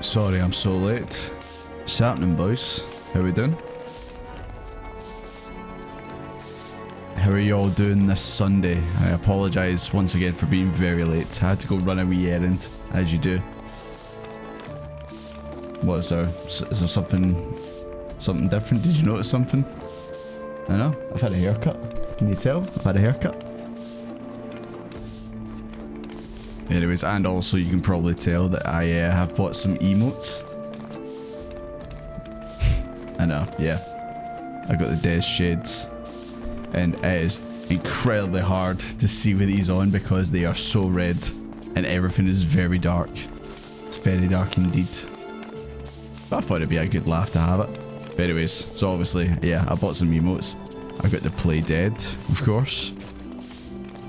Sorry I'm so late. What's happening, boys? How we doing? How are you all doing this Sunday? I apologise once again for being very late. I had to go run a wee errand, as you do. What is there? Is there something different? Did you notice something? I know. I've had a haircut. Can you tell? I've had a haircut. Anyways, and also you can probably tell that I have bought some emotes. I know, yeah. I got the Des Shades. And it is incredibly hard to see with these on because they are so red and everything is very dark. It's very dark indeed. But I thought it'd be a good laugh to have it. But anyways, so obviously, yeah, I bought some emotes. I got the Play Dead, of course.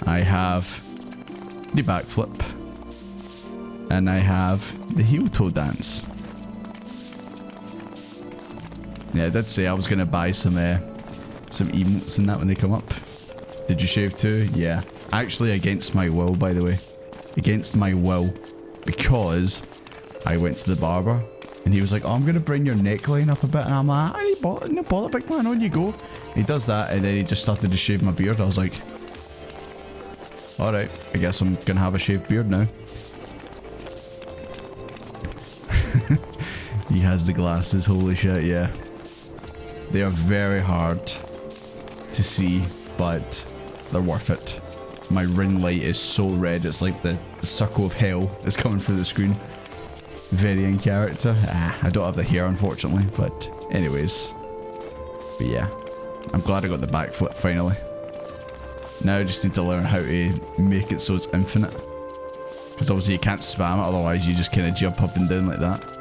I have the backflip. And I have the heel toe dance. Yeah, I did say I was going to buy some emotes and that when they come up. Did you shave too? Yeah. Actually against my will, by the way. Against my will. Because I went to the barber and he was like, oh, I'm going to bring your neckline up a bit. And I'm like, no bother, big man, on you go. He does that and then he just started to shave my beard. I was like, alright, I guess I'm going to have a shaved beard now. He has the glasses, holy shit, yeah. They are very hard to see, but they're worth it. My ring light is so red, it's like the circle of hell is coming through the screen. Very in character. I don't have the hair, unfortunately, but anyways. But yeah, I'm glad I got the backflip finally. Now I just need to learn how to make it so it's infinite. Because obviously you can't spam it, otherwise you just kind of jump up and down like that.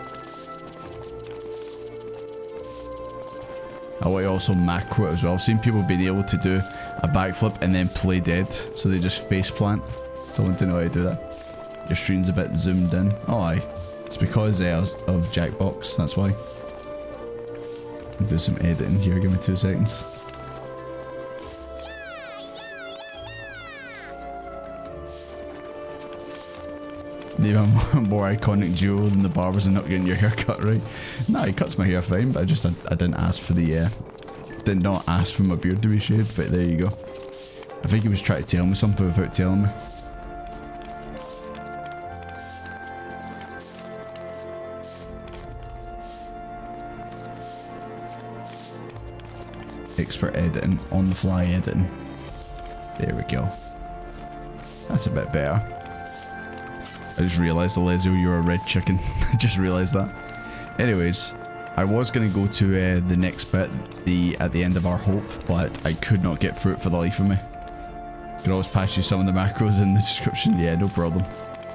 I want to also macro it as well. I've seen people being able to do a backflip and then play dead. So they just face plant. So I want to know how to do that. Your stream's a bit zoomed in. Oh aye. It's because of Jackbox, that's why. I'll do some editing here, give me 2 seconds. Even more iconic duo than the barbers and not getting your hair cut right. Nah, he cuts my hair fine, but I didn't ask for the did not ask for my beard to be shaved, but there you go. I think he was trying to tell me something without telling me. Expert editing, on the fly editing. There we go. That's a bit better. I just realised, Alessio, you're a red chicken. I just realised that. Anyways, I was going to go to the next bit, at the end of our hope, but I could not get through it for the life of me. Could always pass you some of the macros in the description. Yeah, no problem.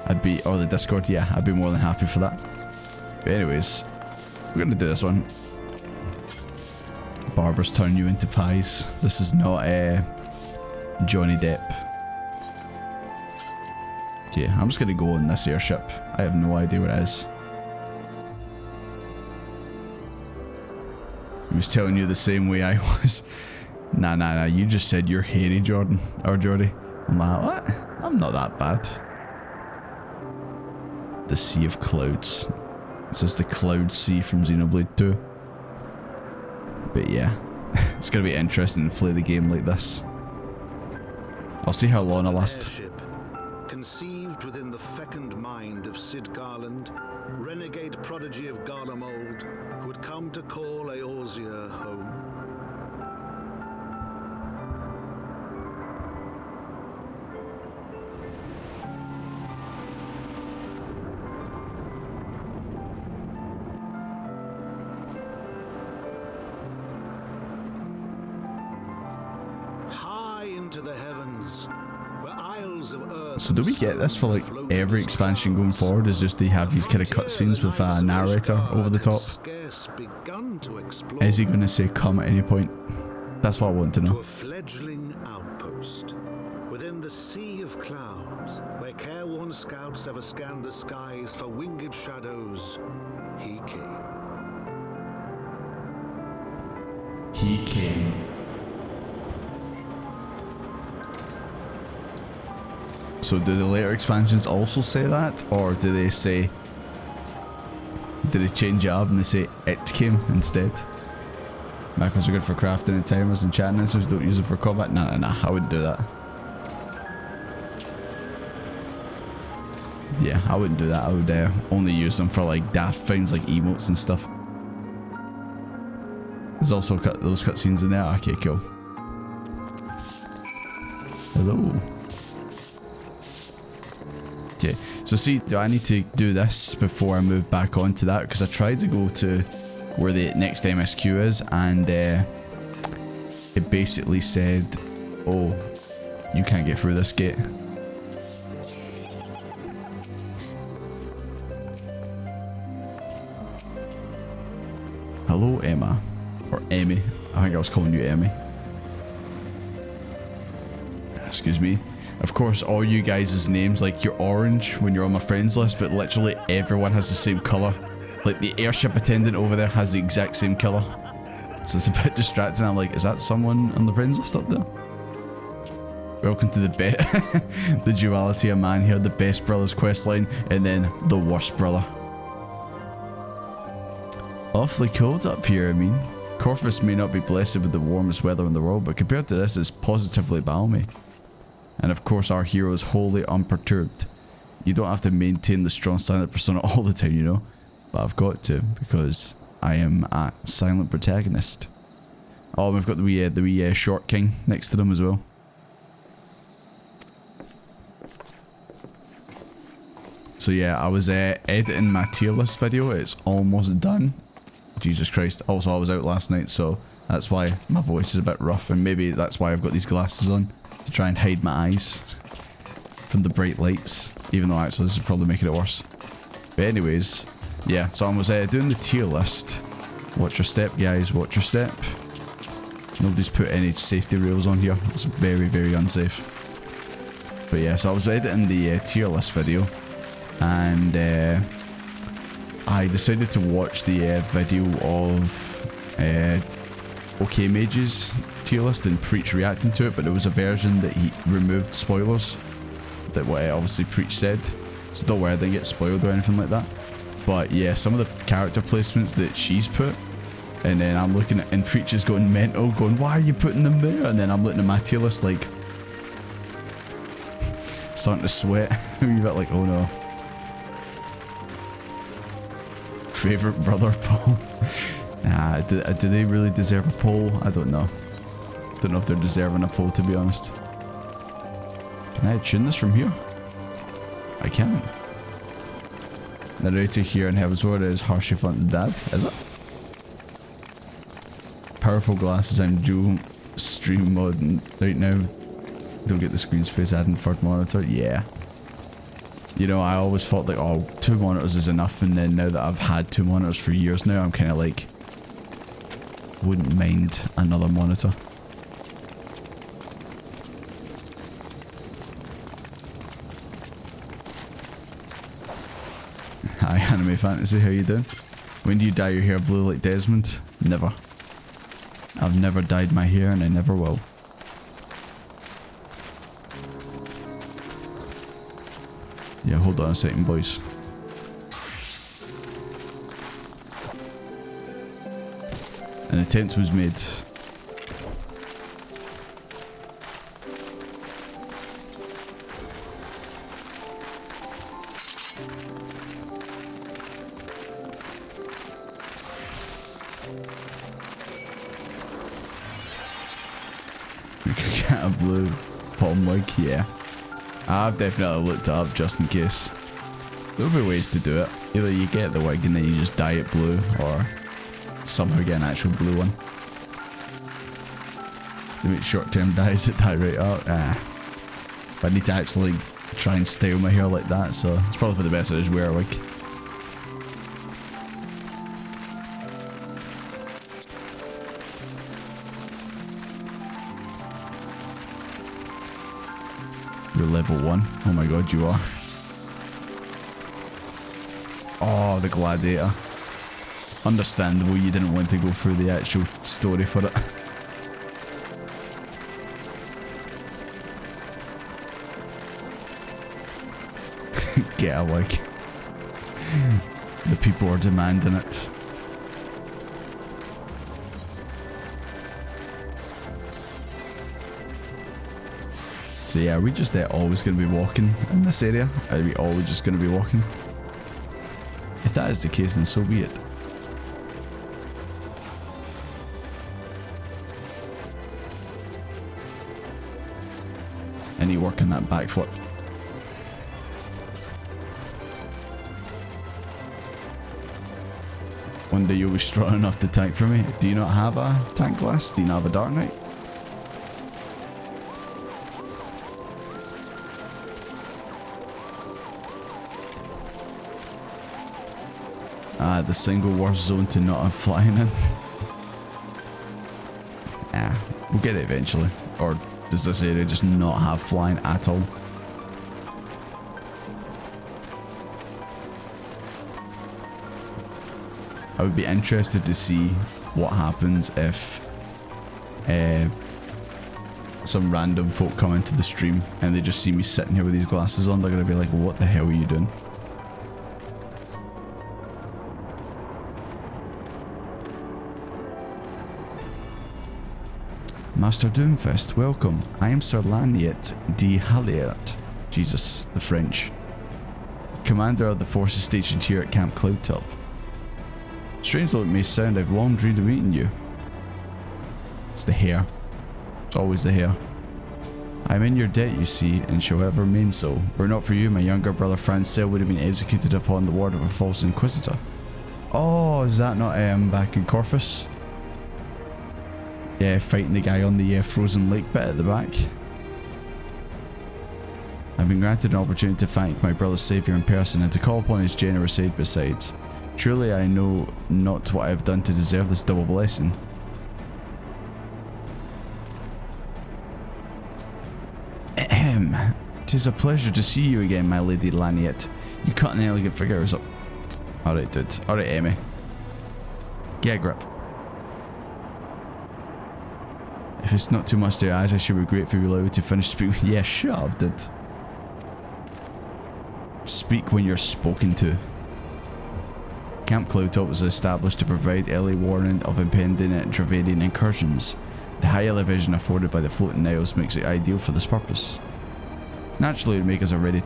Or the Discord, yeah, I'd be more than happy for that. But anyways, we're going to do this one. Barbers turn you into pies. This is not Johnny Depp. Yeah, I'm just gonna go on this airship. I have no idea what it is. He was telling you the same way I was. Nah, you just said you're hairy, Jordan. Or Jordy. I'm like, what? I'm not that bad. The Sea of Clouds. This is the Cloud Sea from Xenoblade 2. But yeah, it's gonna be interesting to play the game like this. I'll see how long I last. Conceived within the fecund mind of Sid Garland, renegade prodigy of Garlemald, who had come to call Eorzea home. High into the heavens, so do we get this for like every expansion going forward? Is just they have these kind of cutscenes with a narrator over the top? Is he going to say come at any point? That's what I want to know. To a fledgling outpost within the Sea of Clouds, where careworn scouts ever scanned the skies for winged shadows, he came. He came. So do the later expansions also say that, or do they say Did they change it up and they say it came instead? Macros are good for crafting and timers and chat answers. Don't use it for combat. Nah, I wouldn't do that. Yeah, I wouldn't do that. I would only use them for like daft things like emotes and stuff. There's also those cutscenes in there. Okay, cool. Hello. Okay, so see, do I need to do this before I move back on to that? Because I tried to go to where the next MSQ is, and it basically said, oh, you can't get through this gate. Hello, Emma. Or Emmy. I think I was calling you Emmy. Excuse me. Of course, all you guys' names, like, you're orange when you're on my friends list, but literally everyone has the same colour. Like, the airship attendant over there has the exact same colour. So it's a bit distracting. I'm like, is that someone on the friends list up there? Welcome to the the duality of man here, the best brother's questline, and then the worst brother. Awfully cold up here, I mean. Corvus may not be blessed with the warmest weather in the world, but compared to this, it's positively balmy. And of course, our hero is wholly unperturbed. You don't have to maintain the strong silent persona all the time, you know. But I've got to, because I am a silent protagonist. Oh, we've got the wee short king next to them as well. So yeah, I was editing my tier list video. It's almost done. Jesus Christ. Also, I was out last night, so that's why my voice is a bit rough, and maybe that's why I've got these glasses on, to try and hide my eyes from the bright lights, even though actually this is probably making it worse. But anyways, yeah, so I was doing the tier list. Watch your step, guys, watch your step. Nobody's put any safety rails on here. It's very, very unsafe. But yeah, so I was editing the tier list video, and I decided to watch the video of OK Mage's tier list and Preach reacting to it, but there was a version that he removed spoilers that what obviously Preach said, so don't worry, I didn't get spoiled or anything like that. But yeah, some of the character placements that she's put, and then I'm looking at, and Preach is going mental, going, why are you putting them there? And then I'm looking at my tier list like starting to sweat a wee bit, like, oh no. Favorite brother poll? Nah, do they really deserve a poll? I don't know. Don't know if they're deserving a poll, to be honest. Can I tune this from here? I can. Narrator here in Heavensward is Harshey Funt's dad, is it? Powerful glasses, I'm dual stream mode right now. Don't get the screen space adding third monitor. Yeah. You know, I always thought like, oh, 2 monitors is enough, and then now that I've had 2 monitors for years now, I'm kind of like, wouldn't mind another monitor. Hi, Anime Fantasy, how you doing? When do you dye your hair blue like Desmond? Never. I've never dyed my hair, and I never will. Yeah, hold on a second, boys. An attempt was made. We could get a blue palm leg, yeah. I've definitely looked it up just in case. There'll be ways to do it. Either you get the wig and then you just dye it blue, or somehow get an actual blue one. They make short-term dyes that dye right out. But I need to actually try and style my hair like that, so it's probably for the best I just wear a wig. You're level 1. Oh my god, you are. Oh, the gladiator. Understandable, you didn't want to go through the actual story for it. Get a wig. The people are demanding it. So yeah, are we just always going to be walking in this area? Are we always just going to be walking? If that is the case, then so be it. Any work in that backflip? One day you'll be strong enough to tank for me. Do you not have a tank glass? Do you not have a Dark Knight? Ah, the single worst zone to not have flying in. We'll get it eventually. Or does this area just not have flying at all? I would be interested to see what happens if some random folk come into the stream and they just see me sitting here with these glasses on. They're going to be like, what the hell are you doing? Master Doomfist, welcome. I am Sir Laniet de Halliert. Jesus, the French. Commander of the forces stationed here at Camp Cloudtop. Strange though it may sound, I've long dreamed of meeting you. It's the hair. It's always the hair. I'm in your debt, you see, and shall ever remain so. Were it not for you, my younger brother Francel would have been executed upon the word of a false inquisitor. Oh, is that not back in Corfus? Yeah, fighting the guy on the frozen lake bit at the back. I've been granted an opportunity to thank my brother's saviour in person and to call upon his generous aid besides. Truly I know not what I have done to deserve this double blessing. Ahem. 'Tis a pleasure to see you again, my lady Laniet. You cut an elegant figure. Alright, dude. Alright, Amy. Get a grip. If it's not too much to ask, I should be grateful you're allowed to finish speaking. Yeah, shut up, dude. Speak when you're spoken to. Camp Cloudtop was established to provide early warning of impending Dravanian incursions. The high elevation afforded by the floating isles makes it ideal for this purpose. Naturally, it would make us a ready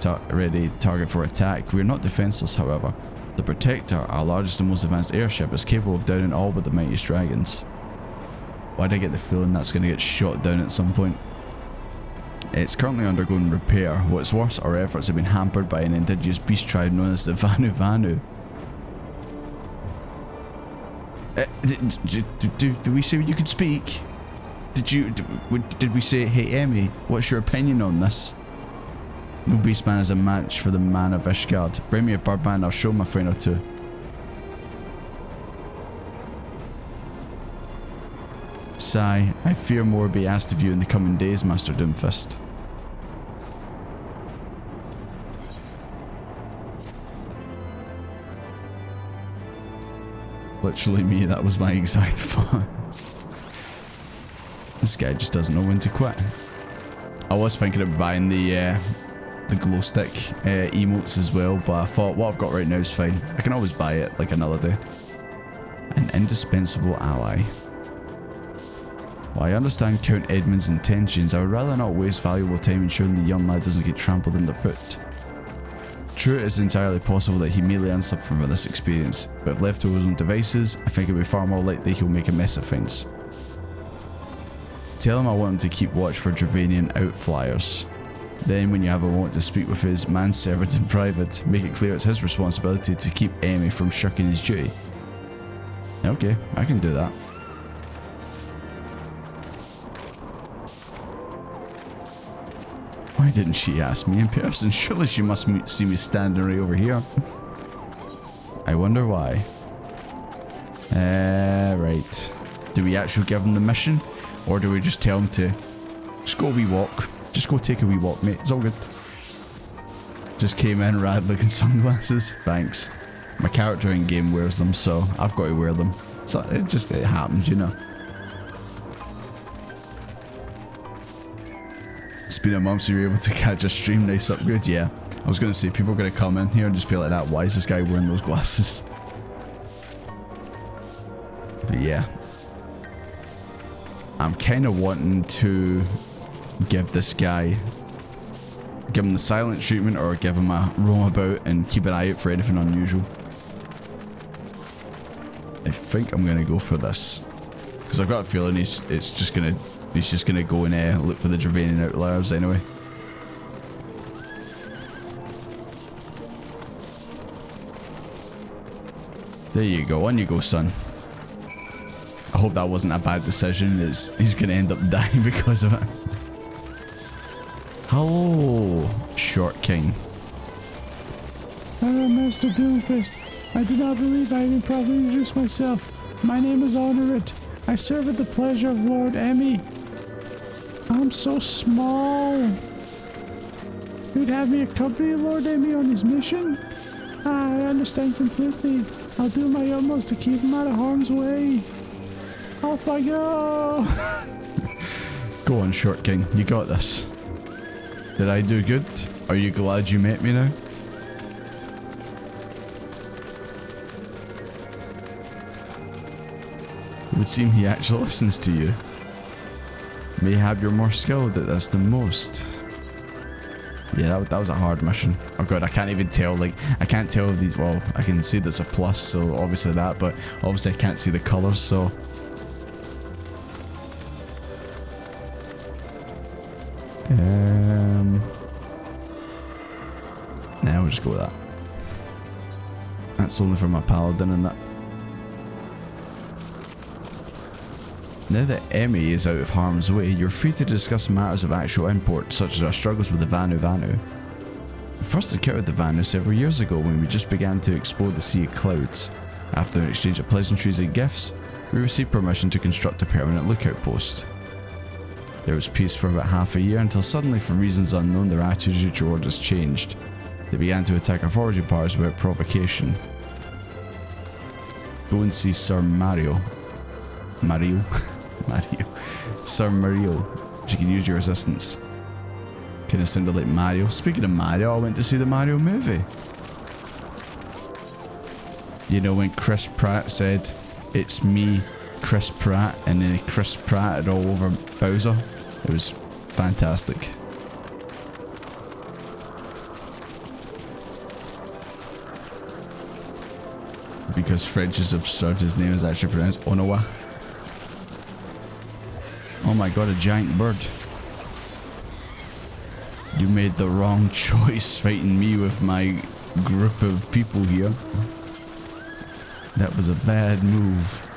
target for attack. We are not defenseless, however. The Protector, our largest and most advanced airship, is capable of downing all but the mightiest dragons. Why do I get the feeling that's going to get shot down at some point? It's currently undergoing repair. What's worse, our efforts have been hampered by an indigenous beast tribe known as the Vanu Vanu. Did we say you could speak? Did we say, hey Emmy, what's your opinion on this? No beastman is a match for the man of Ishgard. Bring me a birdman, I'll show him a thing or two. Sigh, I fear more will be asked of you in the coming days, Master Doomfist. Literally me, that was my exact thought. This guy just doesn't know when to quit. I was thinking of buying the glow stick emotes as well, but I thought what I've got right now is fine. I can always buy it like another day. An indispensable ally. While I understand Count Edmund's intentions, I would rather not waste valuable time ensuring the young lad doesn't get trampled underfoot. True, it is entirely possible that he may learn something from this experience, but if left to his own devices, I think it would be far more likely he'll make a mess of things. Tell him I want him to keep watch for Dravanian outflyers. Then, when you have a moment to speak with his manservant in private, make it clear it's his responsibility to keep Emmy from shirking his duty. Okay, I can do that. Why didn't she ask me in person? Surely she must see me standing right over here. I wonder why. Right. Do we actually give him the mission? Or do we just tell him to just go a wee walk? Just go take a wee walk, mate. It's all good. Just came in rad looking sunglasses. Thanks. My character in game wears them, so I've got to wear them. So it happens, you know. It's been a month, so you're able to catch a stream. Nice upgrade. Yeah. I was going to say, people are going to come in here and just be like that. Why is this guy wearing those glasses? yeah. I'm kind of wanting to give this guy, give him the silent treatment, or give him a roam about and keep an eye out for anything unusual. I think I'm gonna go for this because I've got a feeling he's just gonna go and look for the Dravanian outliers anyway. There you go, on you go, son. I hope that wasn't a bad decision. He's gonna end up dying because of it. Hello, Short King. Hello, Master Doomfist. I do not believe I even properly introduced myself. My name is Honorit. I serve at the pleasure of Lord Emmy. I'm so small. You'd have me accompany Lord Emmy on his mission? I understand completely. I'll do my utmost to keep him out of harm's way. Off I go! Go on, Short King. You got this. Did I do good? Are you glad you met me now? It would seem he actually listens to you. Mayhap you're more skilled at this than most. Yeah, that was a hard mission. Oh god, I can't even tell, like, I can't tell if these, well, I can see there's a plus, so obviously that, but obviously I can't see the colours, so. Nah, we'll just go with that. That's only for my paladin and that. Now that Emmy is out of harm's way, you're free to discuss matters of actual import, such as our struggles with the Vanu. We first encountered the Vanu several years ago when we just began to explore the Sea of Clouds. After an exchange of pleasantries and gifts, we received permission to construct a permanent lookout post. There was peace for about half a year until suddenly, for reasons unknown, their attitude toward us changed. They began to attack our foraging powers without provocation. Go and see Sir Mario. Sir Mario. So you can use your assistance. Kinda sounded like Mario. Speaking of Mario, I went to see the Mario movie. You know when Chris Pratt said, "It's me, Chris Pratt," and then Chris Pratt all over Bowser? It was fantastic. Because French is absurd, his name is actually pronounced Onowa. Oh my god, a giant bird. You made the wrong choice fighting me with my group of people here. That was a bad move.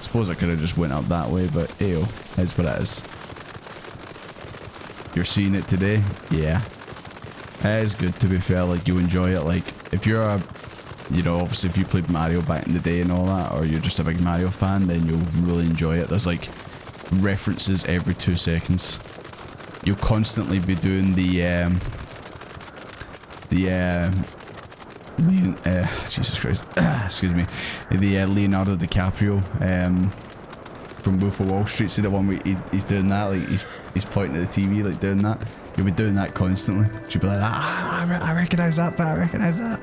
Suppose I could have just went up that way, but ew, that's what it is. You're seeing it today? Yeah. It is good, to be fair, like you enjoy it. Like if you're a, you know, obviously if you played Mario back in the day and all that, or you're just a big Mario fan, then you'll really enjoy it. There's like references every 2 seconds. You'll constantly be doing Jesus Christ, excuse me, the Leonardo DiCaprio from Wolf of Wall Street. See the one where he's doing that, like he's pointing at the TV, like doing that. You'll be doing that constantly. You'll be like, I recognise that, but I recognise that.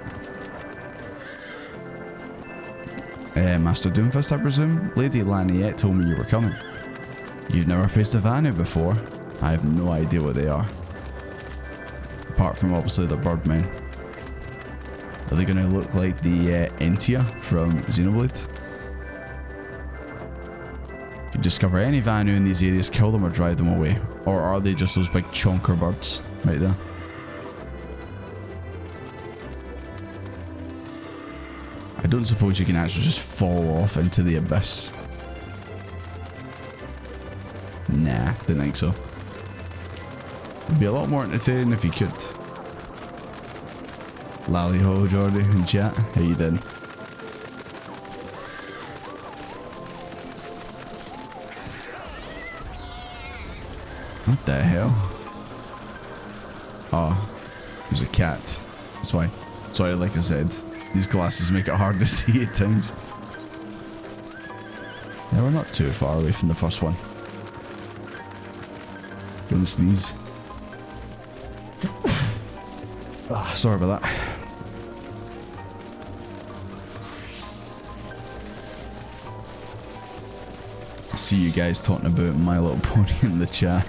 Master Doomfist, I presume? Lady Laniette told me you were coming. You've never faced a Vanu before? I have no idea what they are. Apart from obviously the Birdmen. Are they going to look like the Entia from Xenoblade? If you discover any Vanu in these areas, kill them or drive them away. Or are they just those big chonker birds right there? I don't suppose you can actually just fall off into the abyss. Nah, didn't think so. It'd be a lot more entertaining if you could. Lally ho, Jordy in chat. How you doing? What the hell? Oh, there's a cat. That's why. Sorry, like I said, these glasses make it hard to see at times. Yeah, we're not too far away from the first one. Gonna sneeze. Oh, sorry about that. See you guys talking about My Little Pony in the chat.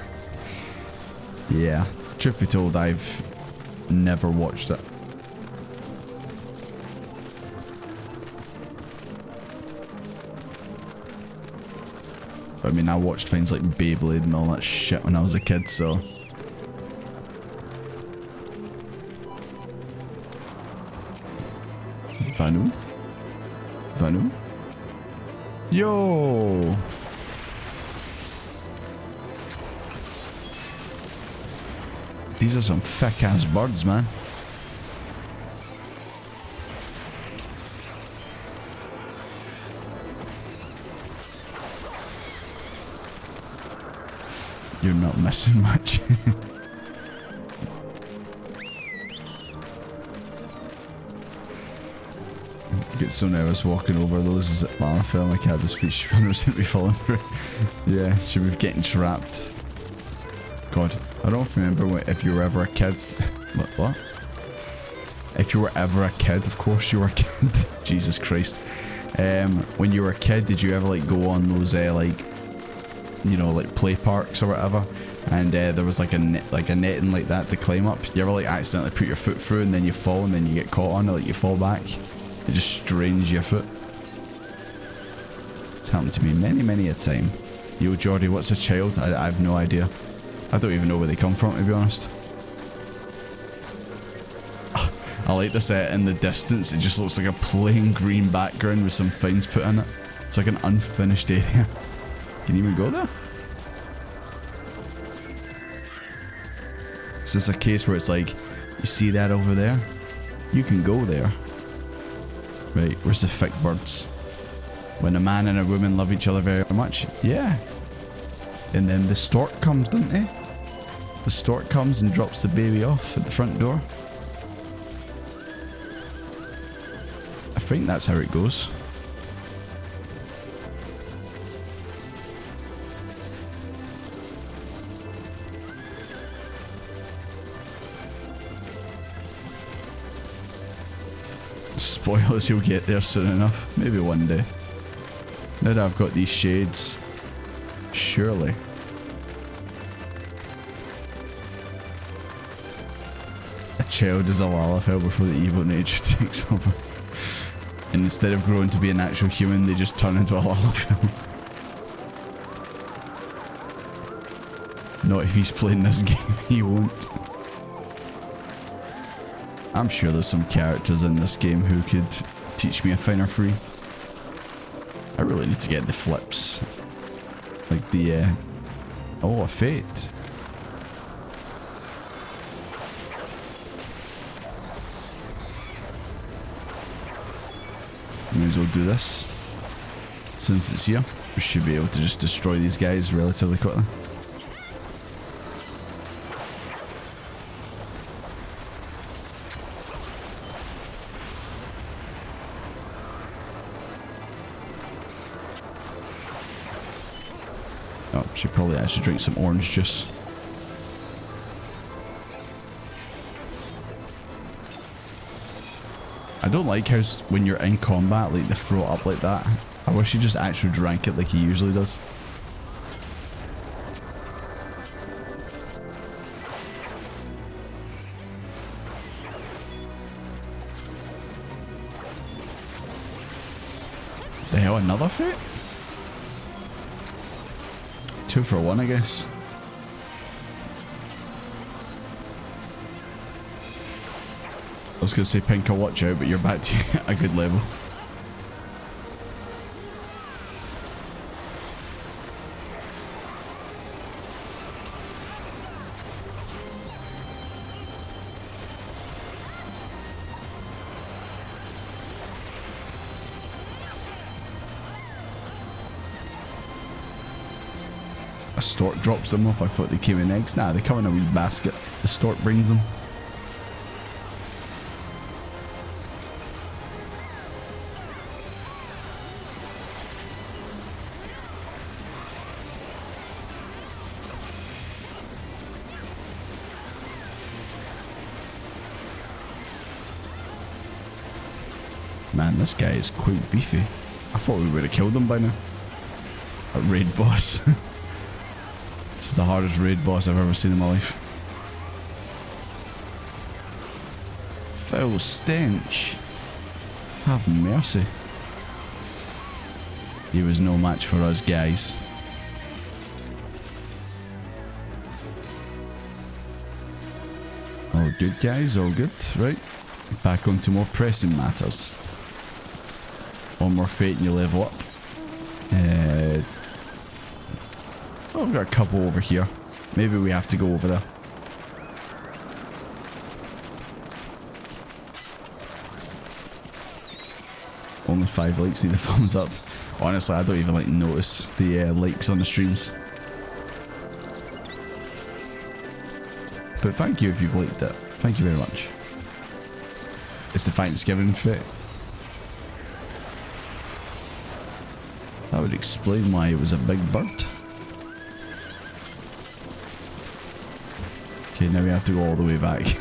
Yeah, truth be told, I've never watched it. I mean, I watched things like Beyblade and all that shit when I was a kid, so... Vanu? Vanu? Yo! These are some thick-ass birds, man. You're not missing much. Get so nervous walking over those as it fell. My cat just feet she 100% be falling through. Yeah, she was getting trapped. God, I don't remember if you were ever a kid. What? If you were ever a kid, of course you were a kid. Jesus Christ. When you were a kid, did you ever like go on those like, you know, like play parks or whatever? And there was like a netting like that to climb up. You ever like accidentally put your foot through and then you fall and then you get caught on it, like you fall back? It just strains your foot. It's happened to me many a time. Yo, Jordy, what's a child? I have no idea. I don't even know where they come from, to be honest. I like this in the distance. It just looks like a plain green background with some things put in it. It's like an unfinished area. Can you even go there? Is this a case where it's like, you see that over there? You can go there. Right, where's the thick birds? When a man and a woman love each other very much? Yeah. And then the stork comes, doesn't he? The stork comes and drops the baby off at the front door. I think that's how it goes. Spoilers, you'll get there soon enough. Maybe one day. Now that I've got these shades. Surely. A child is a Lalafell before the evil nature takes over. And instead of growing to be an actual human, they just turn into a Lalafell. Not if he's playing this game, he won't. I'm sure there's some characters in this game who could teach me a thing or three. I really need to get the flips. Like the, oh, a fate. May as well do this. Since it's here, we should be able to just destroy these guys relatively quickly. Oh, should probably actually drink some orange juice. I don't like how when you're in combat, like they throw it up like that. I wish he just actually drank it like he usually does. The hell, another fate? 2 for 1, I guess. I was going to say Pinker, watch out, but you're back to a good level. A stork drops them off. I thought they came in eggs. Nah, they come in a wee basket. The stork brings them. Man, this guy is quite beefy. I thought we would have killed him by now. A raid boss. This is the hardest raid boss I've ever seen in my life. Foul stench. Have mercy. He was no match for us, guys. All good, guys, all good. Right, back on to more pressing matters. One more fate and you level up. Oh, we've got a couple over here. Maybe we have to go over there. Only 5 likes, need a thumbs up. Honestly, I don't even like notice the likes on the streams. But thank you if you've liked it. Thank you very much. It's the Thanksgiving fit. That would explain why it was a big bird. Okay, now we have to go all the way back.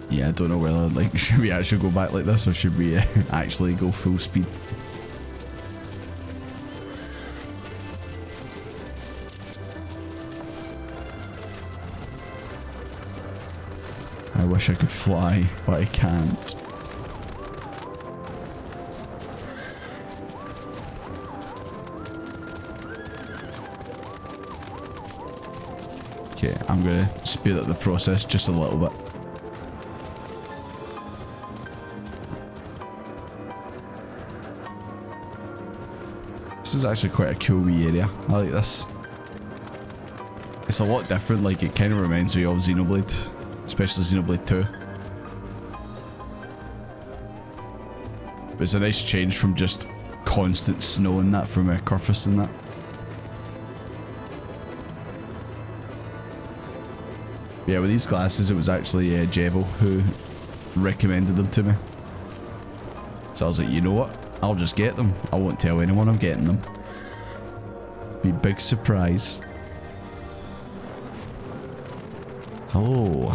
Yeah, I don't know whether, like, should we actually go back like this or should we actually go full speed? I wish I could fly, but I can't. Okay, I'm gonna speed up the process just a little bit. This is actually quite a cool wee area. I like this. It's a lot different, like it kind of reminds me of Xenoblade, especially Xenoblade 2. But it's a nice change from just constant snow and that from Curfus and that. Yeah, with these glasses, it was actually Jevo who recommended them to me. So I was like, you know what? I'll just get them. I won't tell anyone I'm getting them. Be a big surprise. Hello.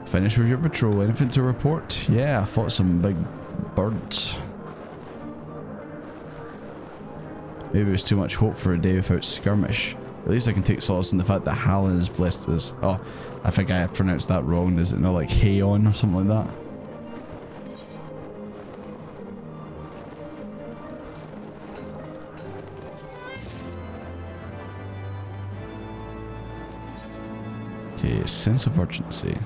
Finish with your patrol. Anything to report? Yeah, I fought some big birds. Maybe it was too much hope for a day without skirmish. At least I can take solace in the fact that Hallen is blessed us. Oh, I think I pronounced that wrong. Is it not like Haon or something like that? Okay, sense of urgency.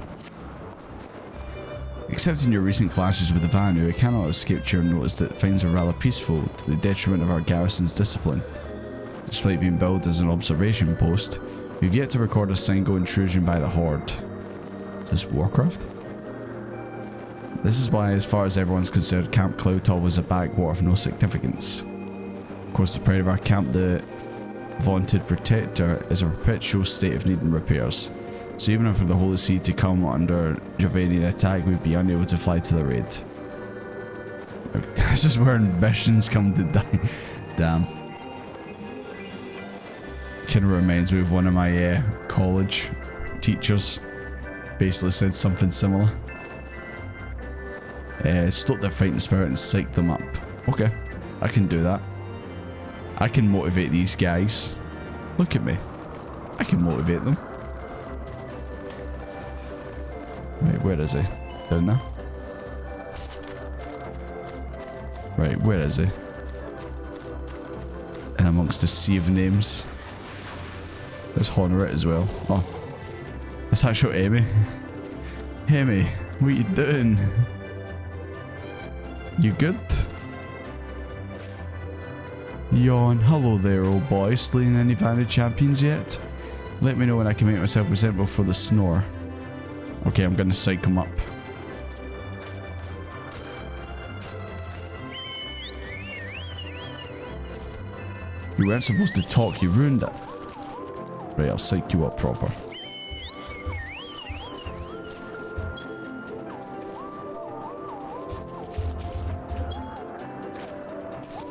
Except in your recent clashes with the Vanu, it cannot escape your notice that things are rather peaceful to the detriment of our garrison's discipline. Despite being billed as an observation post, we've yet to record a single intrusion by the Horde. Is this Warcraft? This is why, as far as everyone's concerned, Camp Cloudtop was a backwater of no significance. Of course, the pride of our camp, the vaunted Protector, is a perpetual state of needing repairs. So even if the Holy See to come under Javanian attack, we'd be unable to fly to the raid. This is where ambitions come to die. Damn. Kind of reminds me of one of my college teachers. Basically said something similar. Stoke their fighting spirit and psych them up. Okay, I can do that. I can motivate these guys. Look at me. I can motivate them. Wait, where is he? Down there? Right, where is he? And amongst the sea of names. There's Honorit as well. Oh. That's actually Amy. Amy, what you doing? You good? Yawn. Hello there, old boy. Slaying any Vantage champions yet? Let me know when I can make myself presentable for the snore. Okay, I'm gonna psych him up. You weren't supposed to talk, you ruined it. Right, I'll psych you up proper.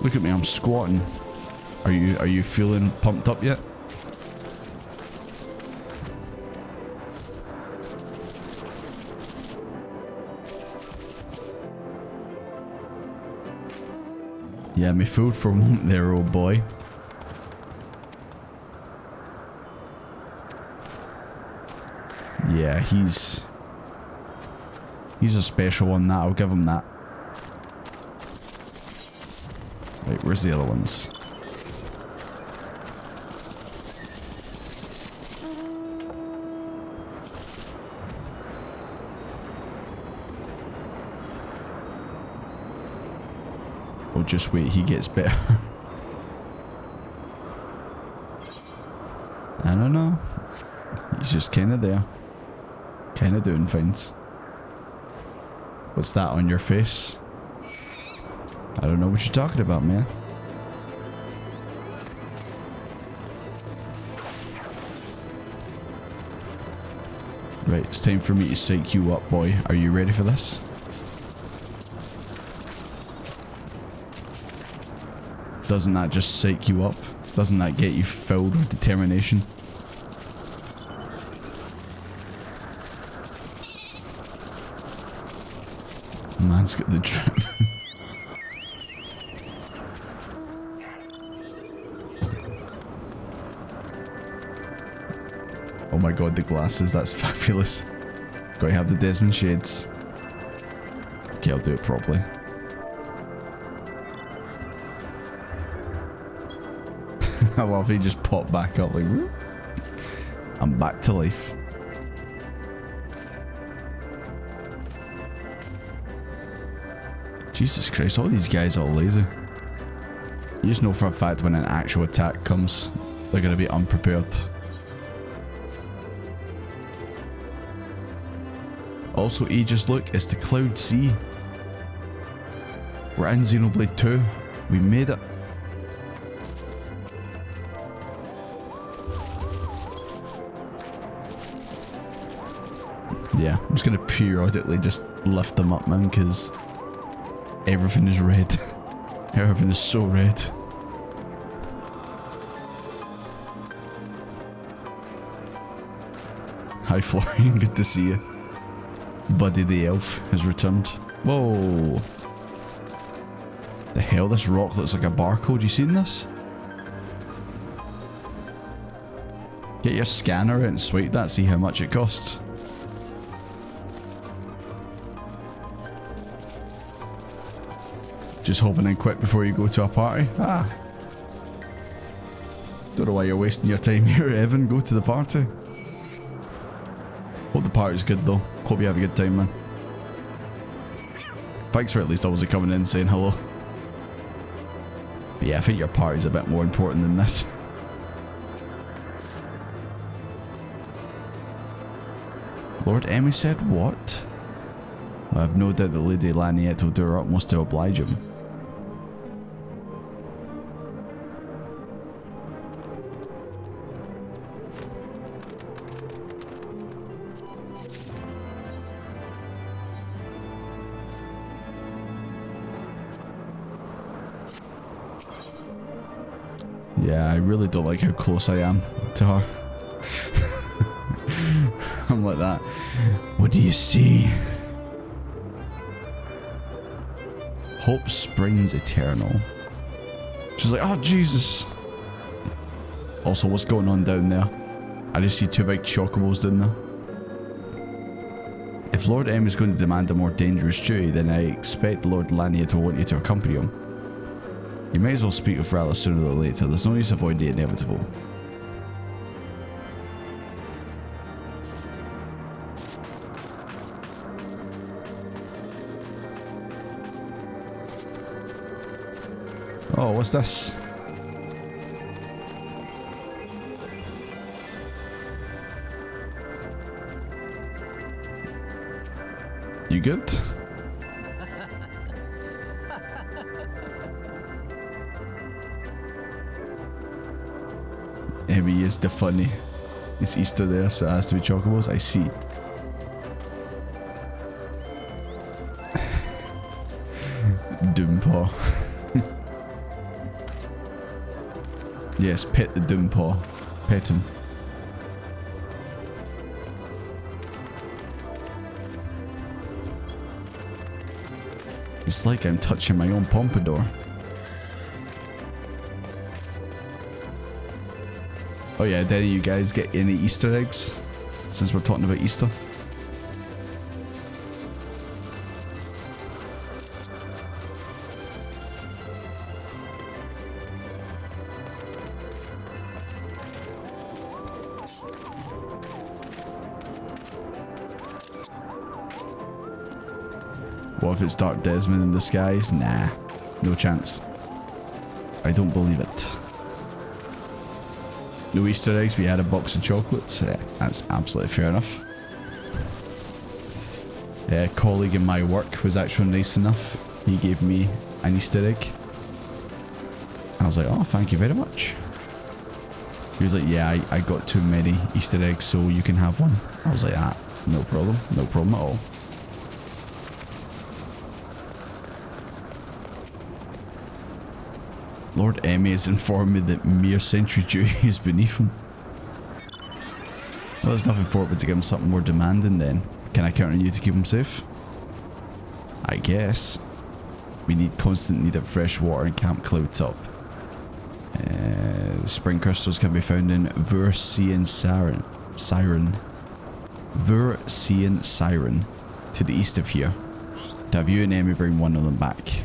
Look at me, I'm squatting. Are you feeling pumped up yet? Yeah, me food for a moment there, old boy. Yeah, he's a special one, that. I'll give him that. Right, where's the other ones? Oh, just wait, he gets better. I don't know. He's just kind of there. Kind of doing things. What's that on your face? I don't know what you're talking about, man. Right, it's time for me to psych you up, boy. Are you ready for this? Doesn't that just psych you up? Doesn't that get you filled with determination? Man's got the drip. Oh my god, the glasses, that's fabulous. Gotta have the Desmond shades. Okay, I'll do it properly. I love he just popped back up like, whoop. I'm back to life. Jesus Christ, all these guys are lazy. You just know for a fact when an actual attack comes, they're going to be unprepared. Also, Aegis, look, it's the Cloud Sea. We're in Xenoblade 2. We made it. Yeah, I'm just going to periodically just lift them up, man, because everything is red. Everything is so red. Hi Florian, good to see you. Buddy the elf has returned. Whoa. The hell, this rock looks like a barcode. You seen this? Get your scanner out and swipe that, see how much it costs. Just hopping in quick before you go to a party. Ah. Don't know why you're wasting your time here, Evan. Go to the party. Hope the party's good though. Hope you have a good time, man. Thanks for at least obviously coming in and saying hello. But yeah, I think your party's a bit more important than this. Lord Emmy said what? I have no doubt that Lady Laniette will do her utmost to oblige him. Yeah, I really don't like how close I am to her. I'm like that. What do you see? Hope springs eternal. She's like, oh Jesus. Also, what's going on down there? I just see two big chocobos down there. If Lord M is going to demand a more dangerous duty, then I expect Lord Lanier to want you to accompany him. You may as well speak with Rala sooner than later. There's no use avoiding the inevitable. Oh, what's this? You good? Emmy is the funny. It's Easter there, so it has to be chocobos. I see. Doompaw. Yes, pet the Doompaw. Pet him. It's like I'm touching my own pompadour. Oh yeah, did you guys get any Easter eggs? Since we're talking about Easter. What if it's Dark Desmond in disguise? Nah, no chance. I don't believe it. No Easter eggs, we had a box of chocolates. Yeah, that's absolutely fair enough. A colleague in my work was actually nice enough. He gave me an Easter egg. I was like, oh, thank you very much. He was like, yeah, I got too many Easter eggs, so you can have one. I was like, ah, no problem at all. Lord Emmy has informed me that mere sentry duty is beneath him. Well, there's nothing for it but to give him something more demanding then. Can I count on you to keep him safe? I guess. We need constant need of fresh water and Camp Cloudtop. Spring crystals can be found in Versian Siren. Versian Siren, to the east of here. To have you and Emmy bring one of them back.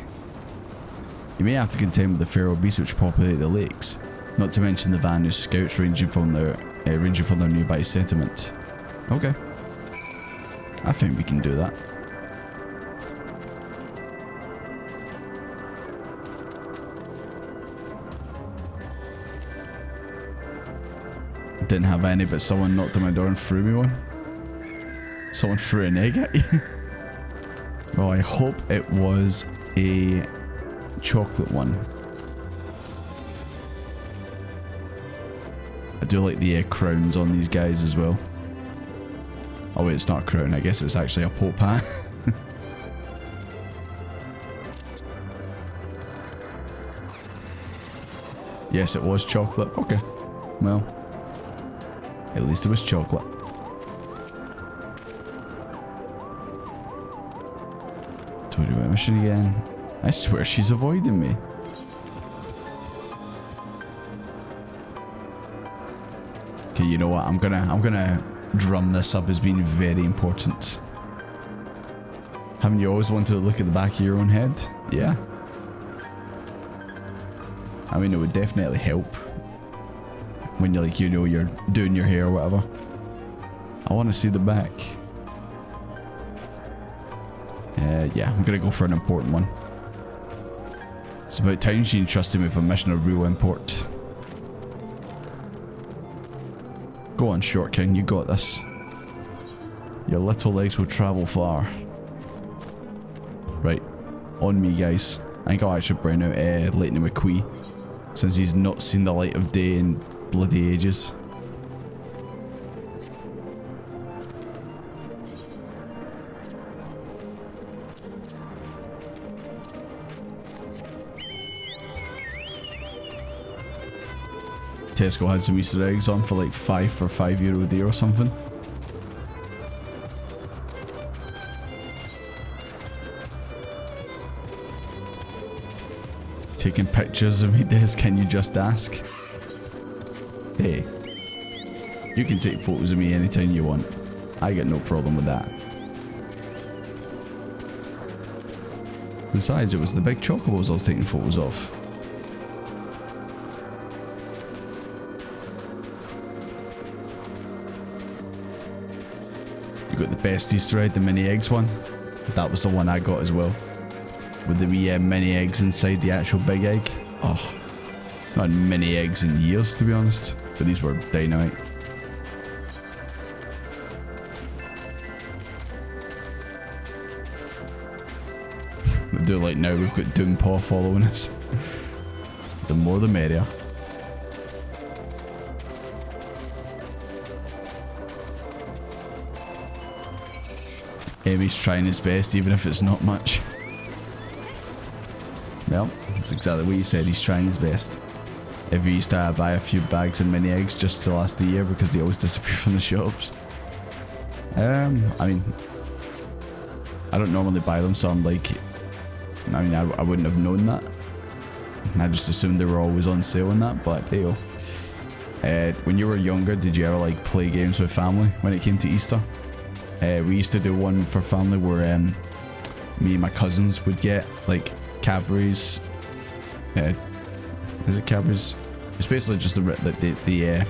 You may have to contend with the feral beasts which populate the lakes, not to mention the Vanus scouts ranging from their nearby settlement. Okay. I think we can do that. Didn't have any, but someone knocked on my door and threw me one. Someone threw an egg at you. Well, I hope it was a chocolate one. I do like the crowns on these guys as well. Oh wait, it's not a crown, I guess it's actually a pope hat. Yes, it was chocolate. Okay. Well, at least it was chocolate. Do I do my mission again? I swear she's avoiding me. Okay, you know what? I'm gonna drum this up as being very important. Haven't you always wanted to look at the back of your own head? Yeah. I mean, it would definitely help when you're like, you know, you're doing your hair or whatever. I want to see the back. Yeah, I'm gonna go for an important one. It's about time she entrusted me with a mission of real import. Go on, Short King, you got this. Your little legs will travel far. Right, on me, guys. I think I'll actually bring out Lightning McQueen, since he's not seen the light of day in bloody ages. Tesco had some Easter eggs on for like €5 a day or something. Taking pictures of me, Des, can you just ask? Hey, you can take photos of me anytime you want. I got no problem with that. Besides, it was the big chocobos I was taking photos of. Got the best Easter egg, the mini eggs one. That was the one I got as well, with the wee mini eggs inside the actual big egg. Oh, not had mini eggs in years, to be honest, but these were dynamite. I do like now we've got Doompaw following us. The more the merrier. Emmy's trying his best, even if it's not much. Well, that's exactly what you said, he's trying his best. if you used to buy a few bags of mini eggs just to last the year because they always disappear from the shops. I mean, I don't normally buy them, so I'm like, I mean, I wouldn't have known that. I just assumed they were always on sale and that, but hey, when you were younger, did you ever like play games with family when it came to Easter? We used to do one for family where me and my cousins would get like Cadbury's. Is it Cadbury's? It's basically just the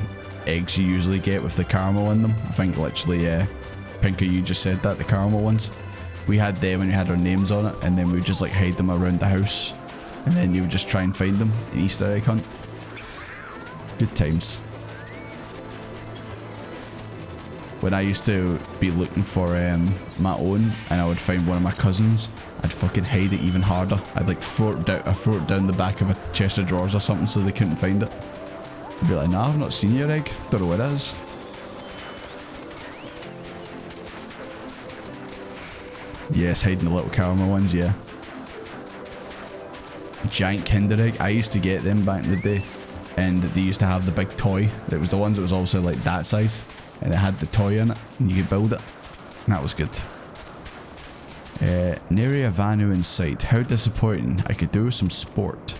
eggs you usually get with the caramel in them. I think literally, Pinker, you just said that, the caramel ones. We had them and we had our names on it, and then we would just like hide them around the house, and then you would just try and find them in Easter egg hunt. Good times. When I used to be looking for my own, and I would find one of my cousins, I'd fucking hide it even harder. I'd like throw it down the back of a chest of drawers or something so they couldn't find it. I'd be like, nah, I've not seen your egg. Don't know where it is. Yes, hiding the little caramel ones, yeah. Giant Kinder Egg. I used to get them back in the day, and they used to have the big toy. It was the ones that was also like that size, and it had the toy in it, and you could build it. And that was good. Nary a Vanu in sight. How disappointing. I could do with some sport.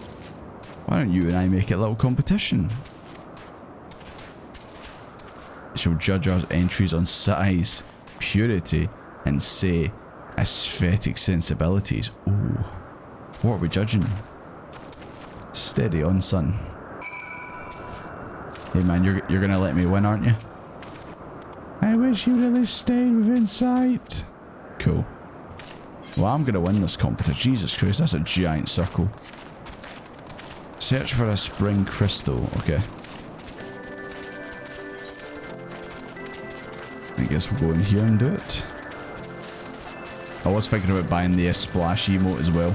Why don't you and I make it a little competition? She'll judge our entries on size, purity, and say aesthetic sensibilities. Ooh. What are we judging? Steady on, son. Hey man, you're gonna let me win, aren't you? I wish you'd at least stayed within sight. Cool. Well, I'm gonna win this competition. Jesus Christ, that's a giant circle. Search for a spring crystal. Okay. I guess we'll go in here and do it. I was thinking about buying the splash emote as well.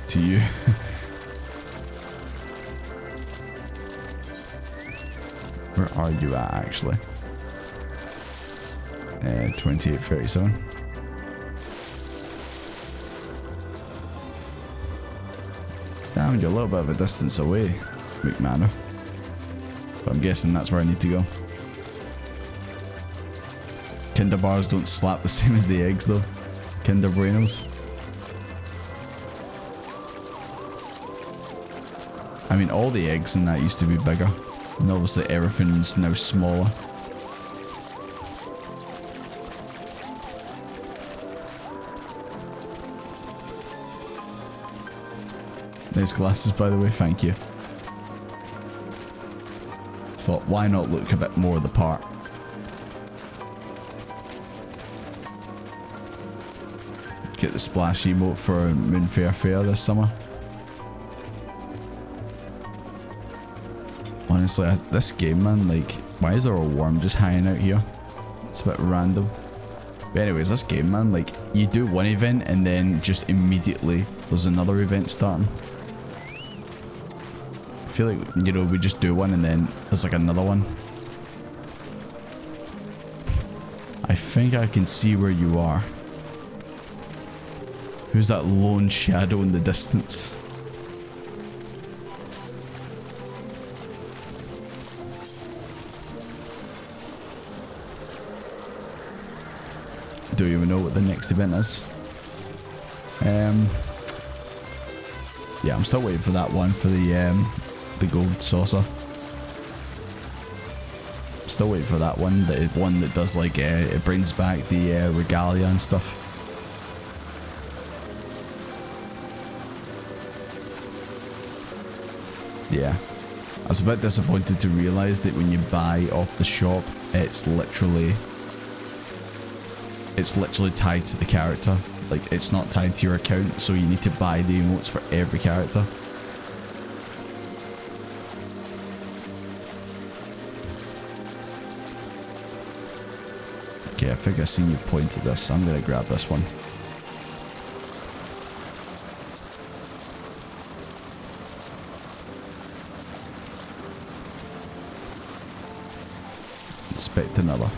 To you. Where are you at, actually? 2837. Damn, you're a little bit of a distance away, McManor. But I'm guessing that's where I need to go. Kinder bars don't slap the same as the eggs though. Kinder Buenos. I mean, all the eggs in that used to be bigger. And obviously everything's now smaller. Nice glasses, by the way, thank you. Thought, why not look a bit more the part? Get the splash emote for Moonfair Fair this summer. Honestly, this game, man, like, why is there a worm just hanging out here? It's a bit random. But anyways, this game, man, like, you do one event and then just immediately there's another event starting. I feel like, you know, we just do one and then there's like another one. I think I can see where you are. Who's that lone shadow in the distance? Do you even know what the next event is? Yeah, I'm still waiting for that one for the gold saucer. I'm still waiting for that one. The one that does like it brings back the regalia and stuff. Yeah, I was a bit disappointed to realise that when you buy off the shop, it's literally tied to the character. Like, it's not tied to your account, so you need to buy the emotes for every character. Okay, I think I've seen you point at this, so I'm gonna grab this one. Inspect another.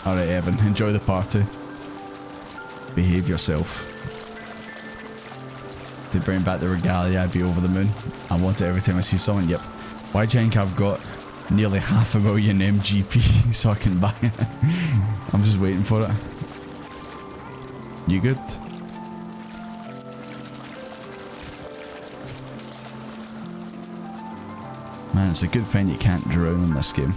Alright, Evan, enjoy the party. Behave yourself. They bring back the regalia, I'd be over the moon. I want it every time I see someone. Yep. Why do you think I've got nearly 500,000 MGP so I can buy it? I'm just waiting for it. You good? Man, it's a good thing you can't drown in this game.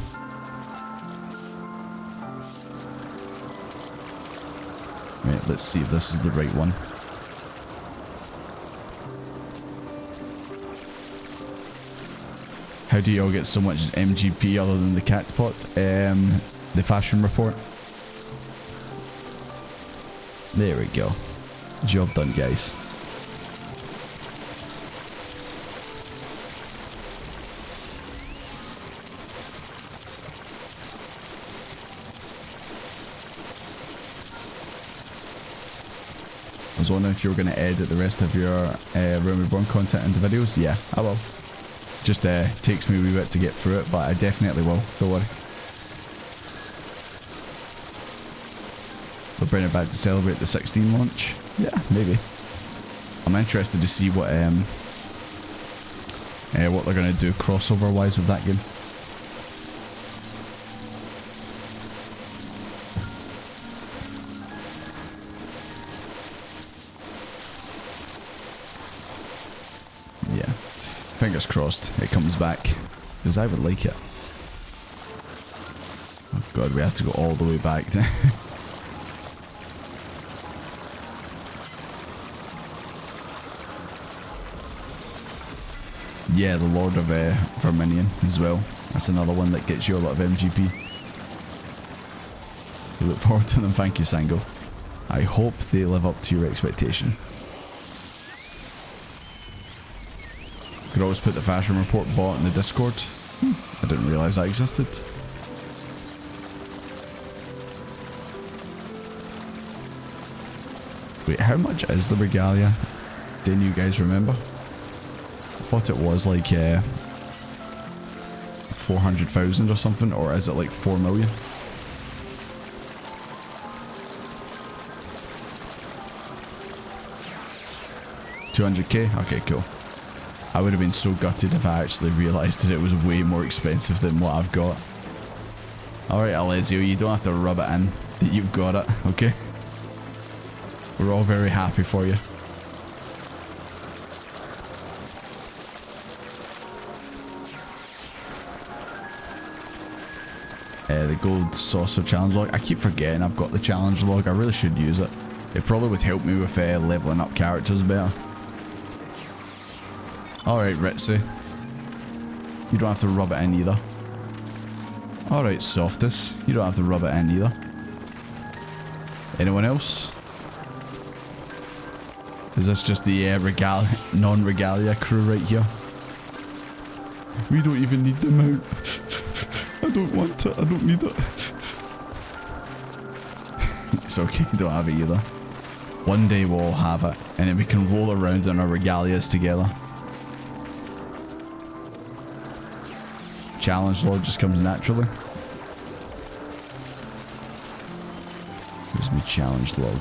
Right, let's see if this is the right one. How do you all get so much MGP other than the cat pot? The fashion report. There we go. Job done, guys. I was wondering if you were going to edit the rest of your Realm Reborn content into videos. Yeah, I will. Just takes me a wee bit to get through it, but I definitely will. Don't worry. We'll bring it back to celebrate the 16 launch. Yeah, maybe. I'm interested to see what they're going to do crossover wise with that game. Fingers crossed it comes back, because I would like it. Oh god, we have to go all the way back. Yeah, the Lord of Verminion as well. That's another one that gets you a lot of MGP. We look forward to them. Thank you, Sango. I hope they live up to your expectation. Could always put the fashion report bot in the Discord. I didn't realise that existed. Wait, how much is the regalia? Didn't you guys remember? I thought it was like 400,000 or something, or is it like 4 million? $200k? Okay, cool. I would have been so gutted if I actually realised that it was way more expensive than what I've got. Alright, Alessio, you don't have to rub it in that you've got it, okay? We're all very happy for you. The gold saucer challenge log. I keep forgetting I've got the challenge log. I really should use it. It probably would help me with leveling up characters better. Alright, Ritzy. You don't have to rub it in either. Alright, Softus. You don't have to rub it in either. Anyone else? Is this just the non-regalia crew right here? We don't even need them out. I don't want it. I don't need it. It's okay. You don't have it either. One day we'll all have it, and then we can roll around in our regalias together. Challenge log just comes naturally. Where's my challenge log?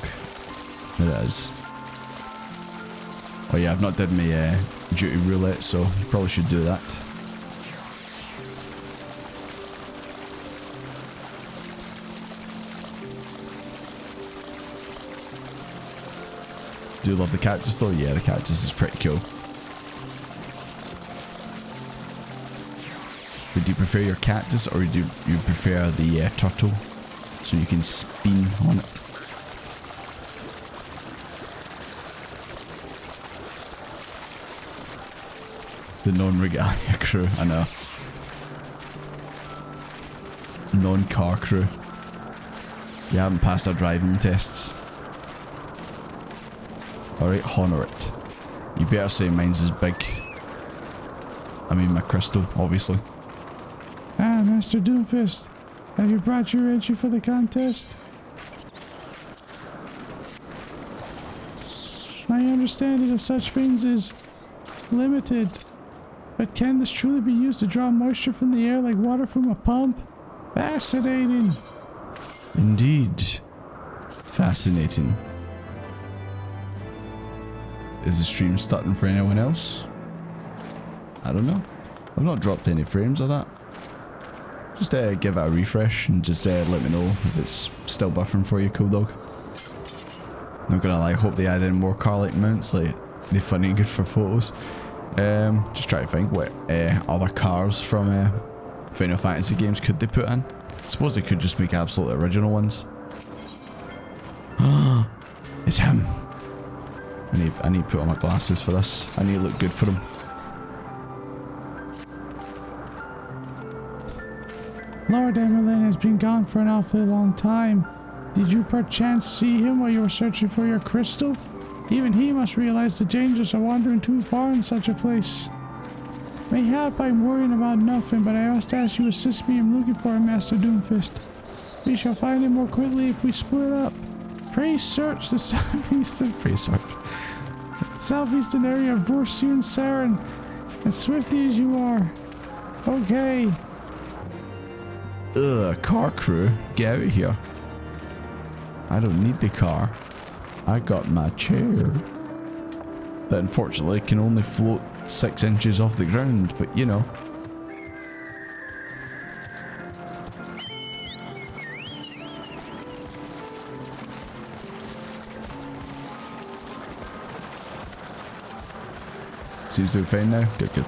There it is. Oh yeah, I've not did my duty roulette, so probably should do that. Do you love the cactus though? Yeah, the cactus is pretty cool. Would you prefer your cactus, or do you prefer the turtle so you can spin on it? The non-regalia crew, I know. Non-car crew. You haven't passed our driving tests. Alright, honour it. You better say mine's as big. I mean my crystal, obviously. Ah, Master Doomfist. Have you brought your entry for the contest? My understanding of such things is limited. But can this truly be used to draw moisture from the air like water from a pump? Fascinating. Indeed. Fascinating. Is the stream starting for anyone else? I don't know. I've not dropped any frames of that. Just give it a refresh and just let me know if it's still buffering for you, cool dog. Not gonna lie, hope they add in more car-like mounts, like they're funny and good for photos. Just try to think what other cars from Final Fantasy games could they put in. I suppose they could just make absolute original ones. It's him. I need to put on my glasses for this. I need to look good for him. Lord Emerlin has been gone for an awfully long time. Did you perchance see him while you were searching for your crystal? Even he must realize the dangers of wandering too far in such a place. Mayhap I'm worrying about nothing, but I must ask you to assist me in looking for him, Master Doomfist. We shall find him more quickly if we split up. Pray search the southeastern area of Vorsier and Saren, as swiftly as you are. Okay. Ugh, car crew, get out of here. I don't need the car. I got my chair. That unfortunately can only float 6 inches off the ground, but you know. Seems to be fine now. Good, good.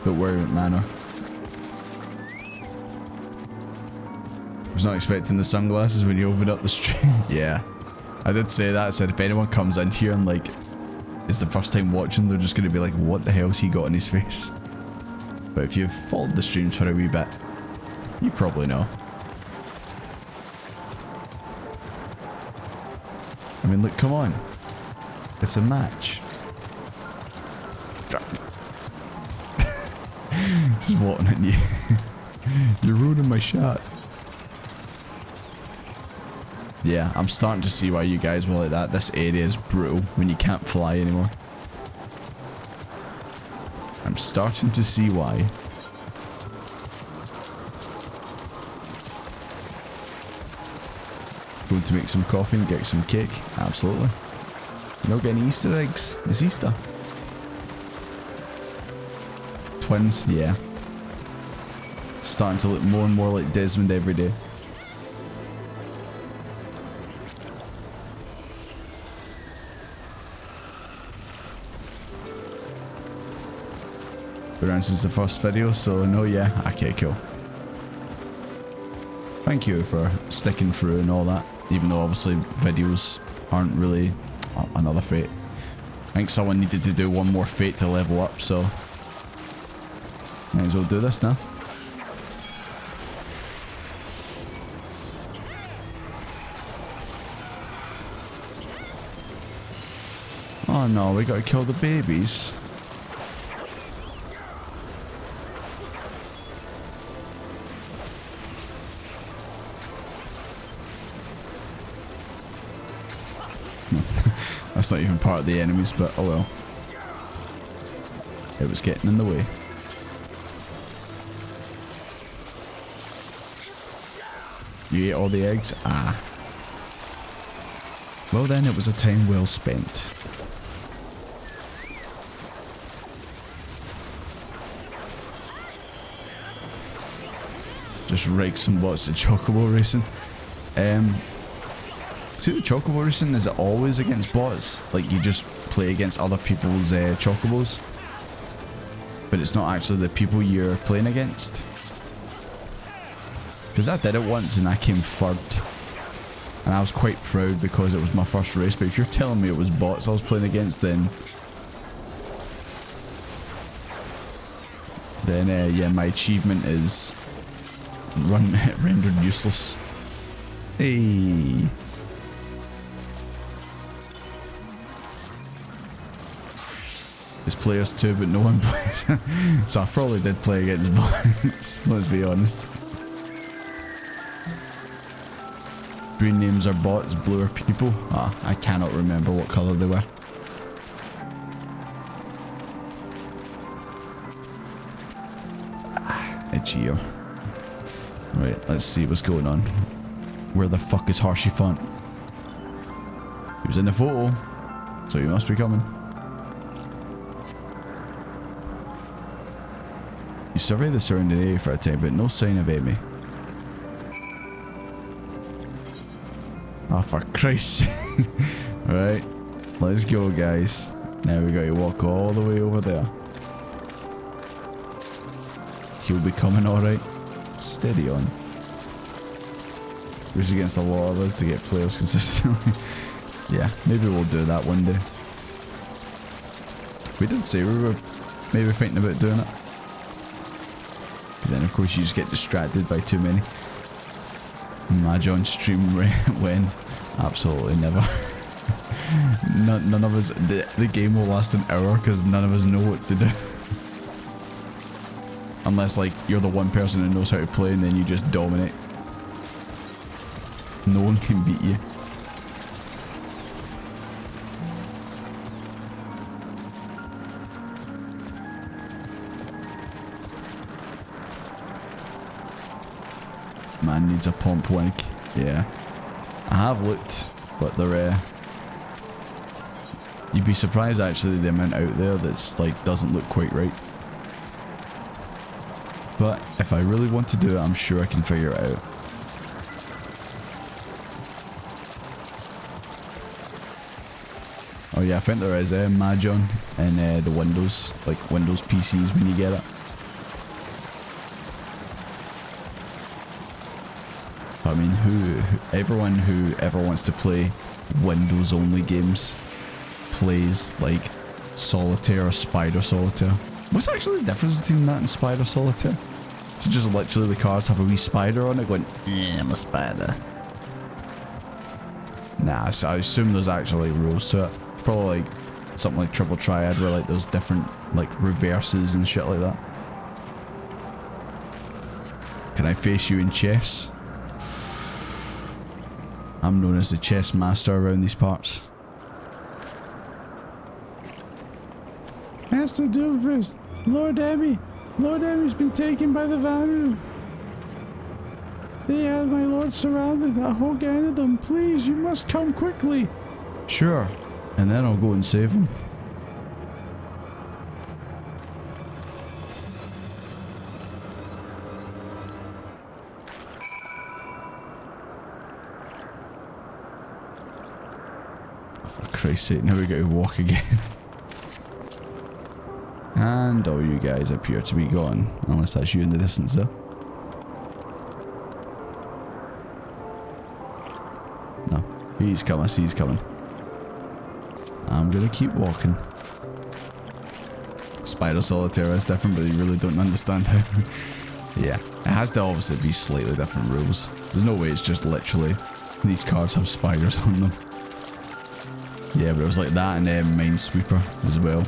Don't worry about mana. I was not expecting the sunglasses when you opened up the stream. Yeah. I did say that. I said if anyone comes in here and like it's the first time watching, they're just going to be like, what the hell's he got on his face? But if you've followed the streams for a wee bit, you probably know. I mean, look, come on. It's a match. Just walking at you. You're ruining my shot. Yeah, I'm starting to see why you guys were like that. This area is brutal when you can't fly anymore. I'm starting to see why. Going to make some coffee and get some cake? Absolutely. Not getting Easter eggs. It's Easter. Twins? Yeah. Starting to look more and more like Desmond every day. Been around since the first video, so no, yeah. Okay, cool. Thank you for sticking through and all that, even though obviously videos aren't really another fate. I think someone needed to do one more fate to level up, so might as well do this now. Oh no, we gotta kill the babies. That's not even part of the enemies, but oh well. It was getting in the way. You ate all the eggs? Ah. Well then, it was a time well spent. Just rake some bots at Chocobo Racing. See, the Chocobo Racing, is it always against bots? Like, you just play against other people's Chocobos? But it's not actually the people you're playing against? Because I did it once and I came third. And I was quite proud because it was my first race, but if you're telling me it was bots I was playing against, then yeah, my achievement is rendered useless. Hey. There's players too, but no one plays. So I probably did play against bots, let's be honest. Green names are bots, blue are people. Ah, I cannot remember what colour they were. Itchy. Right, let's see what's going on. Where the fuck is Harshy Font? He was in the photo, so he must be coming. You survey the surrounding area for a time, but no sign of Amy. Oh, for Christ's sake. Right, let's go, guys. Now we gotta walk all the way over there. He'll be coming alright. Steady on. Goes against a lot of us to get players consistently. Yeah, maybe we'll do that one day. We did say we were maybe thinking about doing it. But then of course you just get distracted by too many. Mahjong stream when? Absolutely never. None of us, the game will last an hour because none of us know what to do. Unless like you're the one person who knows how to play and then you just dominate. No one can beat you. Man needs a pump wank. Yeah. I have looked, but they're you'd be surprised actually the amount out there that's like doesn't look quite right. But if I really want to do it, I'm sure I can figure it out. Oh yeah, I think there is Mahjong in the Windows, like Windows PCs when you get it. I mean, everyone who ever wants to play Windows only games plays like Solitaire or Spider Solitaire. What's actually the difference between that and Spider Solitaire? So just literally the cards have a wee spider on it going, yeah, I'm a spider. Nah, so I assume there's actually rules to it. Probably like something like Triple Triad where like there's different like reverses and shit like that. Can I face you in chess? I'm known as the chess master around these parts. Master Doofus, Lord Emmy. Lord Emmy's been taken by the Vanu. They have my lord surrounded, a whole gang of them. Please, you must come quickly. Sure, and then I'll go and save them. For Christ's sake, now we got to walk again. And all you guys appear to be gone, unless that's you in the distance there. No, he's coming, I see he's coming. I'm gonna keep walking. Spider Solitaire is different, but you really don't understand how. Yeah, it has to obviously be slightly different rules. There's no way it's just literally these cards have spiders on them. Yeah, but it was like that and Minesweeper as well.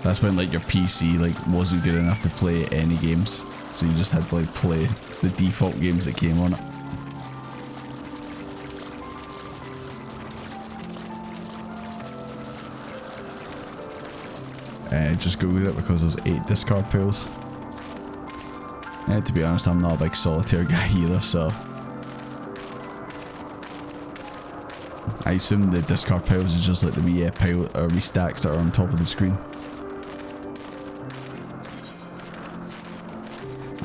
That's when like your PC like wasn't good enough to play any games, so you just had to like play the default games that came on it. Just go with it because there's 8 discard piles. To be honest, I'm not a big solitaire guy either, so I assume the discard piles is just like the wee pile or wee stacks that are on top of the screen.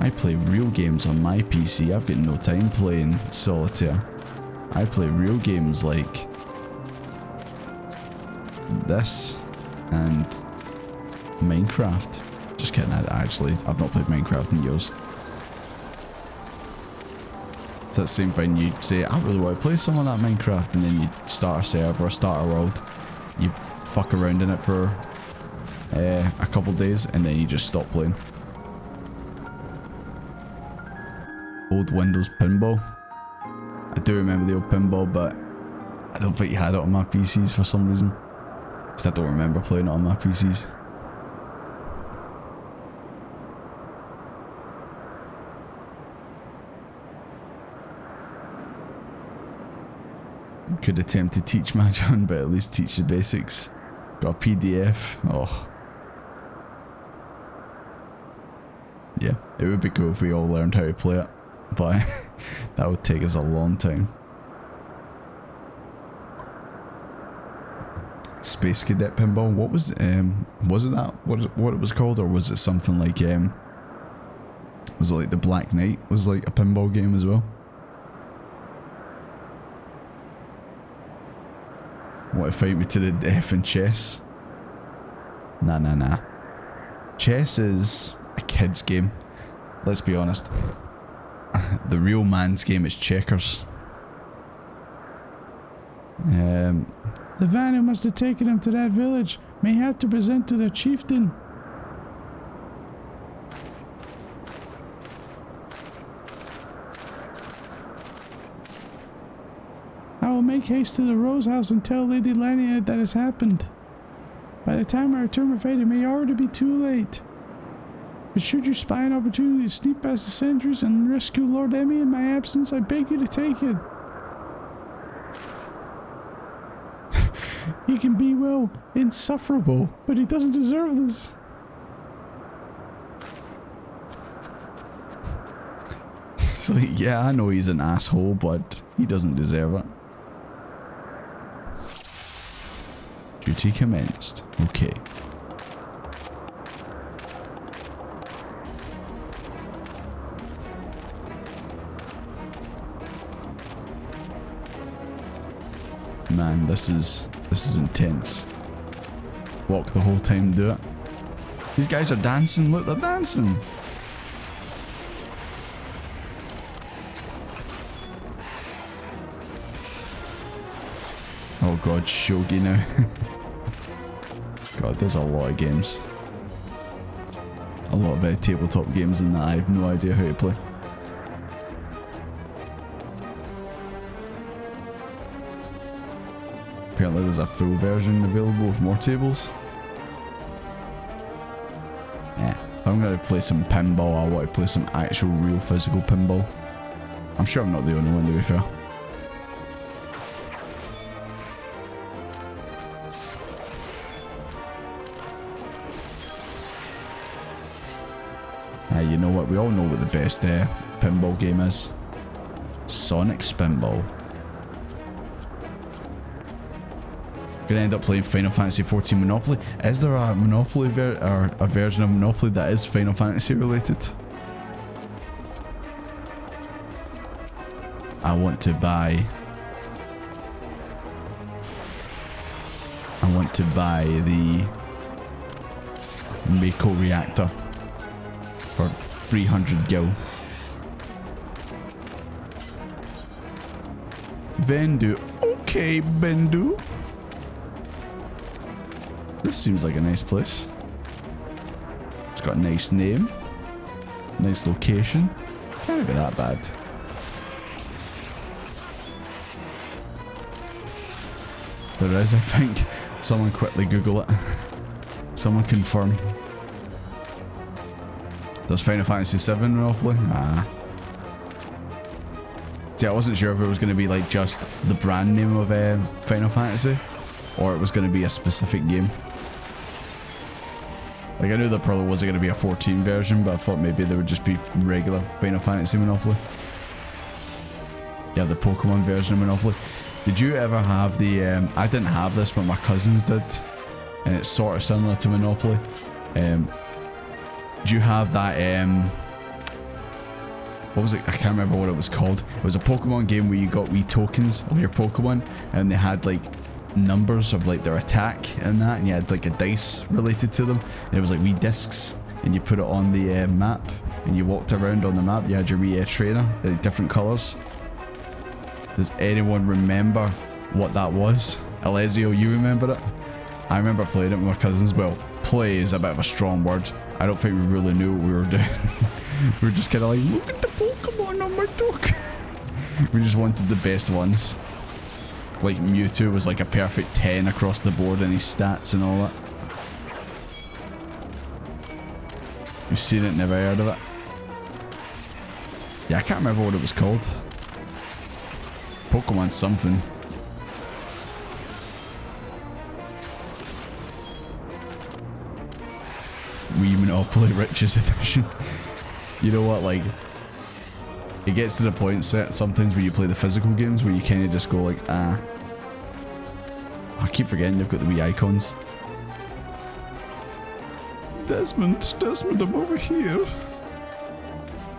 I play real games on my PC. I've got no time playing solitaire. I play real games like this and Minecraft. Just kidding, I've not played Minecraft in years. It's that same thing, you'd say, I really want to play some of that Minecraft, and then you start a server, start a world, you fuck around in it for a couple days, and then you just stop playing. Old Windows pinball. I do remember the old pinball, but I don't think you had it on my PCs for some reason. Because I don't remember playing it on my PCs. Could attempt to teach Mahjong, but at least teach the basics. Got a PDF. Oh. Yeah, it would be cool if we all learned how to play it, but that would take us a long time. Space Cadet Pinball. What was it that what it was called, or was it something like was it like the Black Knight was like a pinball game as well? Want to fight me to the death in chess? Nah. Chess is a kid's game. Let's be honest. The real man's game is checkers. The van who must have taken him to that village may have to present to their chieftain. I will make haste to the Rose House and tell Lady Lania that has happened. By the time I return with fate, it may already be too late. But should you spy an opportunity to sneak past the sentries and rescue Lord Emmy in my absence, I beg you to take it. He can be, well, insufferable, but he doesn't deserve this. It's like, yeah, I know he's an asshole, but he doesn't deserve it. Duty commenced. Okay. Man, this is intense. Walk the whole time, do it. These guys are dancing. Look, they're dancing. Oh god, shogi now. God, there's a lot of games. A lot of tabletop games in that I have no idea how to play. Apparently there's a full version available with more tables. Yeah, if I'm going to play some pinball, I want to play some actual real physical pinball. I'm sure I'm not the only one, to be fair. You know what? We all know what the best pinball game is. Sonic Spinball. Gonna end up playing Final Fantasy XIV Monopoly. Is there a Monopoly or a version of Monopoly that is Final Fantasy related? I want to buy the Mako reactor for 300 gil. Vendu. Okay, Bendu. This seems like a nice place. It's got a nice name. Nice location. Can't be that bad. There is, I think. Someone quickly Google it. Someone confirm. There's Final Fantasy VII Monopoly? Ah. See, I wasn't sure if it was going to be like just the brand name of Final Fantasy, or it was going to be a specific game. Like, I knew there probably wasn't going to be a 14 version, but I thought maybe there would just be regular Final Fantasy Monopoly. Yeah, the Pokemon version of Monopoly. Did you ever have the, I didn't have this, but my cousins did, and it's sort of similar to Monopoly. Do you have that, what was it? I can't remember what it was called. It was a Pokemon game where you got wee tokens of your Pokemon, and they had like numbers of like their attack and that, and you had like a dice related to them, and it was like wee discs, and you put it on the map, and you walked around on the map. You had your wee trainer, like different colours. Does anyone remember what that was? Alessio, you remember it? I remember playing it with my cousins. Well, play is a bit of a strong word. I don't think we really knew what we were doing. We were just kind of like, look at the Pokemon on my token. We just wanted the best ones. Like Mewtwo was like a perfect 10 across the board in his stats and all that. You've seen it, never heard of it. Yeah, I can't remember what it was called. Pokemon something. Wii Monopoly Riches Edition. You know what, like, it gets to the point set sometimes where you play the physical games where you kind of just go like, ah. I keep forgetting they've got the Wii icons. Desmond, I'm over here.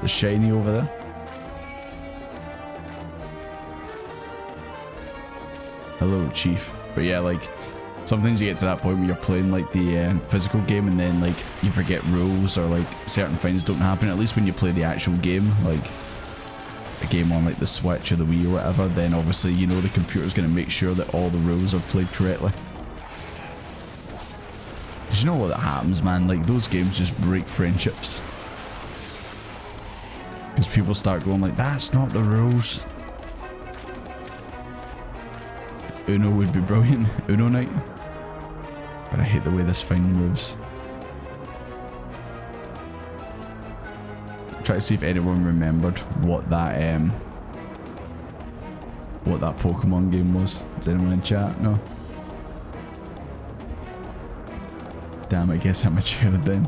The shiny over there. Hello, Chief. But yeah, like, sometimes you get to that point where you're playing like the physical game and then like you forget rules or like certain things don't happen. At least when you play the actual game, like a game on like the Switch or the Wii or whatever, then obviously you know the computer's going to make sure that all the rules are played correctly. Cause you know what that happens, man? Like those games just break friendships. Because people start going like, that's not the rules. Uno would be brilliant. Uno night. But I hate the way this thing moves. Try to see if anyone remembered what that Pokemon game was. Is anyone in chat? No. Damn, I guess I'm a child then.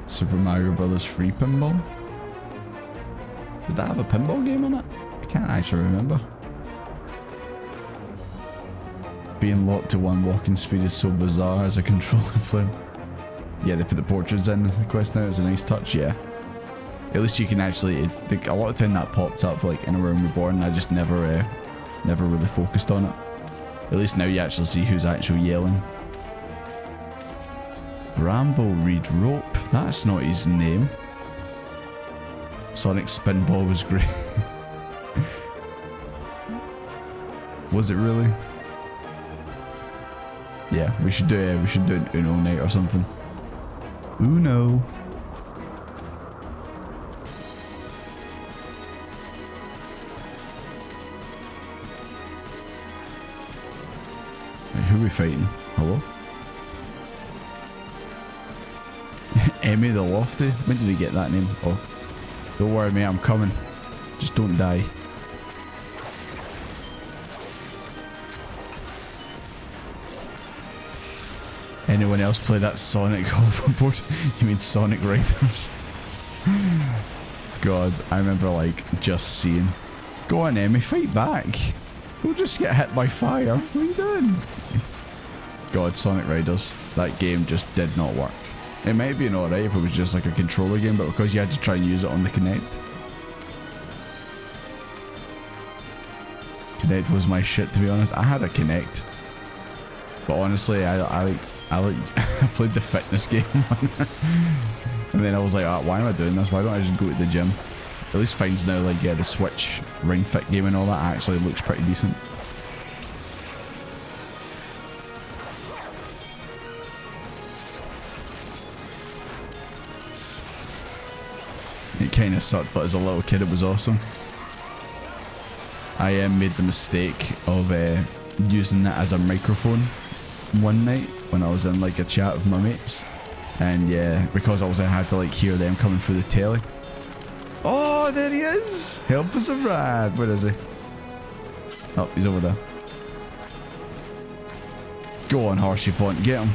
Super Mario Brothers free pinball? Did that have a pinball game in it? I can't actually remember. Being locked to one walking speed is so bizarre as a controller player. Yeah, they put the portraits in the quest now. It's a nice touch, yeah. At least you can actually, a lot of time that popped up like in a Realm Reborn. I just never really focused on it. At least now you actually see who's actually yelling. Rambo Reed Rope. That's not his name. Sonic Spinball was great. Was it really? Yeah, we should do an Uno night or something. Uno. Wait, who are we fighting? Hello? Emmy the Lofty? When did he get that name? Oh. Don't worry mate, I'm coming. Just don't die. Anyone else play that Sonic hoverboard? You mean Sonic Riders? God, I remember like just seeing. Go on Emmy, fight back. Don't just get hit by fire. What are you doing? God, Sonic Riders. That game just did not work. It might have been alright if it was just like a controller game, but because you had to try and use it on the Kinect. Kinect was my shit, to be honest. I had a Kinect. But honestly, I played the fitness game. And then I was like, oh, why am I doing this? Why don't I just go to the gym? At least finds now like the Switch Ring Fit game and all that actually looks pretty decent. It kind of sucked, but as a little kid it was awesome. I made the mistake of using that as a microphone one night when I was in like a chat with my mates, and yeah, because I had to like hear them coming through the telly. Oh, there he is! Help us a Brad. Where is he? Oh, he's over there. Go on, Horsey Font, get him.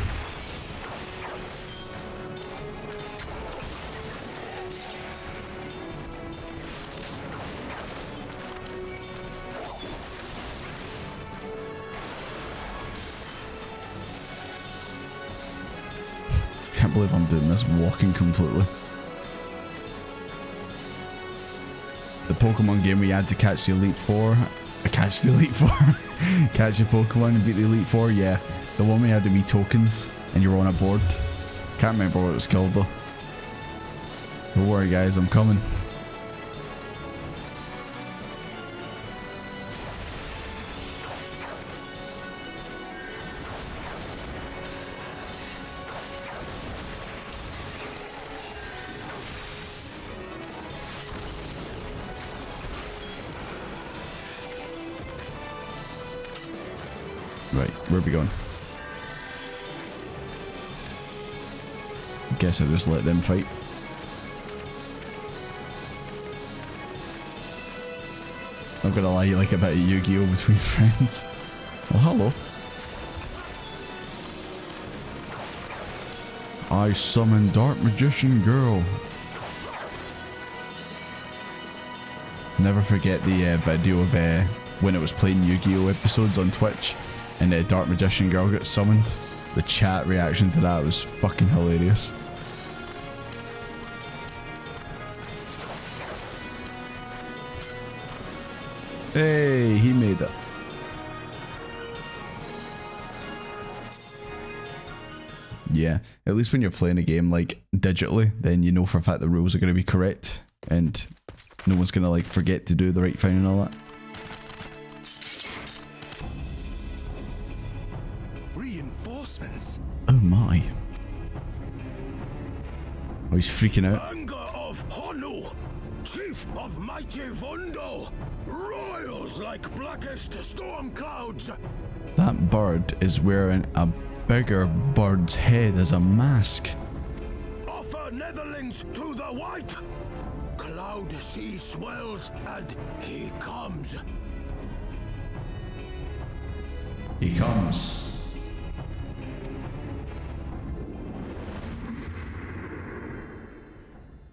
I can't believe I'm doing this walking completely. The Pokemon game where you had to catch the Elite Four. Catch the Elite Four. Catch the Pokemon and beat the Elite Four, yeah. The one where you had the wee tokens and you were on a board. Can't remember what it was called though. Don't worry guys, I'm coming. Right, where are we going? Guess I'll just let them fight. Not gonna lie, you like a bit of Yu-Gi-Oh between friends. Well, hello. I summon Dark Magician Girl. Never forget the video of when it was playing Yu-Gi-Oh episodes on Twitch and Dark Magician Girl got summoned. The chat reaction to that was fucking hilarious. Hey, he made it. Yeah, at least when you're playing a game like digitally, then you know for a fact the rules are going to be correct and no one's going to like forget to do the right thing and all that. Reinforcements. Oh my. Oh, he's freaking out. Anger of Honu, chief of mighty Vundo, royals like blackest storm clouds. That bird is wearing a bigger bird's head as a mask. Offer netherlings to the white. Cloud sea swells and he comes. He comes.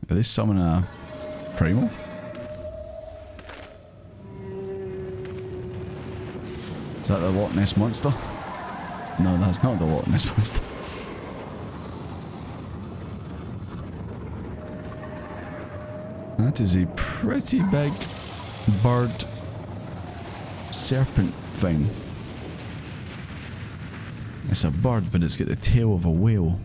Are they summoning a primal? Is that the Loch Ness Monster? No, that's not the Loch Ness Monster. That is a pretty big bird serpent thing. It's a bird, but it's got the tail of a whale.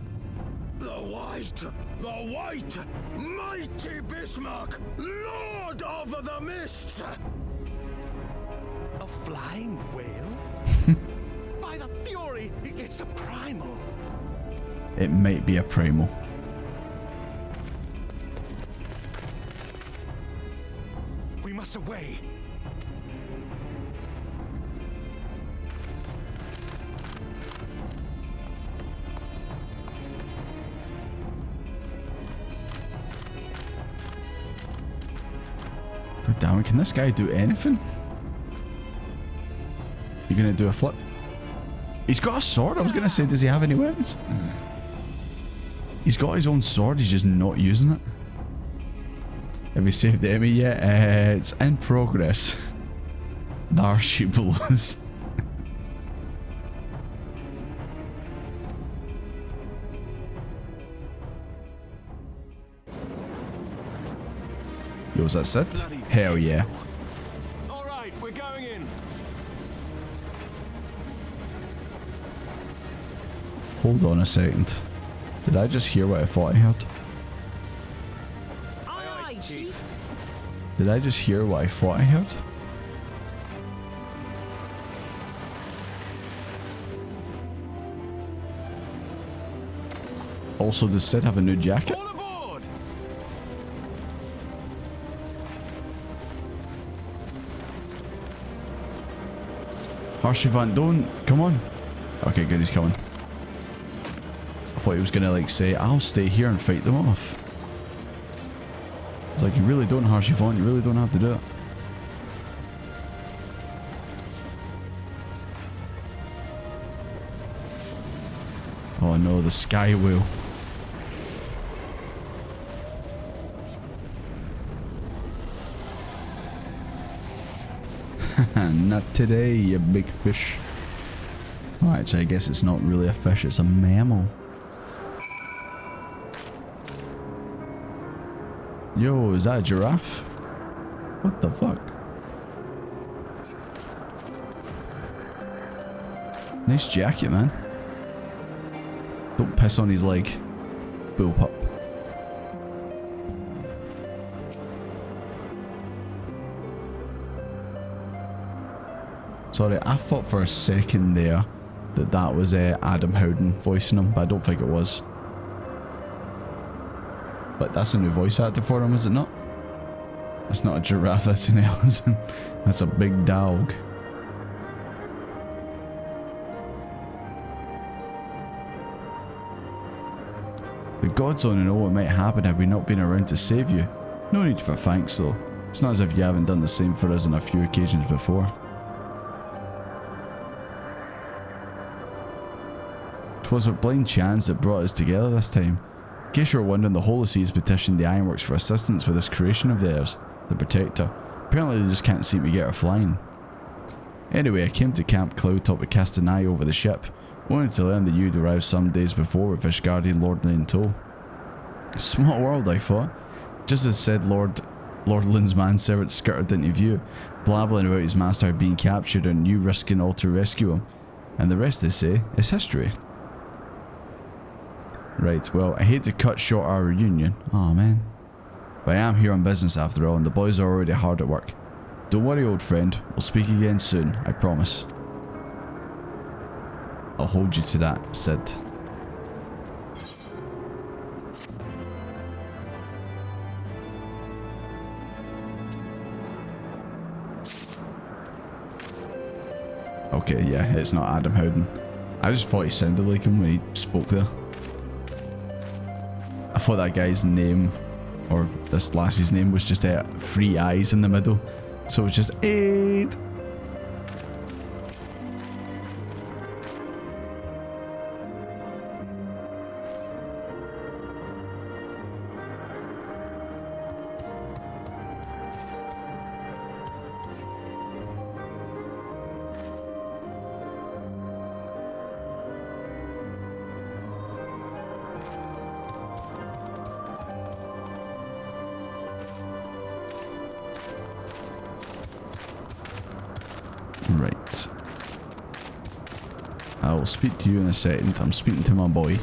The white, mighty Bismarck, lord of the mists. A flying whale? By the fury, it's a primal. It might be a primal. We must away. God damn it, can this guy do anything? You gonna do a flip? He's got a sword. I was gonna say, does he have any weapons? He's got his own sword, he's just not using it. Have you saved the Emmy yet? It's in progress. There she blows. Yo, is that Sid? Hell yeah. Alright, we're going in. Hold on a second. Did I just hear what I thought I heard? Aye, aye, Chief. Did I just hear what I thought I heard? Also, does Sid have a new jacket? All aboard! Harshivan, don't. Come on. Okay, good, he's coming. I thought he was gonna like say, I'll stay here and fight them off. It's like, you really don't, Harshivan, you really don't have to do it. Oh no, the sky wheel. Not today, you big fish. Oh, actually, I guess it's not really a fish, it's a mammal. Yo, is that a giraffe? What the fuck? Nice jacket, man. Don't piss on his leg, bullpup. Sorry, I thought for a second there that that was Adam Howden voicing him, but I don't think it was. But that's a new voice actor for him, is it not? That's not a giraffe, that's an elephant. That's a big dog. The gods only know what might happen had we not been around to save you. No need for thanks though. It's not as if you haven't done the same for us on a few occasions before. 'Twas a blind chance that brought us together this time. In case you were wondering, the Holy See has petitioned the Ironworks for assistance with this creation of theirs, the Protector. Apparently they just can't seem to get her flying. Anyway, I came to Camp Cloudtop to cast an eye over the ship, only to learn that you'd arrived some days before with Ishgardian Lordly in tow. A small world, I thought. Just as said Lord Lynn's manservant skirted into view, blabbling about his master being captured and you risking all to rescue him. And the rest, they say, is history. Right, well, I hate to cut short our reunion. Aw, man. But I am here on business after all, and the boys are already hard at work. Don't worry, old friend. We'll speak again soon, I promise. I'll hold you to that, Sid. Okay, yeah, it's not Adam Howden. I just thought he sounded like him when he spoke there. I thought that guy's name, or this lassie's name, was just 3 eyes in the middle. So it was just 8. Right. I will speak to you in a second. I'm speaking to my boy.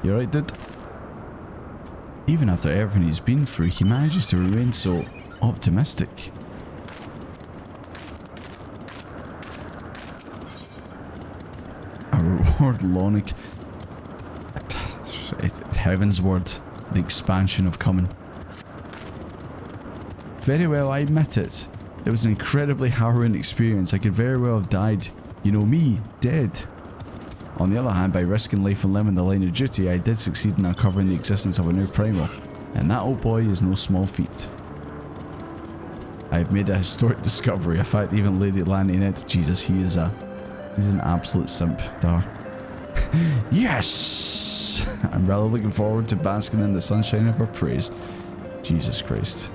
You alright, dude? Even after everything he's been through, he manages to remain so optimistic. A reward Lonic. Heavensward. The expansion of coming. Very well, I admit it. It was an incredibly harrowing experience. I could very well have died. You know me, dead. On the other hand, by risking life and limb in the line of duty, I did succeed in uncovering the existence of a new primal. And that, old boy, is no small feat. I have made a historic discovery. In fact, even Lady Lantinette, Jesus, he's an absolute simp, Dar. Yes! I'm rather looking forward to basking in the sunshine of her praise. Jesus Christ.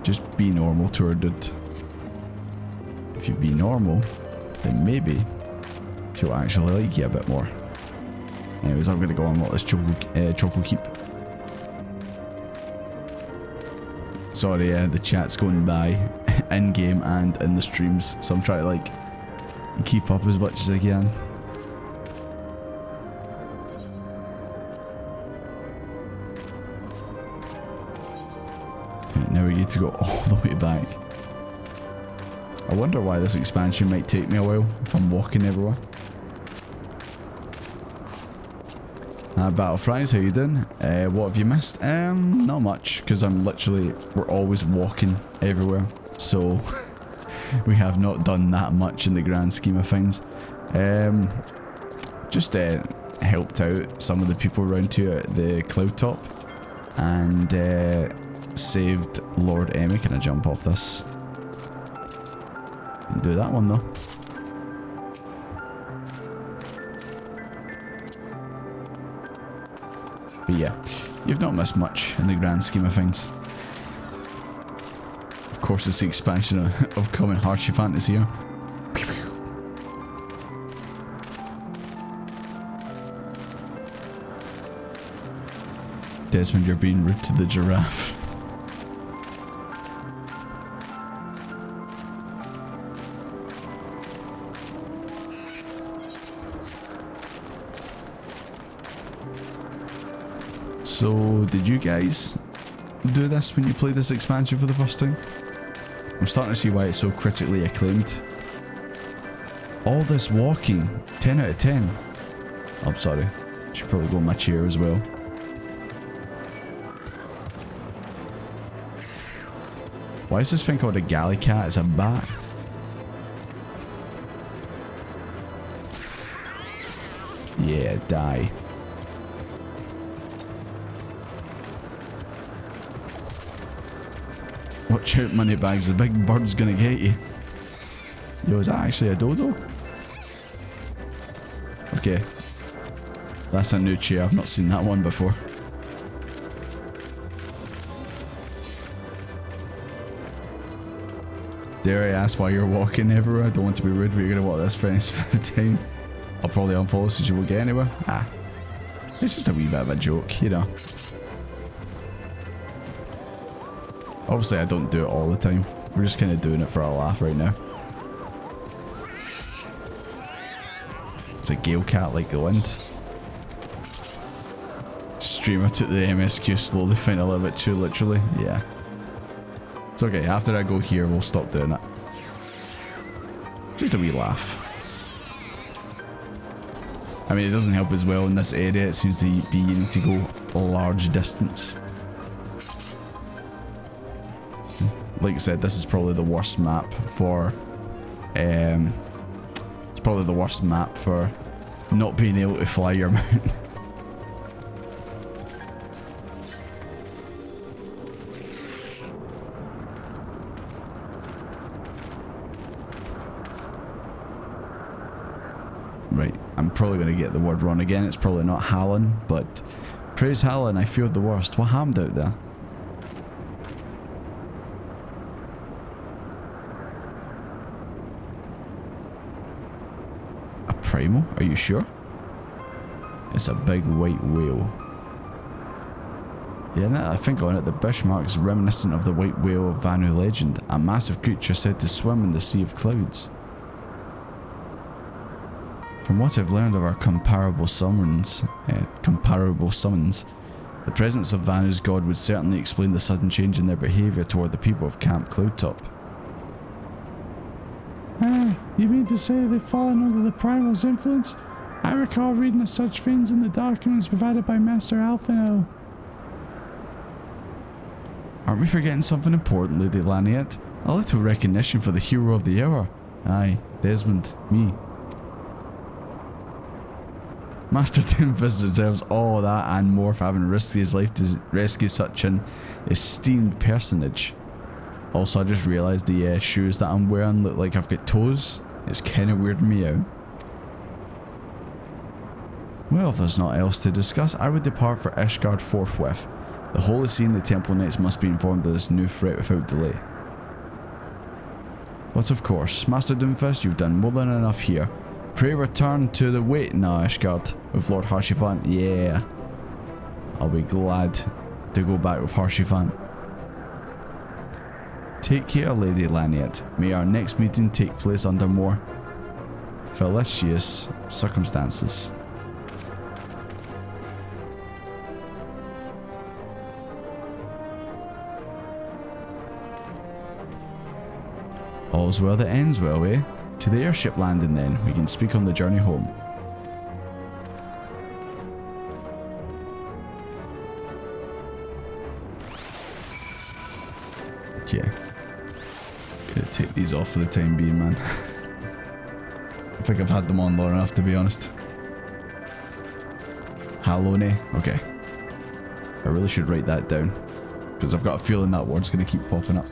Just be normal to her, dude. If you be normal, then maybe she'll actually like you a bit more. Anyways, I'm gonna go on this Choco Keep. Sorry, the chat's going by in game and in the streams, so I'm trying to like keep up as much as I can. Now we get to go all the way back. I wonder why this expansion might take me a while if I'm walking everywhere. Battle Fries, how you doing? What have you missed? Not much, because we're always walking everywhere. So we have not done that much in the grand scheme of things. Just helped out some of the people around here at the Cloudtop. And saved Lord Emmy. Can I jump off this? Can do that one though. But yeah, you've not missed much in the grand scheme of things. Of course, it's the expansion of common Hershey Fantasy here. Desmond, you're being rude to the giraffe. So, did you guys do this when you played this expansion for the first time? I'm starting to see why it's so critically acclaimed. All this walking, 10 out of 10. Oh, I'm sorry. Should probably go in my chair as well. Why is this thing called a galley cat? It's a bat. Yeah, die. Watch out, moneybags. The big bird's gonna get you. Yo, is that actually a dodo? Okay. That's a new chair. I've not seen that one before. Dare I ask why you're walking everywhere? I don't want to be rude, but you're gonna walk this fence for the time. I'll probably unfollow so you won't get anywhere. Ah. It's just a wee bit of a joke, you know. Obviously I don't do it all the time. We're just kind of doing it for a laugh right now. It's a gale cat like the wind. Streamer took the MSQ slowly, find a little bit too literally. Yeah. It's okay, after I go here we'll stop doing it. Just a wee laugh. I mean, it doesn't help as well in this area. It seems to be you need to go a large distance. Like I said, this is probably the worst map for it's probably the worst map for not being able to fly your mount. Right, I'm probably going to get the word wrong again. It's probably not Hallen, but praise Hallen, I feared the worst. What happened out there? A Primo? Are you sure? It's a big white whale. Yeah, now that I think on it, the Bishmark is reminiscent of the white whale of Vanu legend, a massive creature said to swim in the sea of clouds. From what I've learned of our comparable summons, the presence of Vanu's god would certainly explain the sudden change in their behaviour toward the people of Camp Cloudtop. Ah, you mean to say they've fallen under the Primal's influence? I recall reading of such things in the documents provided by Master Alphino. Aren't we forgetting something important, Lady Laniette? A little recognition for the hero of the hour. Aye, Desmond, me. Master Doomfist deserves all that and more for having risked his life to rescue such an esteemed personage. Also, I just realised the shoes that I'm wearing look like I've got toes. It's kind of weirding me out. Well, if there's not else to discuss, I would depart for Ishgard forthwith. The Holy See and the Temple Knights must be informed of this new threat without delay. But of course, Master Doomfist, you've done more than enough here. Pray return to the wait now, Ishgard, with Lord Harshivan. Yeah. I'll be glad to go back with Harshivan. Take care, Lady Laniette. May our next meeting take place under more felicitous circumstances. All's well that ends well, eh? To the airship landing then, we can speak on the journey home. Okay. Gonna take these off for the time being, man. I think I've had them on long enough, to be honest. Halone. Okay. I really should write that down, because I've got a feeling that word's gonna keep popping up.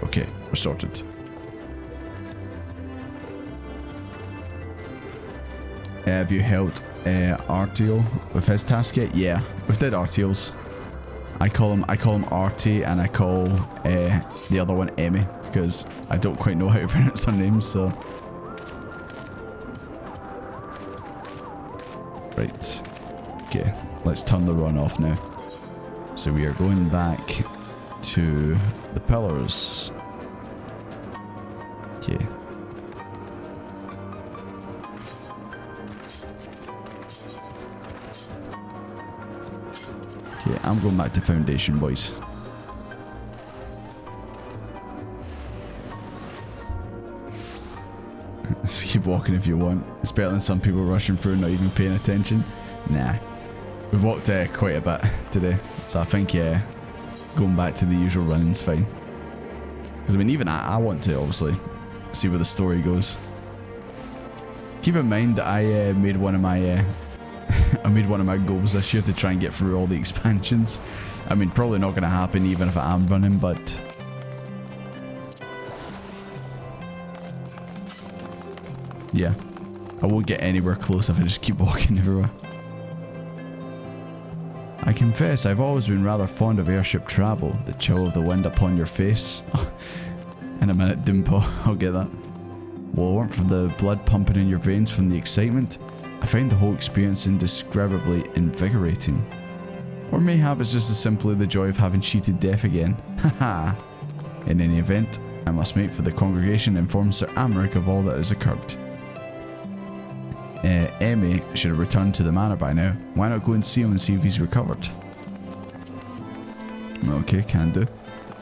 Okay, we're sorted. Have you helped Artio with his task yet? Yeah, we've did Artio's. I call him Artie, and I call the other one Emmy because I don't quite know how to pronounce her name. So right, okay, let's turn the run off now. So we are going back to the pillars. Okay. Okay, I'm going back to Foundation, boys. Just keep walking if you want. It's better than some people rushing through and not even paying attention. Nah. We've walked quite a bit today, so I think, yeah, going back to the usual running's fine. Because I mean, even I want to obviously see where the story goes. Keep in mind that I made one of my I made one of my goals this year to try and get through all the expansions. I mean, probably not going to happen even if I am running, but yeah, I won't get anywhere close if I just keep walking everywhere. I confess I've always been rather fond of airship travel, the chill of the wind upon your face. In a minute, Dimpo, I'll get that. Well, it weren't for the blood pumping in your veins from the excitement, I find the whole experience indescribably invigorating. Or mayhap it's just as simply the joy of having cheated death again. Haha. In any event, I must make for the congregation and inform Sir Amric of all that has occurred. Emmy should have returned to the manor by now. Why not go and see him and see if he's recovered? Okay, can do.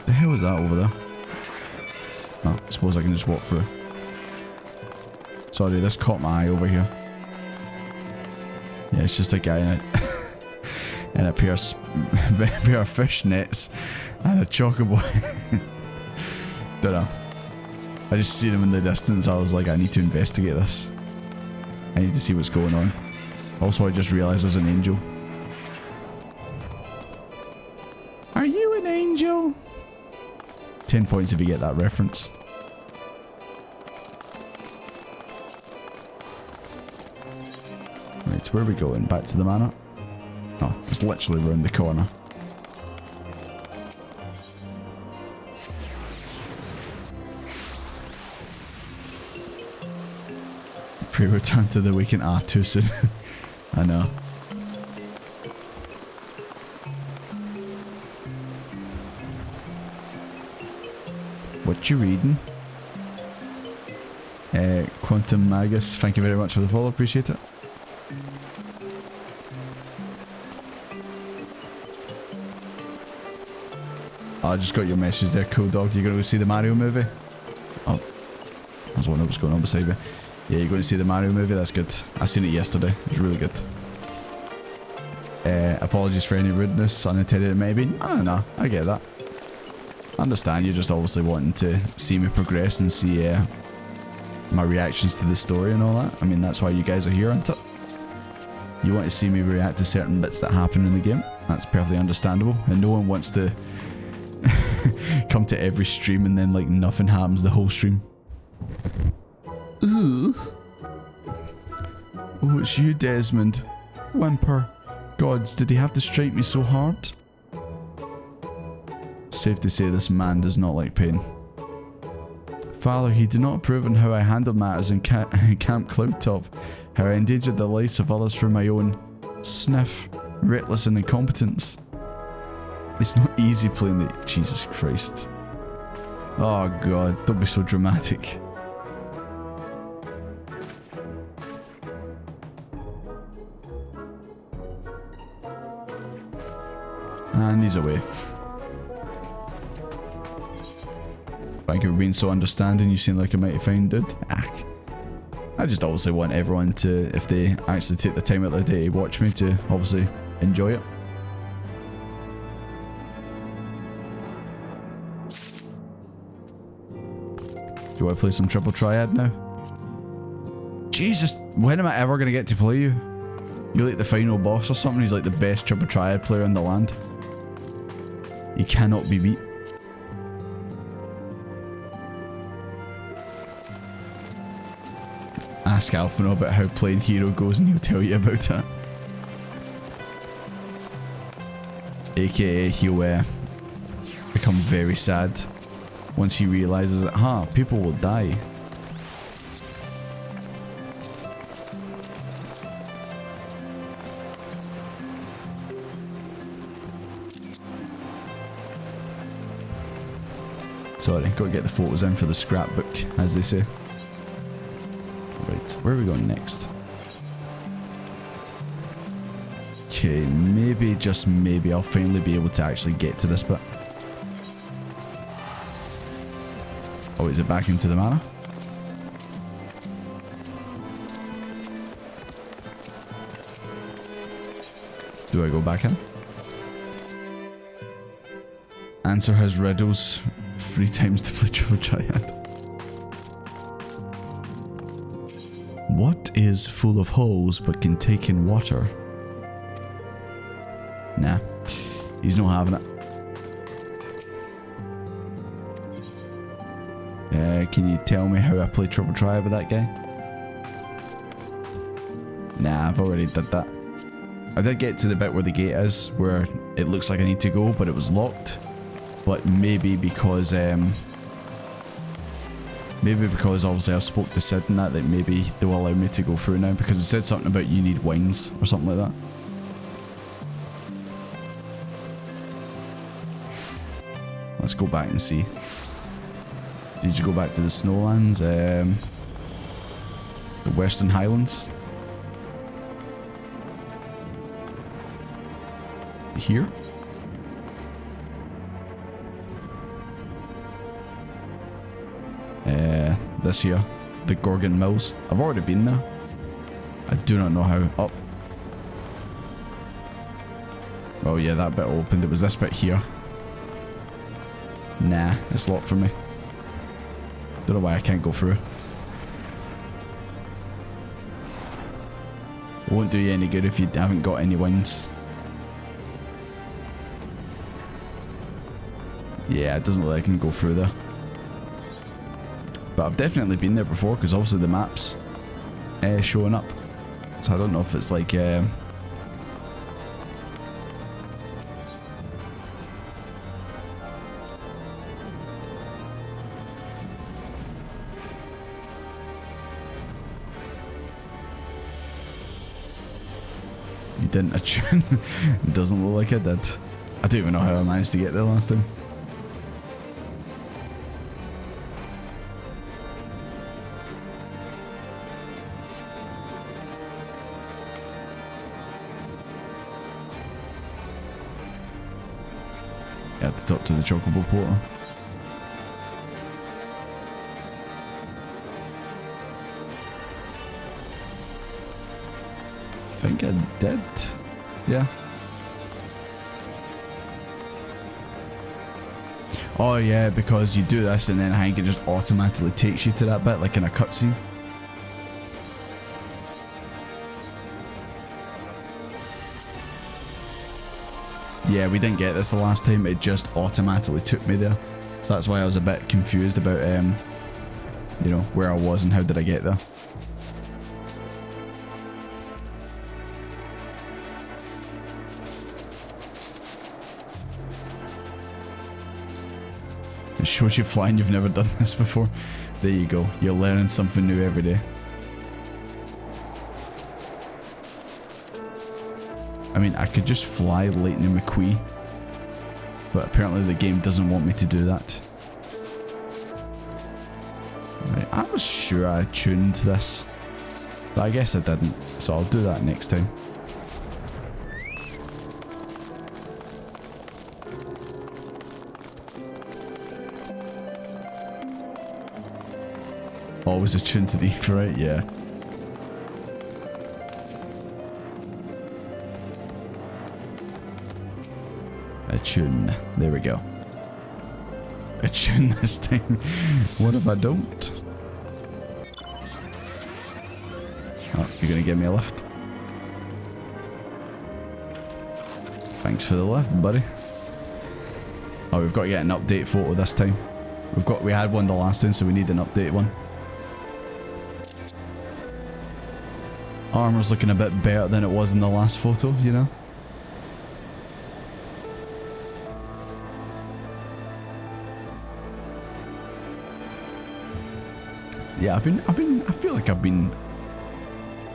The hell is that over there? Oh, I suppose I can just walk through. Sorry, this caught my eye over here. Yeah, it's just a guy in a, in a pair of fish nets and a chocobo. Don't know. I just seen him in the distance. I was like, I need to investigate this. I need to see what's going on. Also, I just realised there's an angel. Are you an angel? 10 points if you get that reference. Right, so where are we going? Back to the manor? Oh, it's literally around the corner. Pre-return to the weekend. Ah, too soon. I know. What you reading? Quantum Magus, thank you very much for the follow, appreciate it. Oh, I just got your message there, cool dog. You gonna go see the Mario movie? Oh, I was wondering what's going on beside me. Yeah, you're going to see the Mario movie? That's good. I seen it yesterday. It was really good. Apologies for any rudeness, unintended maybe. I don't know. I get that. I understand you're just obviously wanting to see me progress and see my reactions to the story and all that. I mean, that's why you guys are here, isn't it? You want to see me react to certain bits that happen in the game. That's perfectly understandable. And no one wants to come to every stream and then like nothing happens the whole stream. Ugh. Oh, it's you, Desmond. Whimper. Gods, did he have to strike me so hard? Safe to say this man does not like pain. Father, he did not approve on how I handled matters in Camp Cloudtop, how I endangered the lives of others for my own sniff, reckless and incompetence. It's not easy playing the... Jesus Christ. Oh God, don't be so dramatic. And he's away. Thank you for being so understanding. You seem like a mighty fine dude. I just obviously want everyone to, if they actually take the time out of their day to watch me, to obviously enjoy it. Do you want to play some Triple Triad now? Jesus, when am I ever going to get to play you? You're like the final boss or something? He's like the best Triple Triad player in the land. He cannot be beat. Ask Alphino about how playing Hero goes and he'll tell you about it. AKA he'll become very sad once he realises that, people will die. Sorry, gotta get the photos in for the scrapbook, as they say. Right, where are we going next? Okay, maybe, just maybe, I'll finally be able to actually get to this bit. Oh, is it back into the manor? Do I go back in? Answer his riddles 3 times to play Triple Triad. What is full of holes but can take in water? Nah, he's not having it. Can you tell me how I play Triple Triad with that guy? Nah, I've already did that. I did get to the bit where the gate is, where it looks like I need to go, but it was locked. But maybe because obviously I spoke to Sid and that maybe they will allow me to go through now, because it said something about you need wings or something like that. Let's go back and see. Did you go back to the Snowlands? The Western Highlands? Here? This here. The Gorgon Mills. I've already been there. I do not know how. Up. Oh yeah, that bit opened. It was this bit here. Nah, it's locked for me. Don't know why I can't go through. It won't do you any good if you haven't got any wings. Yeah, it doesn't look like I can go through there. But I've definitely been there before, because obviously the map's showing up. So I don't know if it's like... You didn't attune? It doesn't look like I did. I don't even know how I managed to get there last time. Yeah, to talk to the Chocobo Porter. I think I did. Yeah. Oh yeah, because you do this and then I think it just automatically takes you to that bit, like in a cutscene. Yeah, we didn't get this the last time, it just automatically took me there. So that's why I was a bit confused about, you know, where I was and how did I get there. It shows you flying, you've never done this before. There you go, you're learning something new every day. I mean, I could just fly Lightning McQueen, but apparently the game doesn't want me to do that. Right, I was sure I tuned this, but I guess I didn't, so I'll do that next time. Always attuned to the ether, right? Yeah. Attune. There we go. Attune this time. What if I don't? Oh, you're gonna give me a lift. Thanks for the lift, buddy. Oh, we've got to get an update photo this time. We had one the last time, so we need an update one. Armor's looking a bit better than it was in the last photo, you know? Yeah, I feel like I've been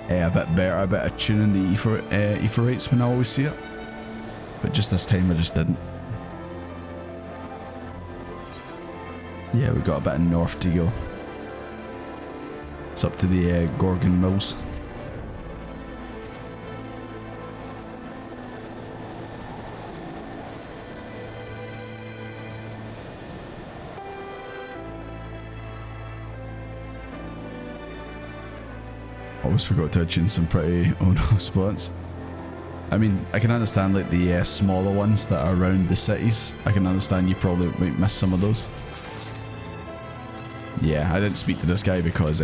a bit better about attuning the ether rates when I always see it. But just this time I just didn't. Yeah, we've got a bit north to go. It's up to the Gorgon Mills. Always forgot to attune some pretty oh no splits. I mean, I can understand like the smaller ones that are around the cities. I can understand you probably might miss some of those. Yeah, I didn't speak to this guy because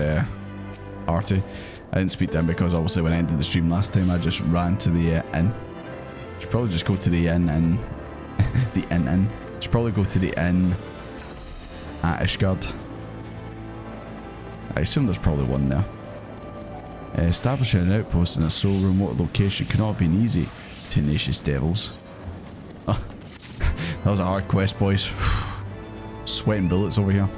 Artie. I didn't speak to him because obviously when I ended the stream last time I just ran to the inn. Should probably just go to the inn and the inn. Should probably go to the inn at Ishgard. I assume there's probably one there. Establishing an outpost in a so remote location cannot have been easy, tenacious devils. Oh, that was a hard quest, boys. Sweating bullets over here.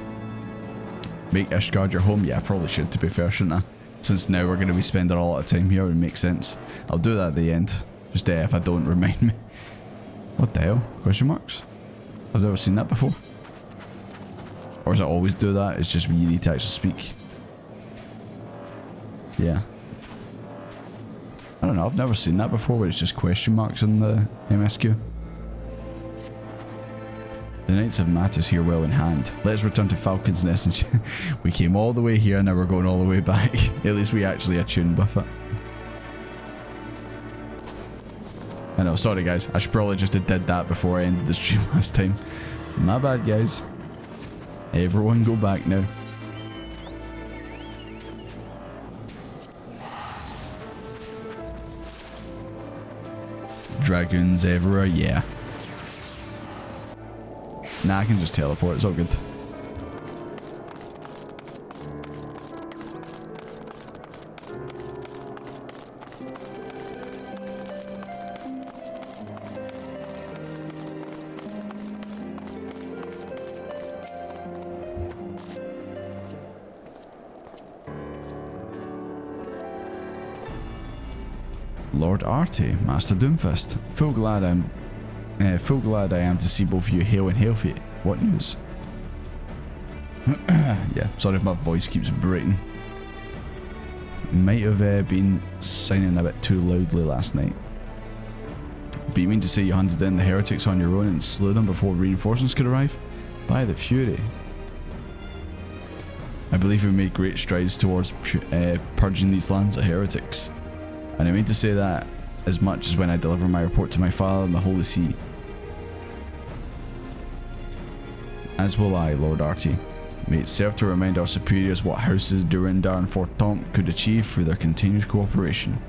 Make Ishgard your home? Yeah, I probably should, to be fair, shouldn't I? Since now we're going to be spending a lot of time here, it would make sense. I'll do that at the end. Just if I don't, remind me. What the hell? Question marks? I've never seen that before. Or does it always do that? It's just when you need to actually speak. Yeah. I don't know, I've never seen that before where it's just question marks in the MSQ. The Knights of Matters here well in hand. Let's return to Falcon's Nest. And we came all the way here and now we're going all the way back. At least we actually attuned with it. I know, sorry guys. I should probably just have did that before I ended the stream last time. My bad guys. Everyone go back now. Dragoons everywhere, yeah. Nah, I can just teleport, it's all good. Lord Artie, Master Doomfist. Full glad I am to see both of you hale and healthy. What news? Yeah, sorry if my voice keeps breaking. Might have been signing a bit too loudly last night. But you mean to say you hunted down the heretics on your own and slew them before reinforcements could arrive? By the Fury. I believe we made great strides towards purging these lands of heretics. And I mean to say that as much as when I deliver my report to my father in the Holy See. As will I, Lord Artie. May it serve to remind our superiors what houses Durandar and Fortemps could achieve through their continued cooperation.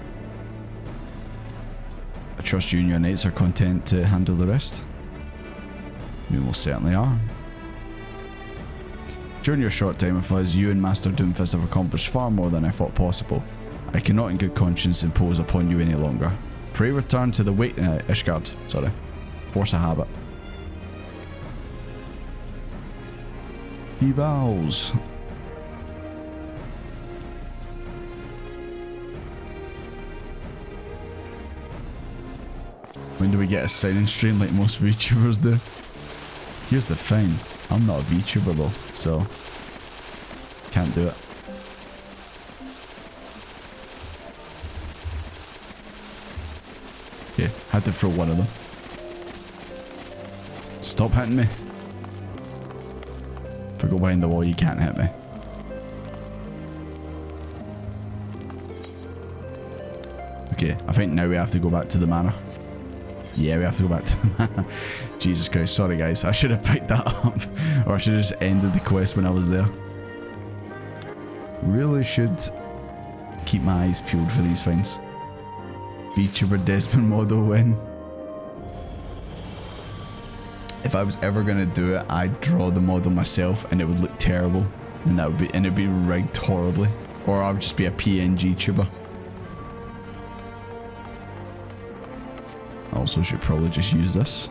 I trust you and your knights are content to handle the rest? We most certainly are. During your short time with us, you and Master Doomfist have accomplished far more than I thought possible. I cannot in good conscience impose upon you any longer. Pray return to the Ishgard, sorry. Force a habit. He bows. When do we get a signing stream like most VTubers do? Here's the thing, I'm not a VTuber though, so can't do it. Okay, had to throw one of them. Stop hitting me. If I go behind the wall, you can't hit me. Okay, I think now we have to go back to the manor. Yeah, we have to go back to the manor. Jesus Christ, sorry guys. I should have picked that up. Or I should have just ended the quest when I was there. Really should keep my eyes peeled for these things. VTuber Desmond model win. If I was ever gonna do it, I'd draw the model myself and it would look terrible. And it'd be rigged horribly. Or I would just be a PNG tuber. Also should probably just use this.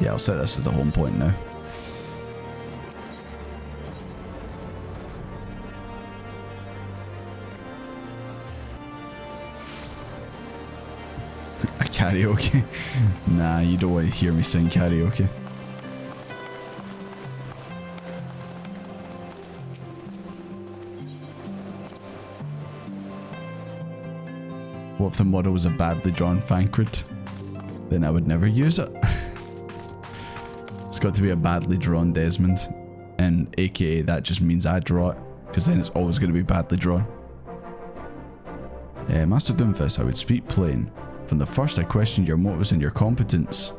Yeah, I'll set this as the home point now. Karaoke? Nah, you don't want to hear me sing karaoke. What if the model was a badly drawn Thancred? Then I would never use it. It's got to be a badly drawn Desmond. and aka that just means I draw it, because then it's always going to be badly drawn. Master Doomfist, I would speak plain. From the first I questioned your motives and your competence.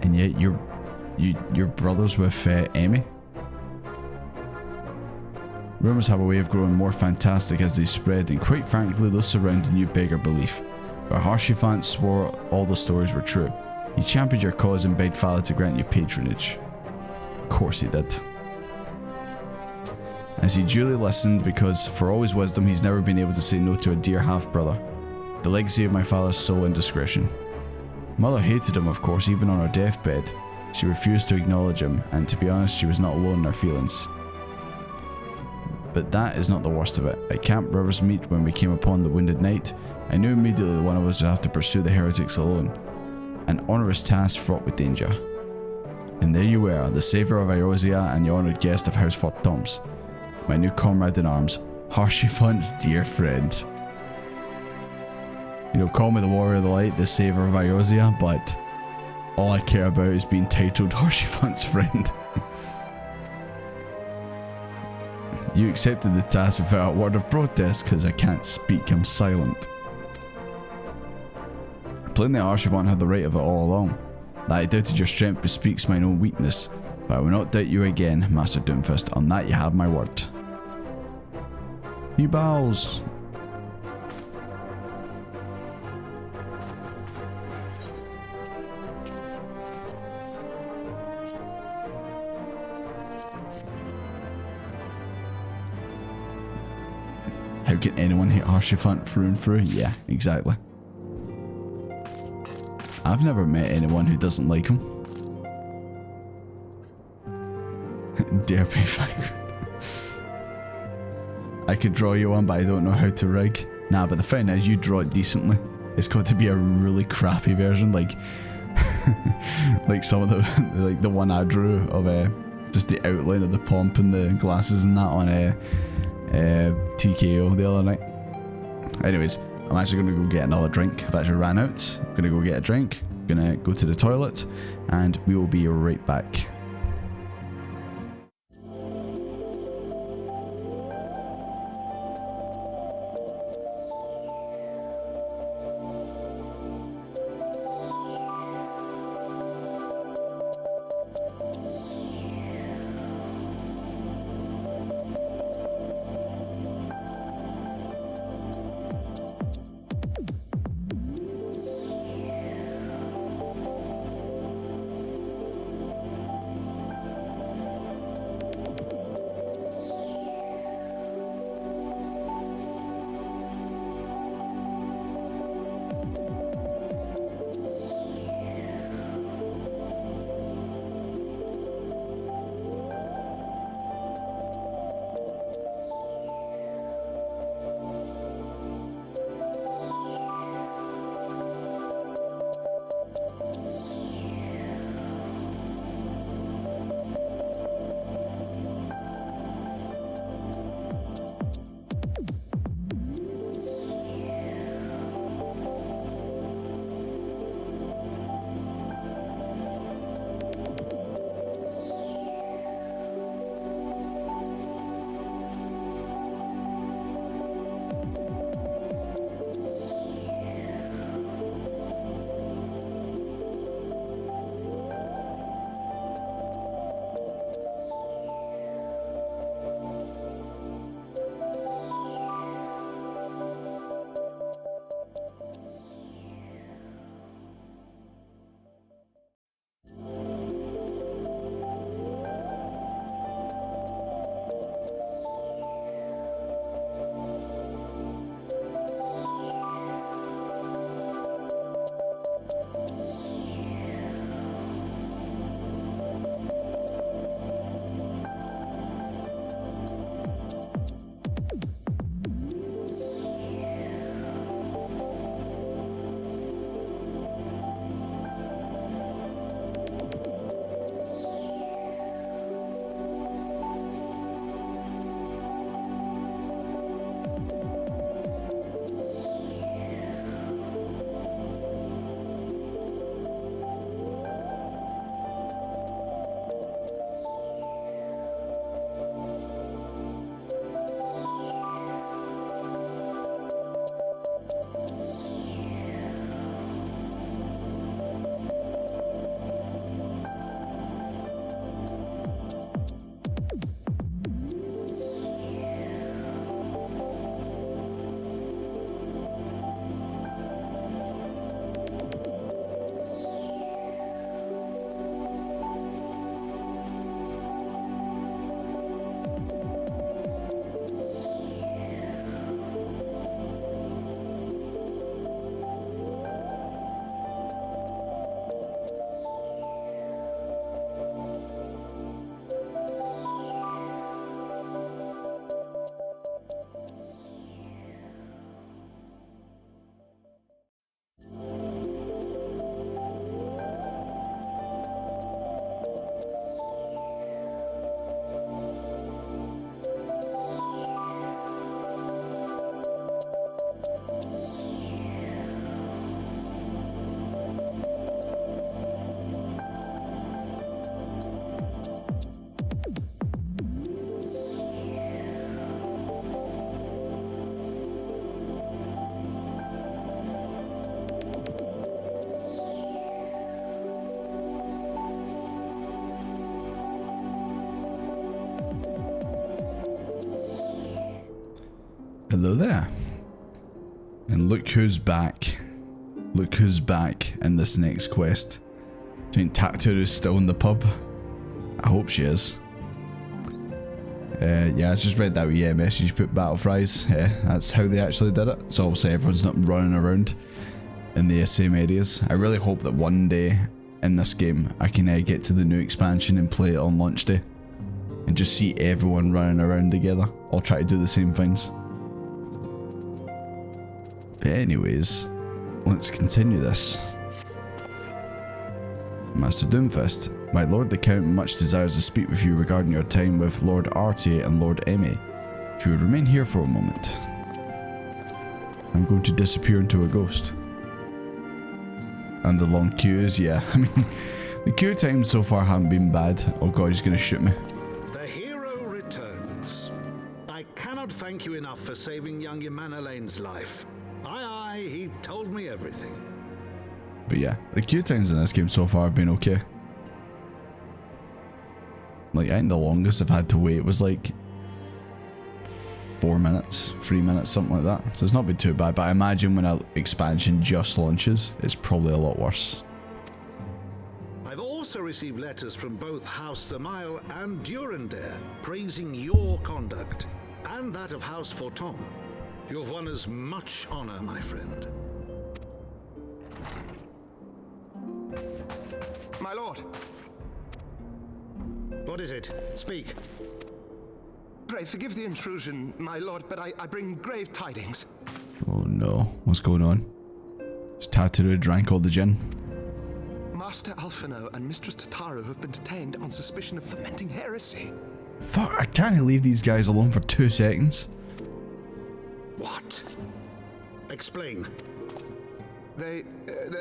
And yet you're brothers with Emmy? Rumours have a way of growing more fantastic as they spread, and quite frankly those surrounding you beggar belief. But Harshyfant swore all the stories were true. He championed your cause and begged Father to grant you patronage. Of course he did. As he duly listened, because for all his wisdom he's never been able to say no to a dear half-brother. The legacy of my father's soul indiscretion. Mother hated him, of course, even on her deathbed. She refused to acknowledge him, and to be honest, she was not alone in her feelings. But that is not the worst of it. At Camp River's Meet, when we came upon the wounded knight, I knew immediately one of us would have to pursue the heretics alone. An onerous task fraught with danger. And there you were, the saviour of Iosia and the honoured guest of House Fort Toms. My new comrade in arms, Harshyfant's dear friend. You know, call me the warrior of the light, the saviour of Iosia, but all I care about is being titled Harshyfant's friend. You accepted the task without a word of protest, because I can't speak, I'm silent. Plainly Harshyfant had the right of it all along. That I doubted your strength bespeaks mine own weakness, but I will not doubt you again, Master Doomfist. On that you have my word. He bows. How can anyone hate Harshyfant through and through? Yeah, exactly. I've never met anyone who doesn't like him. Dare be vanquished. I could draw you one, but I don't know how to rig. Nah, but the thing is, you draw it decently. It's got to be a really crappy version, like like some of the like the one I drew of just the outline of the pomp and the glasses and that on TKO the other night. Anyways, I'm actually going to go get another drink. I've actually ran out. I'm going to go get a drink. I'm going to go to the toilet, and we will be right back. Hello there. And look who's back. Look who's back in this next quest. Do you think Taturu's still in the pub? I hope she is. Yeah, I just read that wee message you put, Battle Fries. Yeah, that's how they actually did it. So obviously everyone's not running around in the same areas. I really hope that one day in this game I can get to the new expansion and play it on launch day. And just see everyone running around together. I'll try to do the same things. But anyways, let's continue this. Master Doomfist, my lord the Count much desires to speak with you regarding your time with Lord Artie and Lord Emmy. If you would remain here for a moment. I'm going to disappear into a ghost. And the long queues, yeah. I mean, the queue times so far haven't been bad. Oh god, he's gonna shoot me. The hero returns. I cannot thank you enough for saving young Emanalane's life. Aye, he told me everything. But yeah, the queue times in this game so far have been okay. Like, I think the longest I've had to wait was like 4 minutes, 3 minutes, something like that. So it's not been too bad, but I imagine when an expansion just launches, it's probably a lot worse. I've also received letters from both House Zamail and Durandare praising your conduct, and that of House Forton. You've won us much honor, my friend. My lord. What is it? Speak. Pray forgive the intrusion, my lord, but I bring grave tidings. Oh no, what's going on? Has Tataru drank all the gin? Master Alphino and Mistress Tataru have been detained on suspicion of fomenting heresy. Fuck, I can't leave these guys alone for 2 seconds. What? Explain. They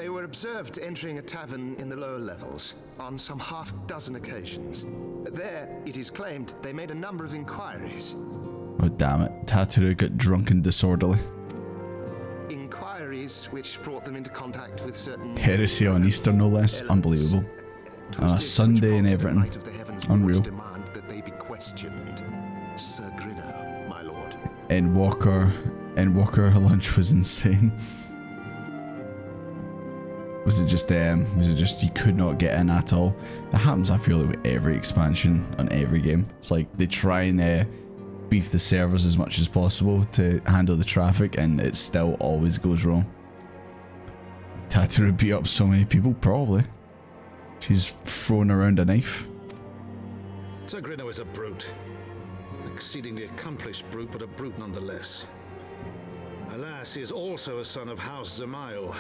were observed entering a tavern in the lower levels on some half-dozen occasions. There, it is claimed, they made a number of inquiries. Oh damn it, Tataru got drunk and disorderly. Inquiries which brought them into contact with certain... Heresy on Easter, no less. Unbelievable. On a Sunday and everything. Unreal. Demand that they be questioned. Sir Grinno, my lord. Endwalker, her lunch was insane. Was it just you could not get in at all? That happens, I feel like, with every expansion on every game. It's like they try and beef the servers as much as possible to handle the traffic, and it still always goes wrong. Tataru beat up so many people, probably. She's throwing around a knife. Sir Grinno is a brute. Exceedingly accomplished brute, but a brute nonetheless. Alas, he is also a son of House Zamail.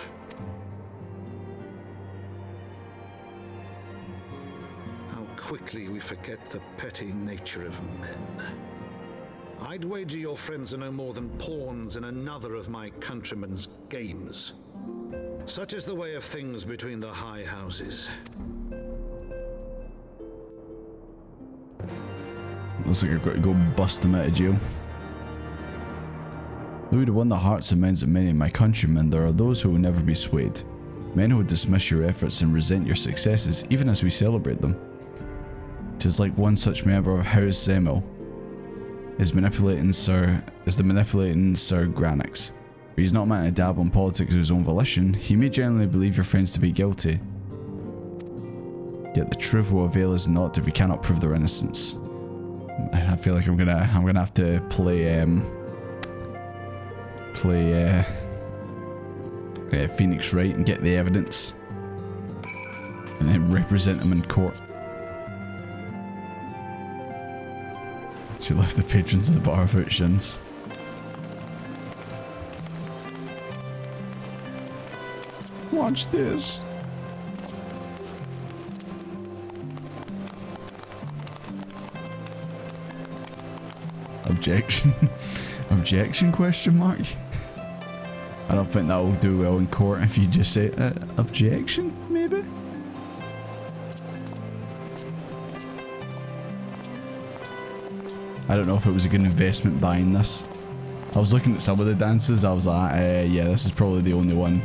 Quickly we forget the petty nature of men. I'd wager your friends are no more than pawns in another of my countrymen's games. Such is the way of things between the high houses. Looks like I've got to go bust them out of jail. Though we'd have won the hearts and minds of many of my countrymen, there are those who will never be swayed. Men who will dismiss your efforts and resent your successes, even as we celebrate them. 'Tis like one such member of House Zemel is the manipulating Sir Granix. But he's not meant to dabble in politics of his own volition. He may generally believe your friends to be guilty. Yet the truth will avail us not if we cannot prove their innocence. I feel like I'm gonna have to play Phoenix Wright and get the evidence, and then represent him in court. She left the patrons of the bar without shins. Watch this. Objection? Objection, question mark? I don't think that will do well in court if you just say, objection, maybe? I don't know if it was a good investment buying this. I was looking at some of the dances, I was like, yeah, this is probably the only one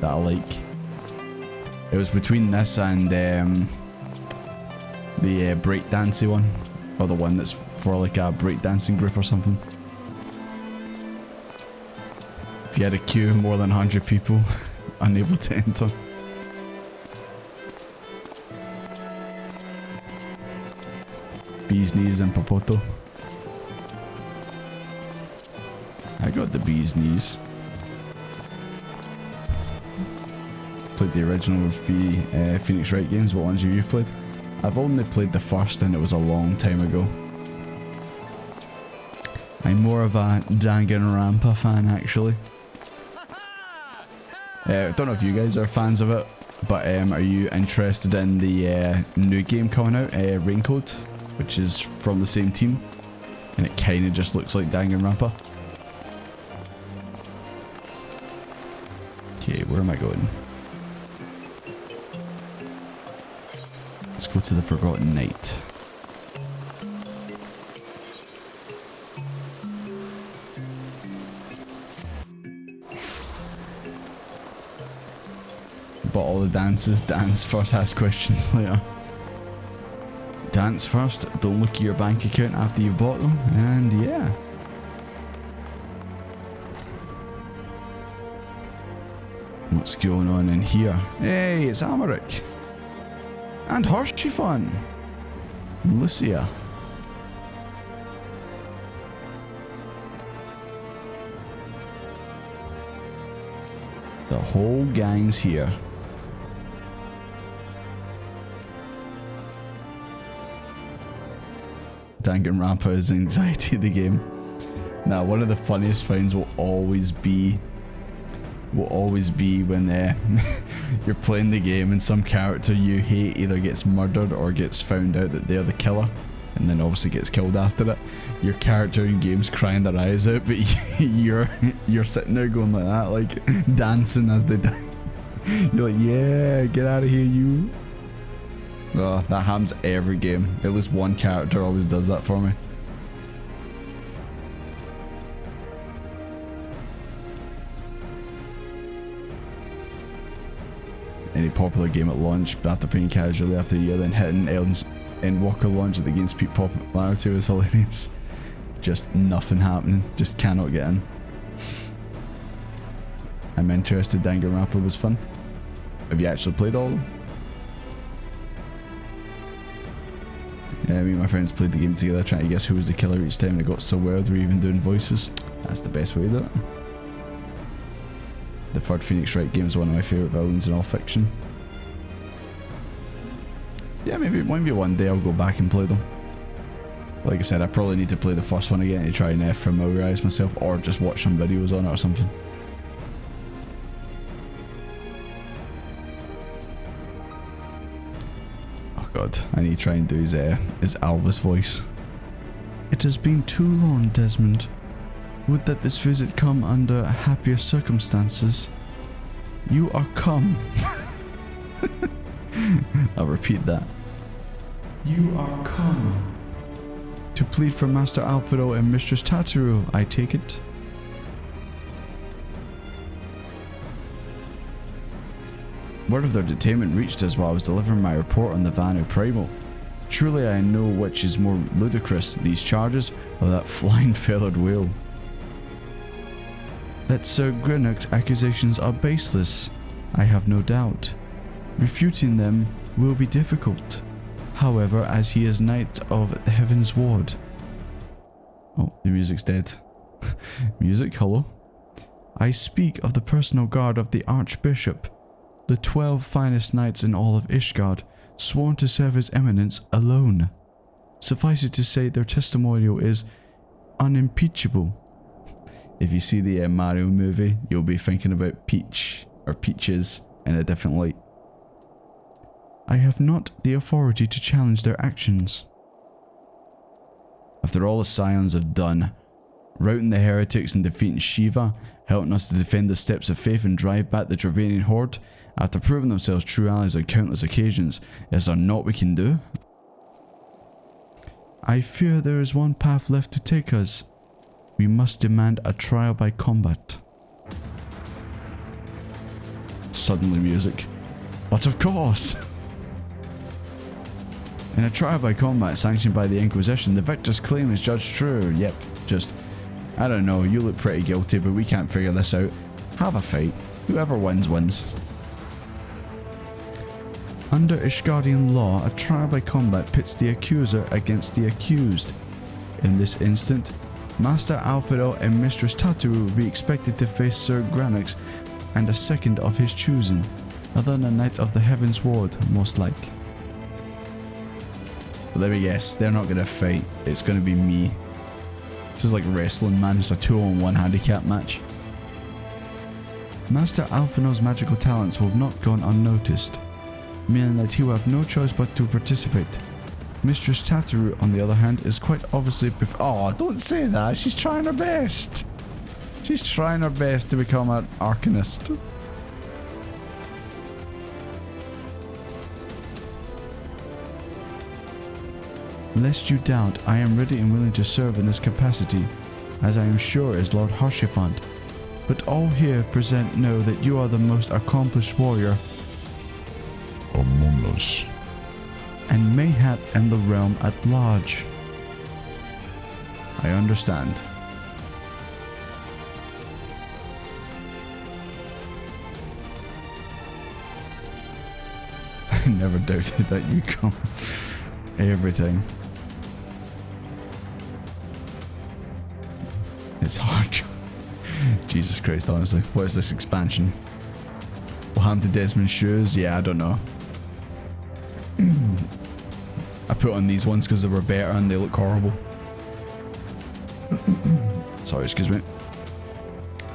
that I like. It was between this and the breakdancey one, or the one that's for like a breakdancing group or something. If you had a queue of more than 100 people, unable to enter. Bee's knees and Popoto. I got the bee's knees. Played the original Phoenix Wright games. What ones have you played? I've only played the first and it was a long time ago. I'm more of a Danganronpa fan actually. I don't know if you guys are fans of it, but are you interested in the new game coming out, Raincode, which is from the same team, and it kind of just looks like Danganronpa. Okay, where am I going? Let's go to the Forgotten Night. But all the dances, dance first, ask questions later. Dance first, don't look at your bank account after you've bought them, and yeah. What's going on in here? Hey, it's Amaric. And Hershey Fun. Lucia. The whole gang's here. Danganronpa is anxiety of the game. Now, one of the funniest finds will always be when you're playing the game and some character you hate either gets murdered or gets found out that they're the killer, and then obviously gets killed after it. Your character in game's crying their eyes out, but you're sitting there going like that, like dancing as they die. You're like, yeah, get out of here, you. Oh, that happens every game. At least one character always does that for me. Any popular game at launch, after playing casually after a year, then hitting Endwalker launch at the game's peak popularity was hilarious. Just nothing happening, just cannot get in. I'm interested, Danganronpa was fun. Have you actually played all of them? Yeah, me and my friends played the game together trying to guess who was the killer each time, and it got so weird we were even doing voices. That's the best way to do it. The third Phoenix Wright game is one of my favourite villains in all fiction. Yeah, maybe one day I'll go back and play them. Like I said, I probably need to play the first one again to try and familiarise myself, or just watch some videos on it or something. Oh god, I need to try and do his Alvis voice. It has been too long, Desmond. Would that this visit come under happier circumstances. You are come. I'll repeat that. You are come. To plead for Master Alfredo and Mistress Tataru, I take it. Word of their detainment reached us while I was delivering my report on the Vanu Primal. Truly I know which is more ludicrous, these charges or that flying feathered whale. That Sir Greenock's accusations are baseless, I have no doubt. Refuting them will be difficult. However, as he is Knight of the Heavensward. Oh, the music's dead. Music, hello? I speak of the personal guard of the Archbishop, the 12 finest knights in all of Ishgard, sworn to serve His Eminence alone. Suffice it to say, their testimonial is unimpeachable. If you see the Mario movie, you'll be thinking about Peach, or Peaches, in a different light. I have not the authority to challenge their actions. After all the Scions have done, routing the heretics and defeating Shiva, helping us to defend the steps of faith and drive back the Dravanian horde, after proving themselves true allies on countless occasions, is there naught we can do? I fear there is one path left to take us. We must demand a trial by combat. Suddenly music. But of course! In a trial by combat sanctioned by the Inquisition, the victor's claim is judged true. Yep, just, I don't know, you look pretty guilty, but we can't figure this out. Have a fight. Whoever wins, wins. Under Ishgardian law, a trial by combat pits the accuser against the accused. In this instant, Master Alfredo and Mistress Tataru will be expected to face Sir Granix and a second of his choosing, other than a knight of the Heavensward, most like. But let me guess, they're not going to fight, it's going to be me. This is like wrestling, man, it's a 2-on-1 handicap match. Master Alfredo's magical talents will have not gone unnoticed, meaning that he will have no choice but to participate. Mistress Tataru, on the other hand, is quite obviously oh, don't say that. She's trying her best. She's trying her best to become an arcanist. Lest you doubt, I am ready and willing to serve in this capacity, as I am sure is Lord Harshifant. But all here present know that you are the most accomplished warrior among us, and mayhap in the realm at large. I understand. I never doubted that you come. Everything. It's hard. Jesus Christ, honestly. What is this expansion? What happened to Desmond's shoes? Yeah, I don't know. I put on these ones because they were better and they look horrible. Sorry, excuse me.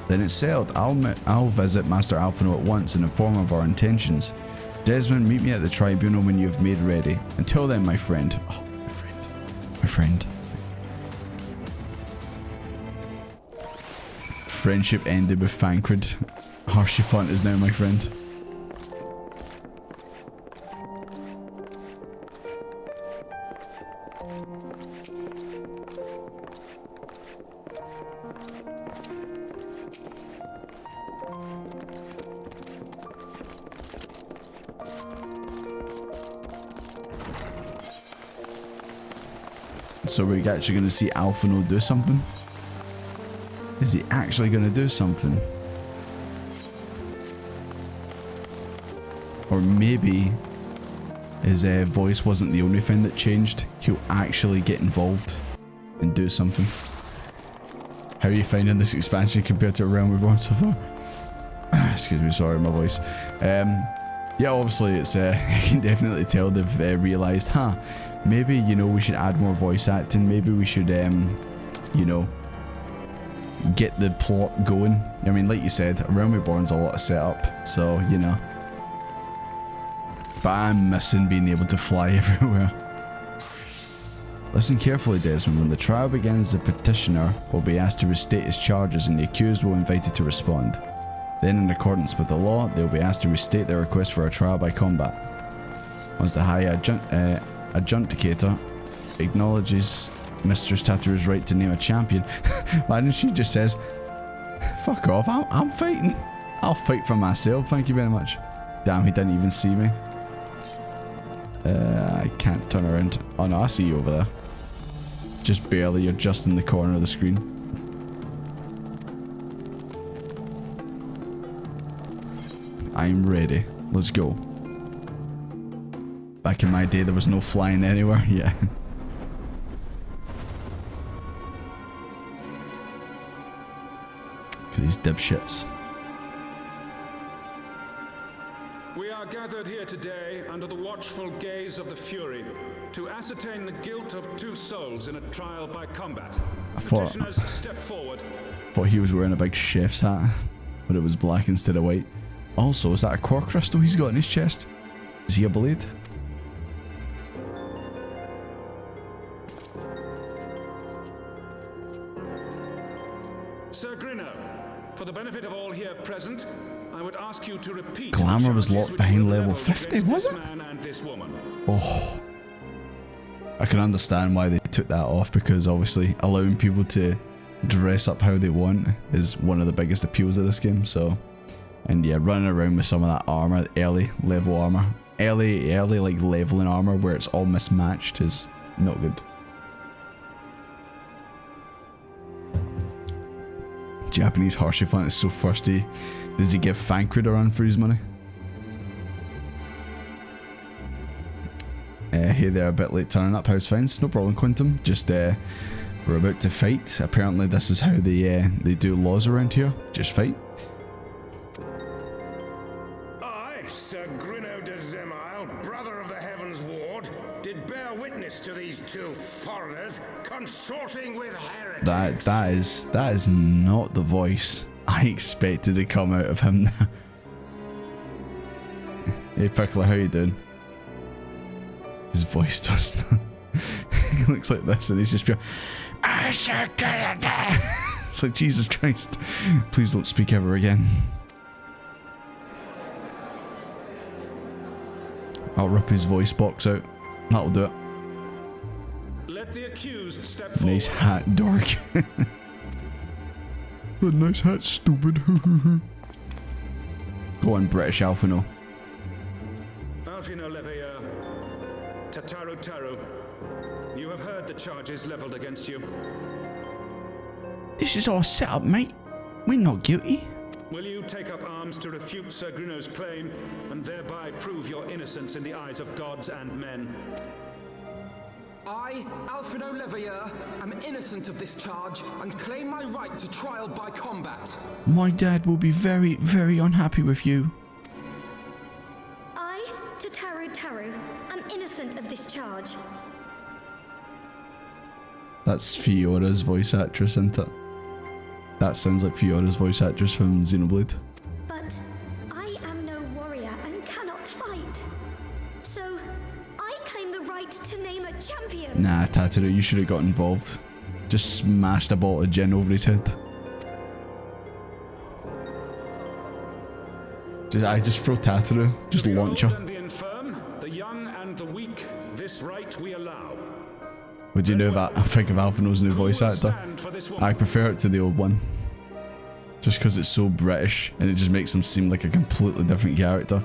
Then it's sailed. I'll visit Master Alphino at once and inform him of our intentions. Desmond, meet me at the tribunal when you have made ready. Until then, my friend. Oh, my friend. My friend. Friendship ended with Fancred. Harshifant is now my friend. So we're actually going to see Alphino do something? Is he actually going to do something? Or maybe his voice wasn't the only thing that changed. He'll actually get involved and do something. How are you finding this expansion compared to Realm Reborn so far? Excuse me, sorry, my voice. Yeah, obviously it's, I can definitely tell they've realised, maybe, you know, we should add more voice acting. Maybe we should, you know, get the plot going. I mean, like you said, Realm Reborn's a lot of setup, so, you know. But I'm missing being able to fly everywhere. Listen carefully, Desmond. When the trial begins, the petitioner will be asked to restate his charges and the accused will be invited to respond. Then, in accordance with the law, they will be asked to restate their request for a trial by combat. Once the High Adjudicator acknowledges Mistress Tataru's right to name a champion. Why didn't she just says, fuck off, I'm fighting. I'll fight for myself, thank you very much. Damn, he didn't even see me. I can't turn around. Oh no, I see you over there. Just barely, you're just in the corner of the screen. I'm ready. Let's go. Back in my day, there was no flying anywhere. Yeah. Look at these dipshits. We are gathered here today under the watchful gaze of the Fury to ascertain the guilt of two souls in a trial by combat. Petitioners, step forward. Thought he was wearing a big chef's hat, but it was black instead of white. Also, is that a core crystal he's got in his chest? Is he a blade? Sir Grino, for the benefit of all here present, I would ask you to repeat. Glamour was locked behind level 50, was it? Man and this woman. Oh. I can understand why they took that off, because obviously allowing people to dress up how they want is one of the biggest appeals of this game, so. And yeah, running around with some of that armor, early level armor, early like leveling armor where it's all mismatched is not good. Japanese Harshivan is so thirsty. Does he give Thancred a run for his money? Hey there, a bit late turning up. How's things? No problem, Quantum. Just we're about to fight. Apparently this is how they do laws around here. Just fight. I, Sir Grinno de Zemile, brother of the Heavensward, did bear witness to these two foreigners consorting with heretics. That is not the voice I expected to come out of him now. Hey Pickler, how you doing? His voice does not. He looks like this and he's just pure. It's like, Jesus Christ. Please don't speak ever again. I'll rip his voice box out. That'll do it. Let the accused step forward. Nice hat, dork. A nice hat, stupid. Go on, British Alphino. Alphino Leveilleur, Tataru Taru, you have heard the charges leveled against you. This is all set up, mate. We're not guilty. Will you take up arms to refute Sir Grinno's claim and thereby prove your innocence in the eyes of gods and men? I, Alphino Leveilleur, am innocent of this charge and claim my right to trial by combat. My dad will be very, very unhappy with you. I, Tataru Taru, am innocent of this charge. That's Fiora's voice actress, isn't it? That sounds like Fiora's voice actress from Xenoblade. But I am no warrior and cannot fight. So, I claim the right to name a champion. Nah, Tataru, you should have got involved. Just smashed a bottle of gin over his head. Just throw Tataru. Just launch her. And the infirm, the young and the weak, this right we allow. What do you know about? I think of Alphino's new voice actor. I prefer it to the old one. Just because it's so British and it just makes him seem like a completely different character.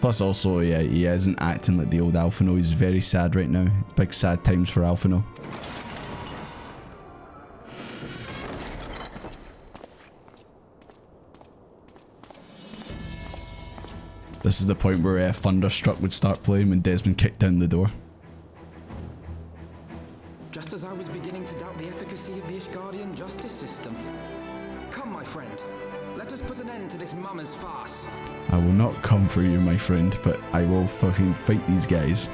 Plus also, yeah, he isn't acting like the old Alphino. He's very sad right now. Big sad times for Alphino. This is the point where Thunderstruck would start playing when Desmond kicked down the door. Just as I was beginning to doubt the efficacy of the Ishgardian justice system. Come, my friend. Let us put an end to this mummer's farce. I will not come for you, my friend, but I will fucking fight these guys.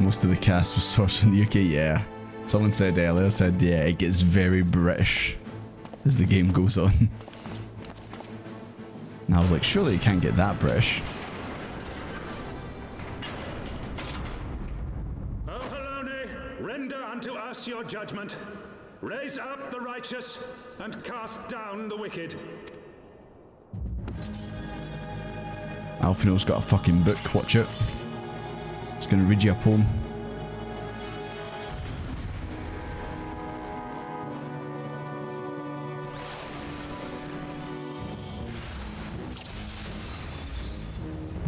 Most of the cast was sourced from the UK, yeah. Someone said earlier, yeah, it gets very British as the game goes on. And I was like, surely you can't get that British. O Halone, render unto us your judgment. Raise up the righteous and cast down the wicked. Alphino's got a fucking book, watch it. It's gonna read you a poem.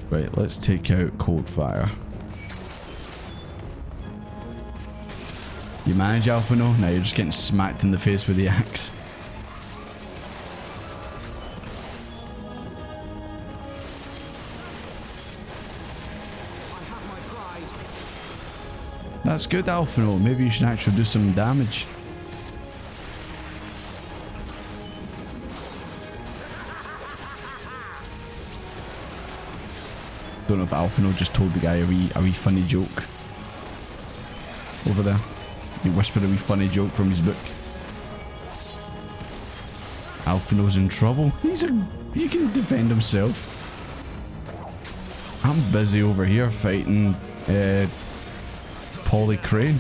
Right, let's take out Coldfire. You manage, Alphino? Now you're just getting smacked in the face with the axe. That's good, Alphino. Maybe you should actually do some damage. Don't know if Alphino just told the guy a wee funny joke. Over there. He whispered a wee funny joke from his book. Alphino's in trouble. He can defend himself. I'm busy over here fighting Polly Crane.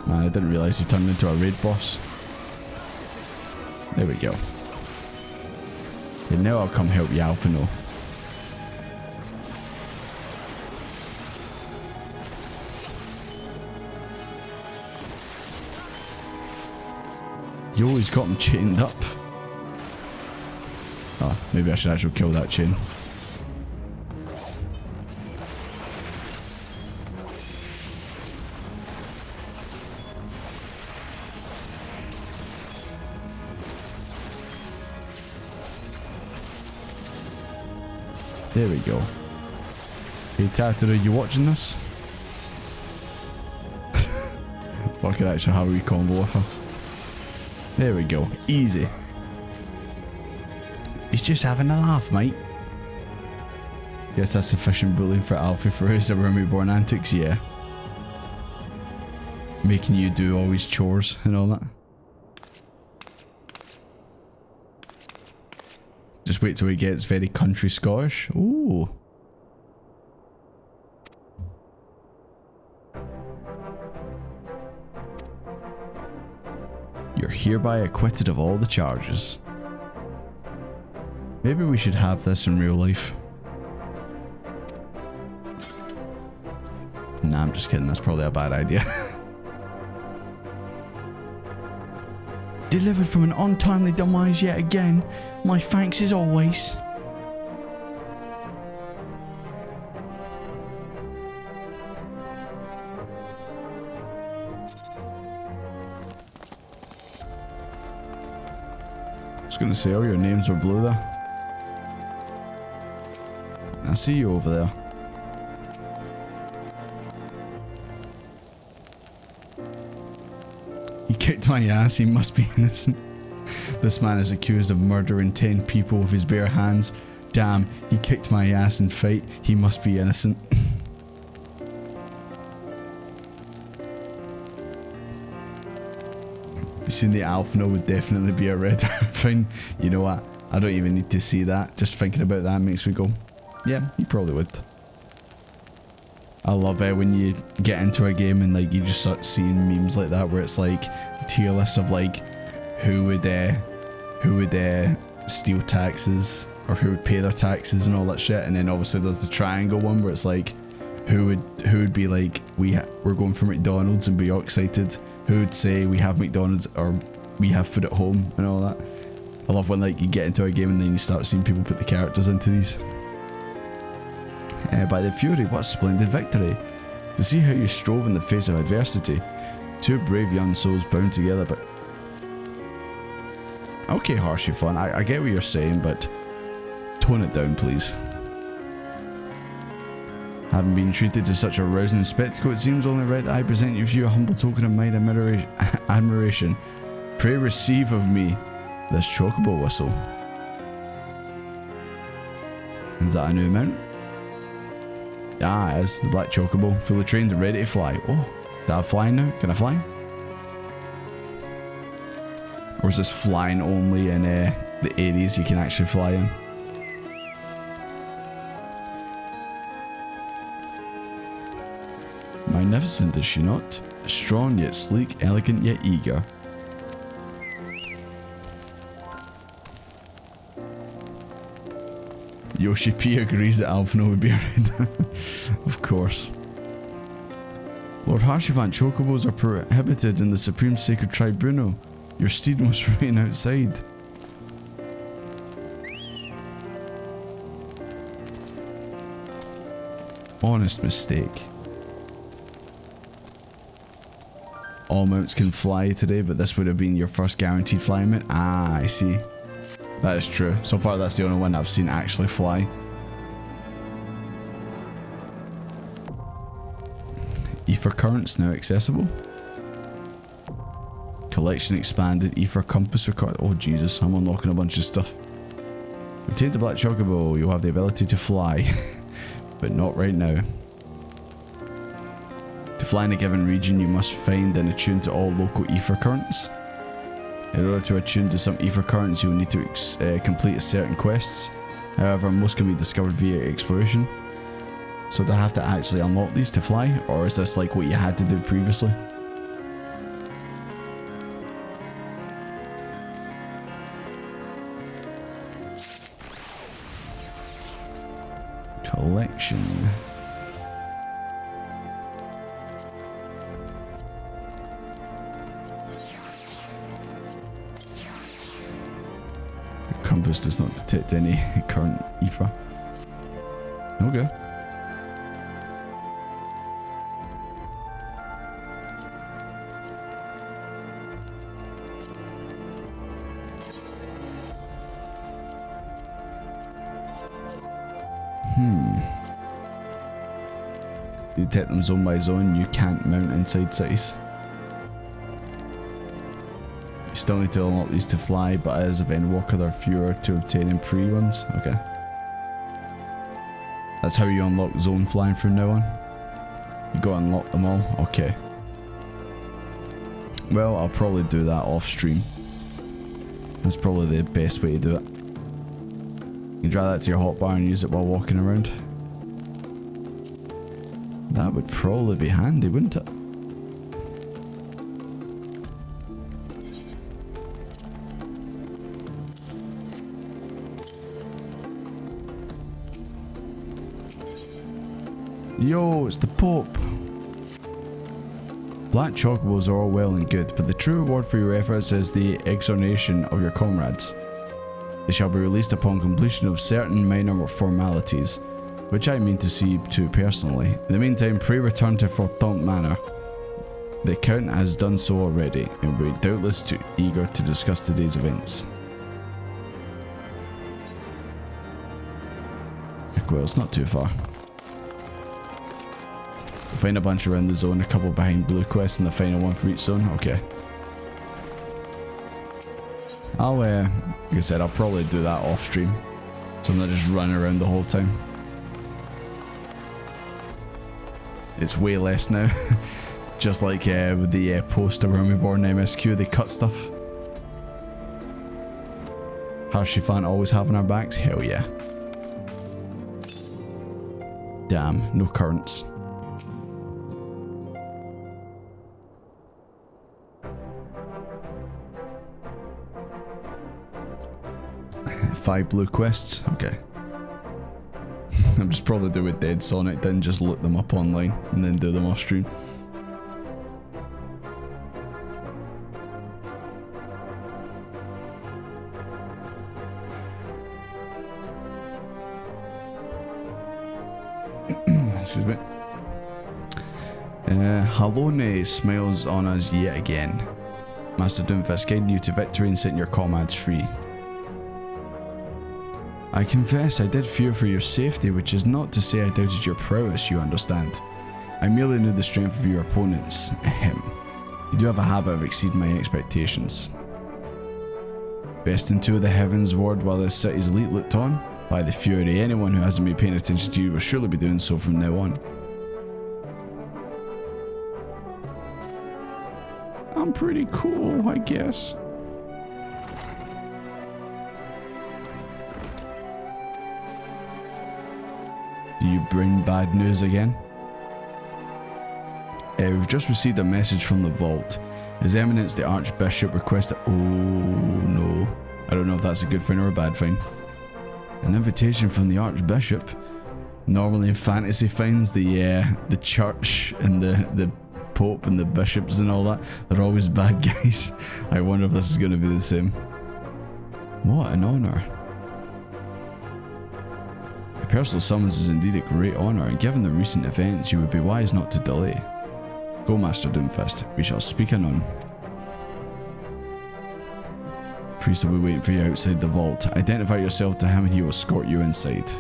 I didn't realise he turned into a raid boss. There we go. And now I'll come help you, Alphino. You always got him chained up. Oh, maybe I should actually kill that chain. There we go. Hey Tatter, are you watching this? I could actually have a wee combo with him. There we go. Easy. He's just having a laugh, mate. Guess that's sufficient bullying for Alfie for his Arumi-born antics, yeah. Making you do all his chores and all that. Just wait till he gets very country Scottish. Ooh. You're hereby acquitted of all the charges. Maybe we should have this in real life. Nah, I'm just kidding. That's probably a bad idea. Delivered from an untimely demise yet again. My thanks as always. I was gonna say, oh, your names were blue there. I see you over there. He kicked my ass, he must be innocent. This man is accused of murdering 10 people with his bare hands. Damn, he kicked my ass in fight, he must be innocent. Seeing the Alphino would definitely be a red thing. You know what? I don't even need to see that. Just thinking about that makes me go, yeah, he probably would. I love it when you get into a game and like you just start seeing memes like that where it's like tier lists of like who would steal taxes or who would pay their taxes and all that shit, and then obviously there's the triangle one where it's like who would be like we're going for McDonald's and be all excited. Who would say we have McDonald's or we have food at home and all that. I love when like you get into a game and then you start seeing people put the characters into these. By the Fury, what a splendid victory. To see how you strove in the face of adversity. Two brave young souls bound together, but... Okay, Harshy Fun, I get what you're saying, but tone it down, please. Having been treated to such a rousing spectacle, it seems only right that I present you with you a humble token of my admiration. Pray receive of me this chocobo whistle. Is that a new mount? Ah, it is. The black chocobo, fully trained and ready to fly. Oh, do I fly now? Can I fly? Or is this flying only in the areas you can actually fly in? Magnificent, is she not? Strong yet sleek, elegant yet eager. Yoshi P agrees that Alphino would be a red. Of course. Lord Harshivan, chocobos are prohibited in the Supreme Sacred Tribunal. Your steed must remain outside. Honest mistake. All mounts can fly today, but this would have been your first guaranteed flying mount. Ah, I see. That is true. So far, that's the only one I've seen actually fly. Ether currents now accessible. Collection expanded. Ether compass required. Oh Jesus, I'm unlocking a bunch of stuff. Obtain the black chocobo. You'll have the ability to fly, but not right now. To fly in a given region, you must find and attune to all local ether currents. In order to attune to some ether currents, you will need to complete certain quests. However, most can be discovered via exploration. So do I have to actually unlock these to fly, or is this like what you had to do previously? Collection. The compass does not detect any current ether. Okay. You detect them zone by zone, you can't mount inside cities. You still need to unlock these to fly, but as a Vend Walker there are fewer to obtain in pre-ones. Okay. That's how you unlock zone flying from now on. You gotta unlock them all. Okay. Well, I'll probably do that off stream. That's probably the best way to do it. You draw that to your hotbar and use it while walking around. That would probably be handy, wouldn't it? Yo, it's the Pope! Black chocobos are all well and good, but the true reward for your efforts is the exoneration of your comrades. They shall be released upon completion of certain minor formalities, which I mean to see to personally. In the meantime, pray return to Fortaunt Manor. The Count has done so already, and will be doubtless too eager to discuss today's events. Well, it's not too far. We'll find a bunch around the zone, a couple behind Blue Quest, and the final one for each zone. Okay. I'll, like I said, I'll probably do that off stream, so I'm not just running around the whole time. It's way less now. Just like with the poster when we born MSQ, they cut stuff. Harshie fan always having our backs? Hell yeah. Damn, no currents. Five blue quests? Okay. I'm just probably do with Dead Sonic, then just look them up online and then do them off stream. Excuse me. Halone smiles on us yet again. Master Doomfist guided you to victory and setting your comrades free. I confess I did fear for your safety, which is not to say I doubted your prowess, you understand. I merely knew the strength of your opponents. Ahem. You do have a habit of exceeding my expectations. Best in two of the Heavensward while the city's elite looked on? By the Fury, anyone who hasn't been paying attention to you will surely be doing so from now on. I'm pretty cool, I guess. Do you bring bad news again? We've just received a message from the vault. His Eminence the Archbishop requested... Oh no. I don't know if that's a good thing or a bad thing. An invitation from the Archbishop. Normally in fantasy things, the church and the Pope and the bishops and all that, they're always bad guys. I wonder if this is going to be the same. What an honour. A personal summons is indeed a great honour, and given the recent events, you would be wise not to delay. Go, Master Doomfist. We shall speak anon. Priest will be waiting for you outside the vault. Identify yourself to him and he will escort you inside.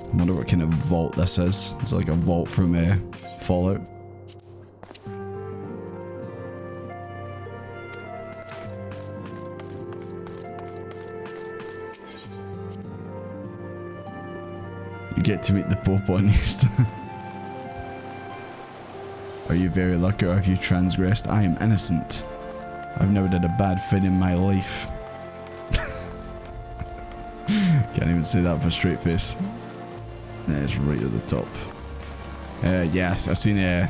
I wonder what kind of vault this is. It's like a vault from Fallout. You get to meet the Pope on Easter. Are you very lucky or have you transgressed? I am innocent. I've never did a bad thing in my life. Can't even say that with a straight face. It's right at the top. Yes, I've seen the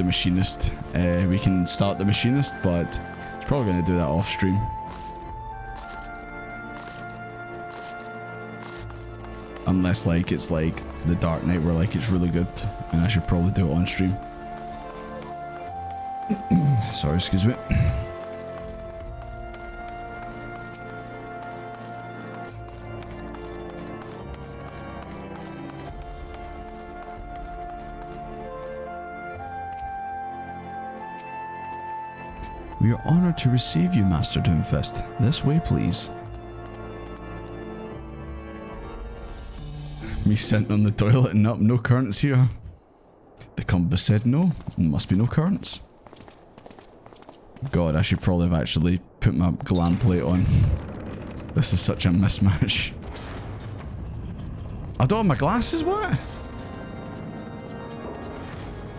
Machinist. We can start the Machinist, but it's probably going to do that off stream. Unless like it's like the Dark Knight where like it's really good, and I should probably do it on stream. Sorry, excuse me. We are honored to receive you, Master Doomfist. This way, please. Me sitting on the toilet and up, no currents here. The compass said no, must be no currents. God, I should probably have actually put my glam plate on. This is such a mismatch. I don't have my glasses, what? Do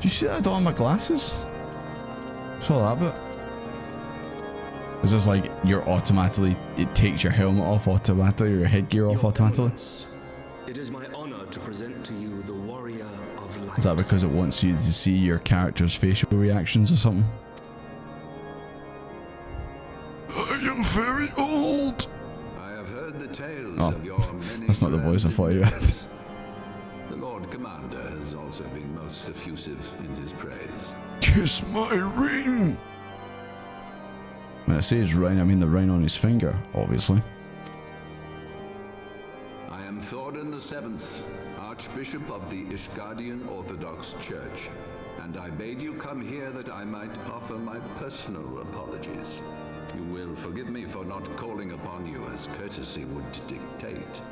you see that I don't have my glasses? Saw that bit. Is this like you're automatically, it takes your helmet off automatically or your headgear off automatically? It is my honor to present to you the warrior of light. Is that because it wants you to see your character's facial reactions or something? I am very old. I have heard the tales of your many. That's not the voice I thought you had. The Lord Commander has also been most effusive in his praise. Kiss my ring. When I say his ring, I mean the ring on his finger, obviously. I am Thordan the Seventh, Archbishop of the Ishgardian Orthodox Church, and I bade you come here that I might offer my personal apologies. You will forgive me for not calling upon you as courtesy would dictate,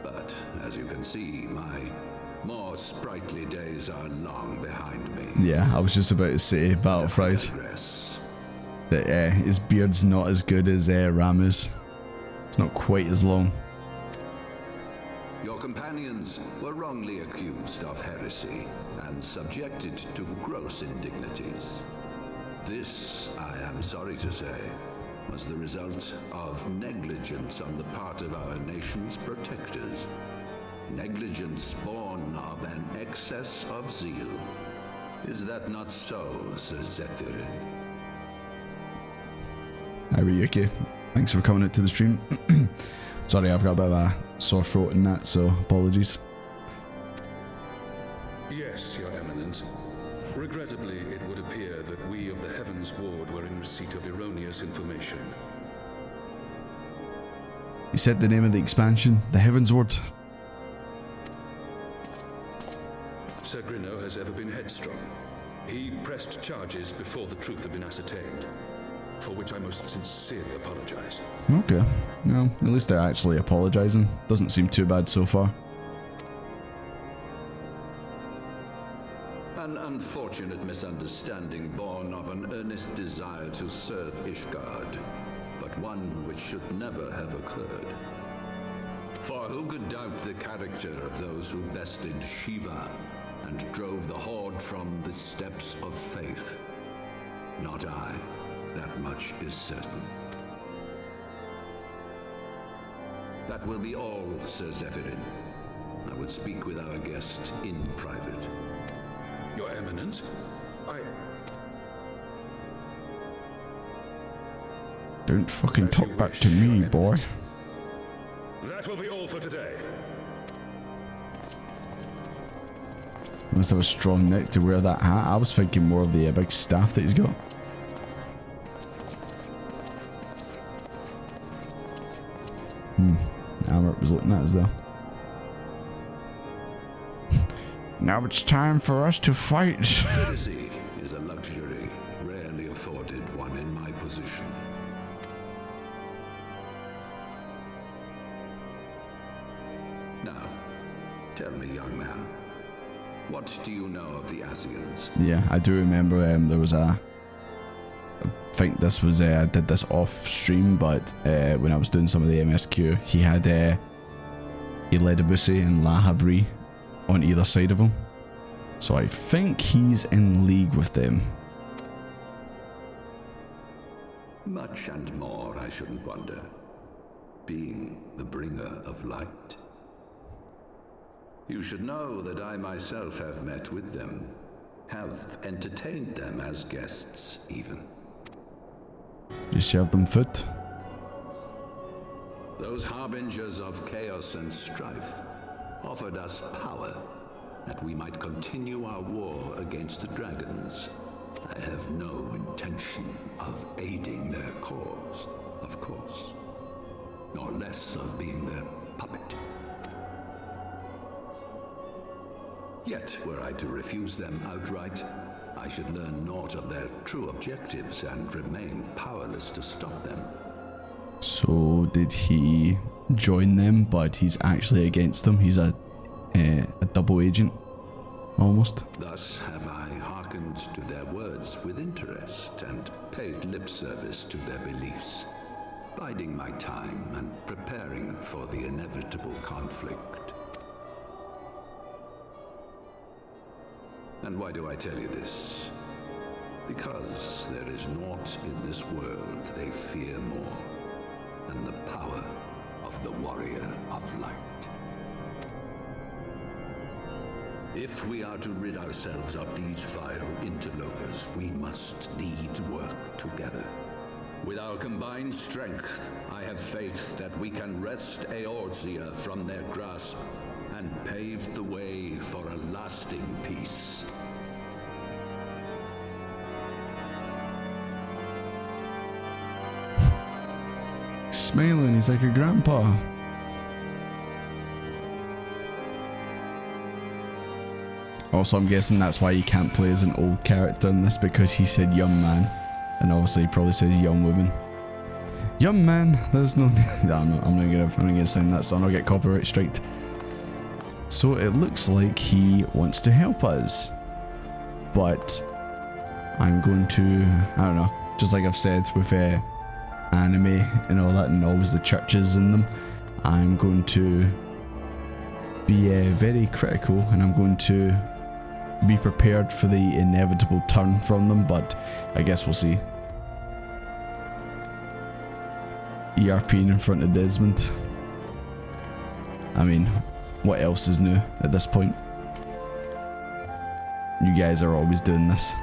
but as you can see, my more sprightly days are long behind me. Yeah, I was just about to say, Battlefried, that his beard's not as good as Ramu's. It's not quite as long. Your companions were wrongly accused of heresy and subjected to gross indignities. This, I am sorry to say, was the result of negligence on the part of our nation's protectors. Negligence born of an excess of zeal. Is that not so, Sir Zephyrin? Hi Ryuki, thanks for coming out to the stream. Sorry, I've got a bit of a sore throat in that, so apologies. Yes, Your Eminence. Regrettably, it would appear that we of the Heavensward were in receipt of erroneous information. You said the name of the expansion, the Heavensward. Sir Grinno has ever been headstrong. He pressed charges before the truth had been ascertained, for which I most sincerely apologize. Okay, well, at least they're actually apologising. Doesn't seem too bad so far. An unfortunate misunderstanding born of an earnest desire to serve Ishgard, but one which should never have occurred. For who could doubt the character of those who bested Shiva and drove the Horde from the steps of faith? Not I. That much is certain. That will be all, Sir Zephyrin. I would speak with our guest in private. Your Eminence, Don't fucking talk back to me, boy. That will be all for today. He must have a strong neck to wear that hat. I was thinking more of the big staff that he's got. Albert was looking at us though. Now it's time for us to fight. Courtesy is a luxury rarely afforded one in my position. Now, tell me, young man, what do you know of the Asians? Yeah, I do remember there was I think this was, I did this off stream, but when I was doing some of the MSQ, he had Eledabusi and Lahabri on either side of him. So I think he's in league with them. Much and more, I shouldn't wonder. Being the bringer of light. You should know that I myself have met with them, have entertained them as guests even. You serve them food? Those harbingers of chaos and strife, offered us power, that we might continue our war against the dragons. I have no intention of aiding their cause, of course, nor less of being their puppet. Yet, were I to refuse them outright, I should learn naught of their true objectives and remain powerless to stop them. So did he join them, but he's actually against them? He's a double agent, almost. Thus have I hearkened to their words with interest and paid lip service to their beliefs, biding my time and preparing for the inevitable conflict. And why do I tell you this? Because there is naught in this world they fear more than the power of the Warrior of Light. If we are to rid ourselves of these vile interlopers, we must needs work together. With our combined strength, I have faith that we can wrest Eorzea from their grasp and pave the way for a lasting peace. Smiling, he's like a grandpa. Also, I'm guessing that's why you can't play as an old character in this, because he said young man. And obviously he probably says young woman. Young man, there's no... no, I'm not gonna sing that song, I'll get copyright striked. So it looks like he wants to help us. But I'm going to... I don't know, just like I've said with anime and all that, and always the churches in them, I'm going to be very critical, and I'm going to be prepared for the inevitable turn from them, but I guess we'll see. ERPing in front of Desmond. I mean, what else is new at this point? You guys are always doing this.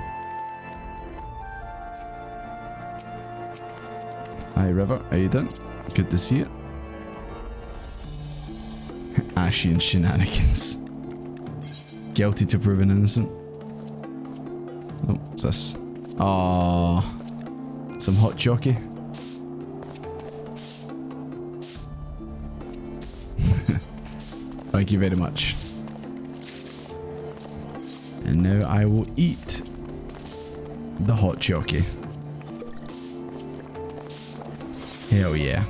Hi River, how you doing? Good to see you. Ashy and shenanigans. Guilty to proven innocent. Oh, what's this? Ah, some hot jockey. Thank you very much. And now I will eat the hot jockey. Hell yeah.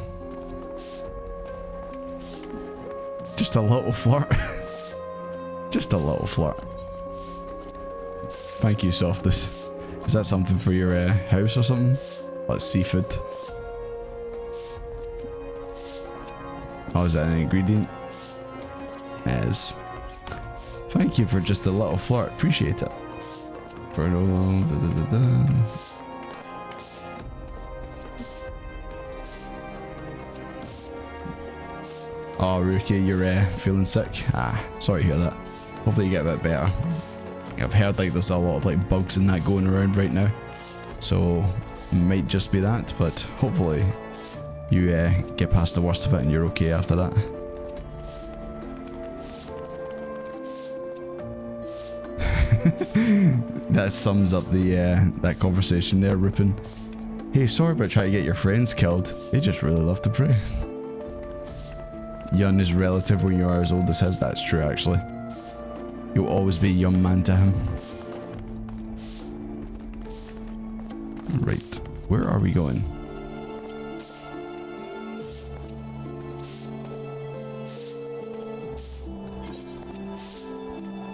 Just a little flirt. Just a little flirt. Thank you, Softus. Is that something for your house or something? Like seafood? Oh, is that an ingredient? As. Thank you for just a little flirt. Appreciate it. For Oh, Rookie, you're feeling sick? Ah, sorry to hear that. Hopefully you get a bit better. I've heard like there's a lot of like bugs and that going around right now. So, might just be that, but hopefully you get past the worst of it and you're okay after that. That sums up the that conversation there, Rupin. Hey, sorry about trying to get your friends killed. They just really love to pray. Young is relative when you are as old as his. That's true, actually. You'll always be a young man to him. Right. Where are we going?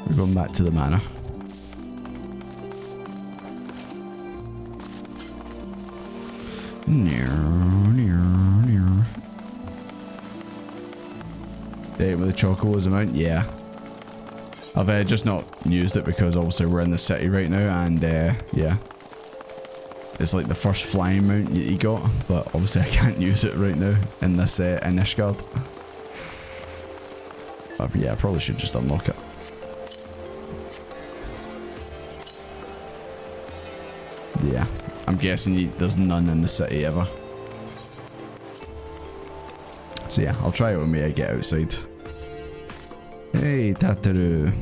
We're going back to the manor. Date with the chocolates amount, yeah. I've just not used it because obviously we're in the city right now, and yeah. It's like the first flying mount you got, but obviously I can't use it right now in this in Ishgard. But yeah, I probably should just unlock it. Yeah, I'm guessing there's none in the city ever. So yeah, I'll try it when I get outside. Hey, Tataru.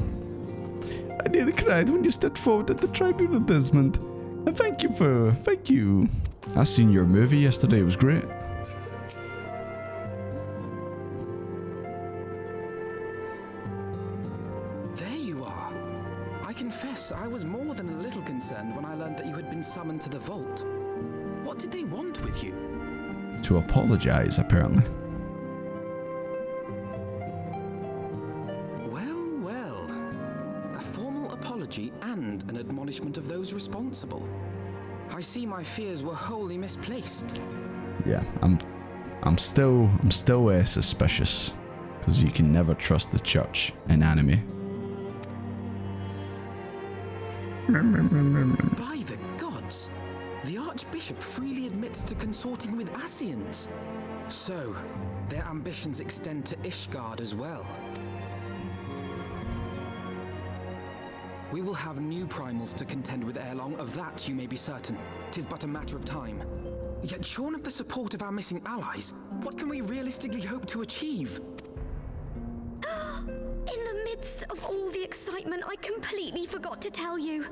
I nearly cried when you stepped forward at the tribunal, Desmond. And thank you. I seen your movie yesterday, it was great. There you are. I confess, I was more than a little concerned when I learned that you had been summoned to the vault. What did they want with you? To apologize, apparently. Well. A formal apology and an admonishment of those responsible. I see my fears were wholly misplaced. Yeah, I'm still suspicious, because you can never trust the church in anime. By the gods, the Archbishop freely admits to consorting with Asians. So, their ambitions extend to Ishgard as well. We will have new primals to contend with ere long, of that you may be certain. 'Tis but a matter of time. Yet shorn of the support of our missing allies, what can we realistically hope to achieve? In the midst of all the excitement, I completely forgot to tell you.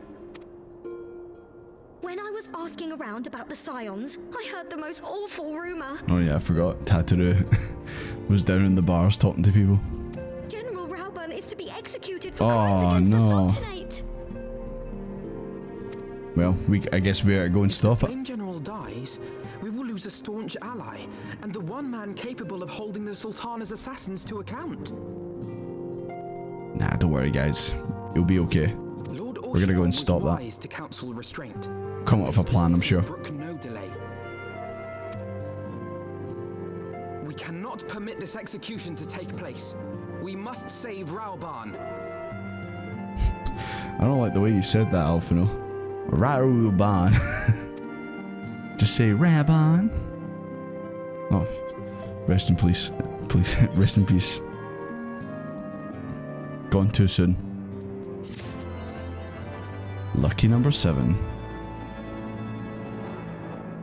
When I was asking around about the Scions, I heard the most awful rumor. Oh yeah, I forgot. Tataru was down in the bars talking to people. General Rauburn is to be executed for crimes against the Sultanate. Well, I guess we gotta go and stop it. When General dies, we will lose a staunch ally, and the one man capable of holding the Sultana's assassins to account. Nah, don't worry, guys. You'll be okay. We're gonna go and stop that. To counsel restraint. Come up with a plan, I'm sure. Brook no delay. We cannot permit this execution to take place. We must save Rauburn. I don't like the way you said that, Alphino. Rauburn. Just say Rabon. Oh, rest in peace. Please, rest in peace. Gone too soon. Lucky number 7.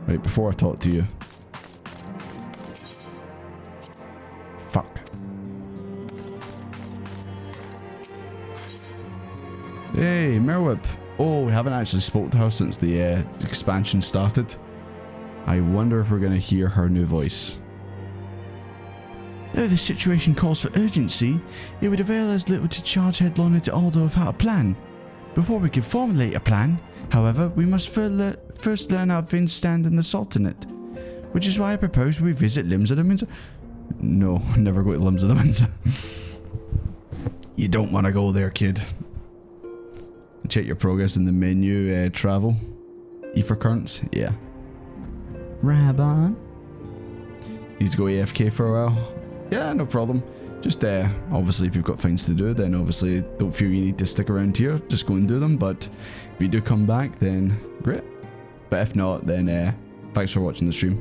Right, before I talk to you. Fuck. Hey, Merwhip. Oh, we haven't actually spoke to her since the expansion started. I wonder if we're going to hear her new voice. Though the situation calls for urgency, it would avail us little to charge headlong into Aldo without a plan. Before we can formulate a plan, however, we must first learn how things stand in the Sultanate, which is why I propose we visit Limsa the Windsor. No, never go to Limsa the Windsor. You don't want to go there, kid. Check your progress in the menu, travel. Ether currents, yeah. Rabon. Need to go AFK for a while. Yeah, no problem. Just obviously if you've got things to do, then obviously don't feel you need to stick around here. Just go and do them. But if you do come back, then great. But if not, then thanks for watching the stream.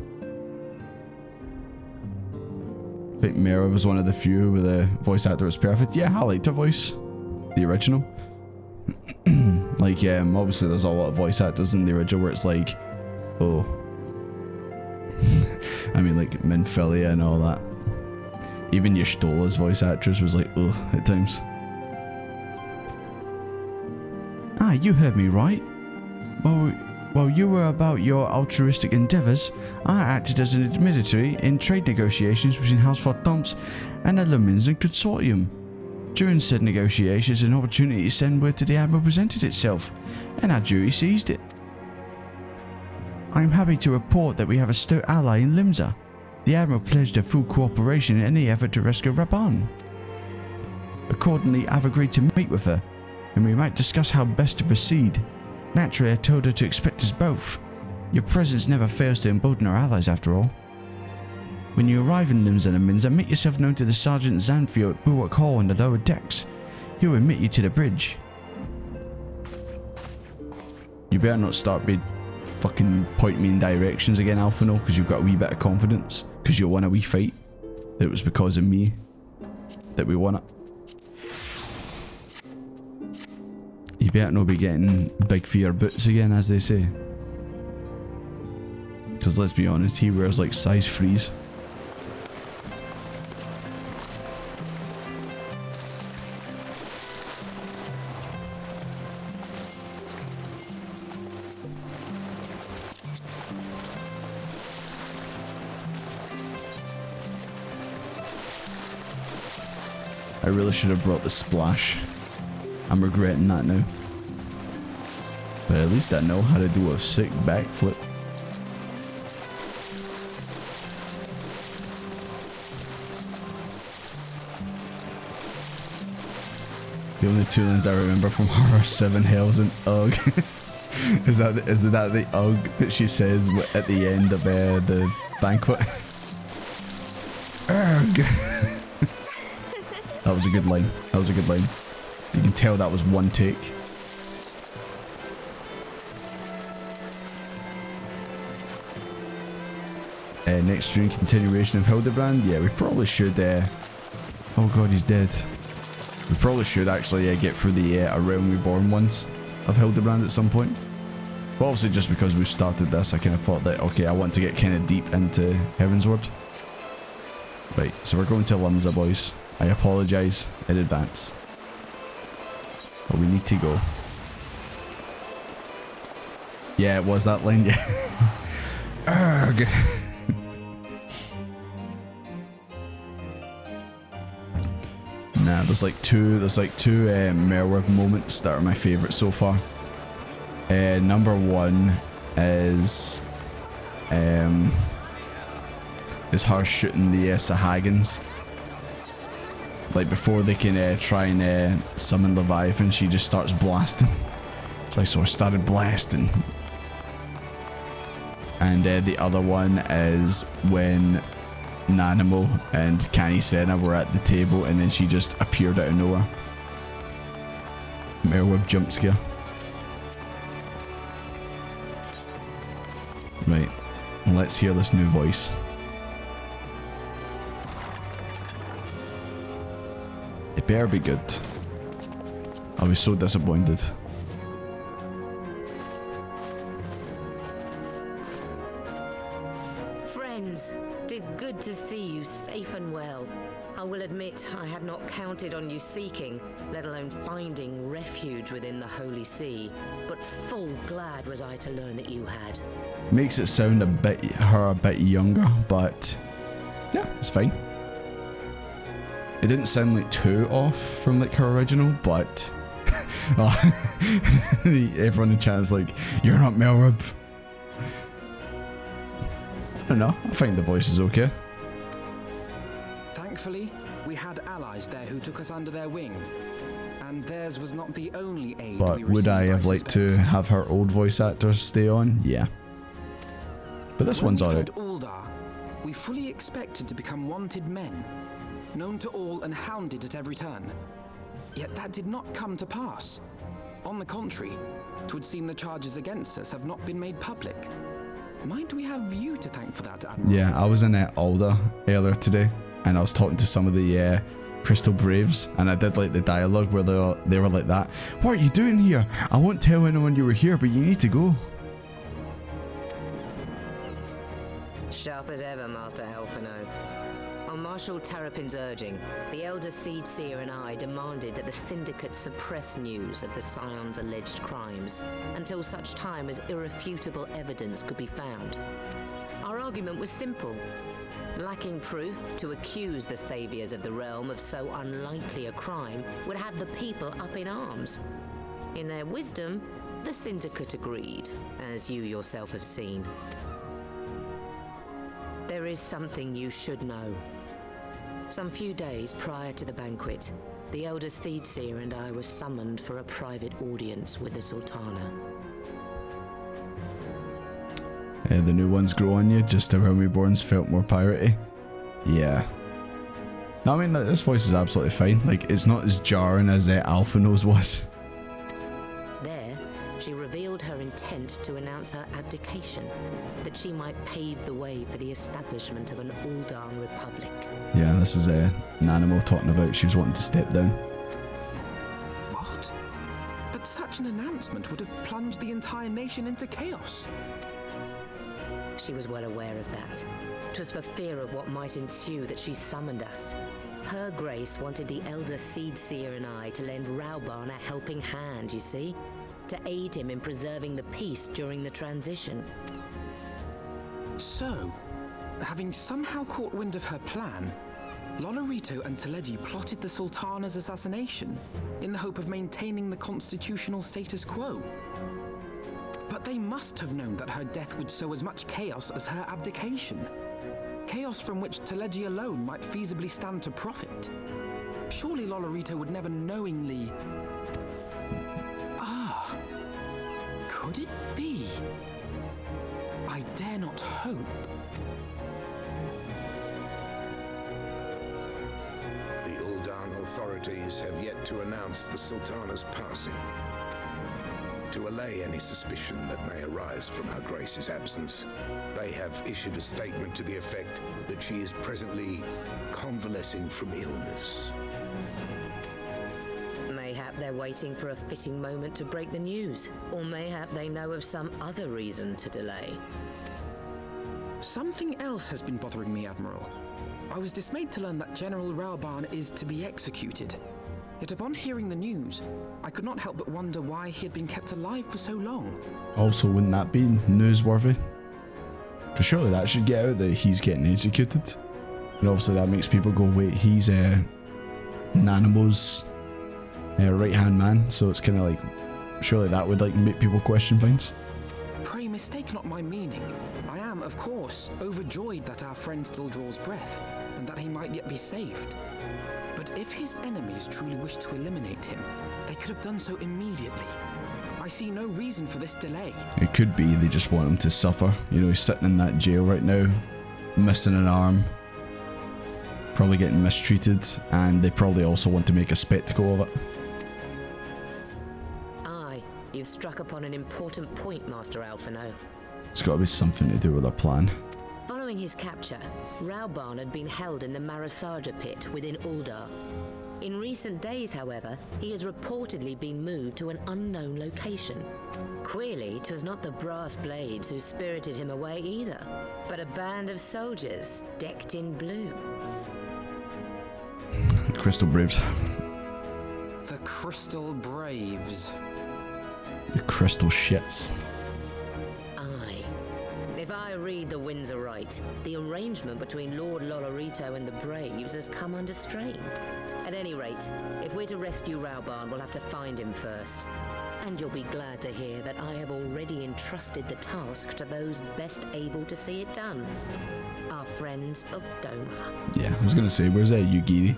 I think Mera was one of the few where the voice actor was perfect. Yeah, I liked her voice. The original. Like, obviously there's a lot of voice actors in the original where it's like, oh. I mean, like Minfilia and all that. Even Y'shtola's voice actress was like, ugh, at times. Ah, you heard me right. While you were about your altruistic endeavours, I acted as an intermediary in trade negotiations between House Thumps and the Leminsen Consortium. During said negotiations, an opportunity to send word to the Admiral presented itself, and our duty seized it. I am happy to report that we have a stout ally in Limsa. The Admiral pledged her full cooperation in any effort to rescue Rabban. Accordingly, I've agreed to meet with her, and we might discuss how best to proceed. Naturally, I told her to expect us both. Your presence never fails to embolden our allies, after all. When you arrive in Limsa and Minza, make yourself known to the Sergeant Zanfio at Bulwark Hall in the lower decks. He'll admit you to the bridge. You better not start fucking point me in directions again, Alphino, because you've got a wee bit of confidence, because you won a wee fight. That it was because of me that we won it. You better not be getting big for your boots again, as they say. Because let's be honest, he wears like size 3s. I really should have brought the splash. I'm regretting that now. But at least I know how to do a sick backflip. The only two lines I remember from her are 7 hells and ugh. Is that the ugh that she says at the end of the banquet? Ugh. That was a good line. That was a good line. You can tell that was one take. Next stream, continuation of Hildebrand. Yeah, we probably should. Oh god, he's dead. We probably should actually get through the A Realm Reborn ones of Hildebrand at some point. But obviously, just because we've started this, I kind of thought that, okay, I want to get kind of deep into Heavensward. Right, so we're going to Limsa, boys. I apologise in advance. But we need to go. Yeah, it was that line, yeah. Ugh. Nah, there's like two Merweb moments that are my favourite so far. Number one is her shooting the Sahagins. Like before they can try and summon Leviathan, she just starts blasting. It's like, so I started blasting. And the other one is when Nanimo and Canny Senna were at the table and then she just appeared out of nowhere. Merweb jump scare. Right, let's hear this new voice. It better be good. I was so disappointed. Friends, 'tis good to see you safe and well. I will admit I had not counted on you seeking, let alone finding refuge within the Holy See, but full glad was I to learn that you had. Makes it sound a bit younger, but yeah, it's fine. It didn't sound like too off from like her original, but everyone in chat is like, "You're not Merweb." I don't know. I find the voice is okay. Thankfully, we had allies there who took us under their wing, and theirs was not the only aid. But would I have liked to have her old voice actor stay on? Yeah. But this one's alright. Uldar, we fully expected to become wanted men, known to all and hounded at every turn. Yet that did not come to pass. On the contrary, 'twould seem the charges against us have not been made public. Might we have you to thank for that, Admiral? Yeah, I was in Alda earlier today, and I was talking to some of the Crystal Braves, and I did like the dialogue where they were like that. "What are you doing here? I won't tell anyone you were here, but you need to go." Sharp as ever, Master Elfino. On Marshal Terrapin's urging, the Elder Seed Seer and I demanded that the Syndicate suppress news of the Scion's alleged crimes until such time as irrefutable evidence could be found. Our argument was simple. Lacking proof to accuse the saviors of the realm of so unlikely a crime would have the people up in arms. In their wisdom, the Syndicate agreed, as you yourself have seen. There is something you should know. Some few days prior to the banquet, the Elder Seedseer and I were summoned for a private audience with the Sultana. The new ones grow on you, just how Reborns felt more piratey. Yeah. I mean, this voice is absolutely fine. Like, it's not as jarring as Alphino's was. There, she revealed her intent to announce her abdication, that she might pave the way for the establishment of an Uldan Republic. Yeah, this is Nanimo talking about she was wanting to step down. What? But such an announcement would have plunged the entire nation into chaos. She was well aware of that. 'Twas for fear of what might ensue that she summoned us. Her Grace wanted the Elder Seedseer and I to lend Rauban a helping hand, you see? To aid him in preserving the peace during the transition. So, having somehow caught wind of her plan, Lolorito and Teleji plotted the Sultana's assassination in the hope of maintaining the constitutional status quo. But they must have known that her death would sow as much chaos as her abdication. Chaos from which Teleji alone might feasibly stand to profit. Surely Lolorito would never knowingly... Could it be? I dare not hope. The Uldan authorities have yet to announce the Sultana's passing. To allay any suspicion that may arise from Her Grace's absence, they have issued a statement to the effect that she is presently convalescing from illness. Mayhap they're waiting for a fitting moment to break the news, or mayhap they know of some other reason to delay. Something else has been bothering me, Admiral. I was dismayed to learn that General Raoban is to be executed. Yet upon hearing the news, I could not help but wonder why he had been kept alive for so long. Also, wouldn't that be newsworthy? Because surely that should get out that he's getting executed. And obviously that makes people go, wait, he's Nanamo's right-hand man. So it's kind of like, surely that would like make people question things. Pray mistake not my meaning. I am, of course, overjoyed that our friend still draws breath, and that he might yet be saved. But if his enemies truly wish to eliminate him, they could have done so immediately. I see no reason for this delay. It could be they just want him to suffer. You know, he's sitting in that jail right now, missing an arm, probably getting mistreated, and they probably also want to make a spectacle of it. Aye, you've struck upon an important point, Master Alphino. It's got to be something to do with our plan. Following his capture, Raoban had been held in the Marasaja pit within Uldar. In recent days, however, he has reportedly been moved to an unknown location. Queerly, 'twas not the brass blades who spirited him away either, but a band of soldiers decked in blue. Crystal Braves. The Crystal Braves. The Crystal Shits. Aye. If I read the winds aright, the arrangement between Lord Lolorito and the Braves has come under strain. At any rate, if we're to rescue Raoban, we'll have to find him first. And you'll be glad to hear that I have already entrusted the task to those best able to see it done. Our friends of Doma. Yeah, I was going to say, where's that Yugiri?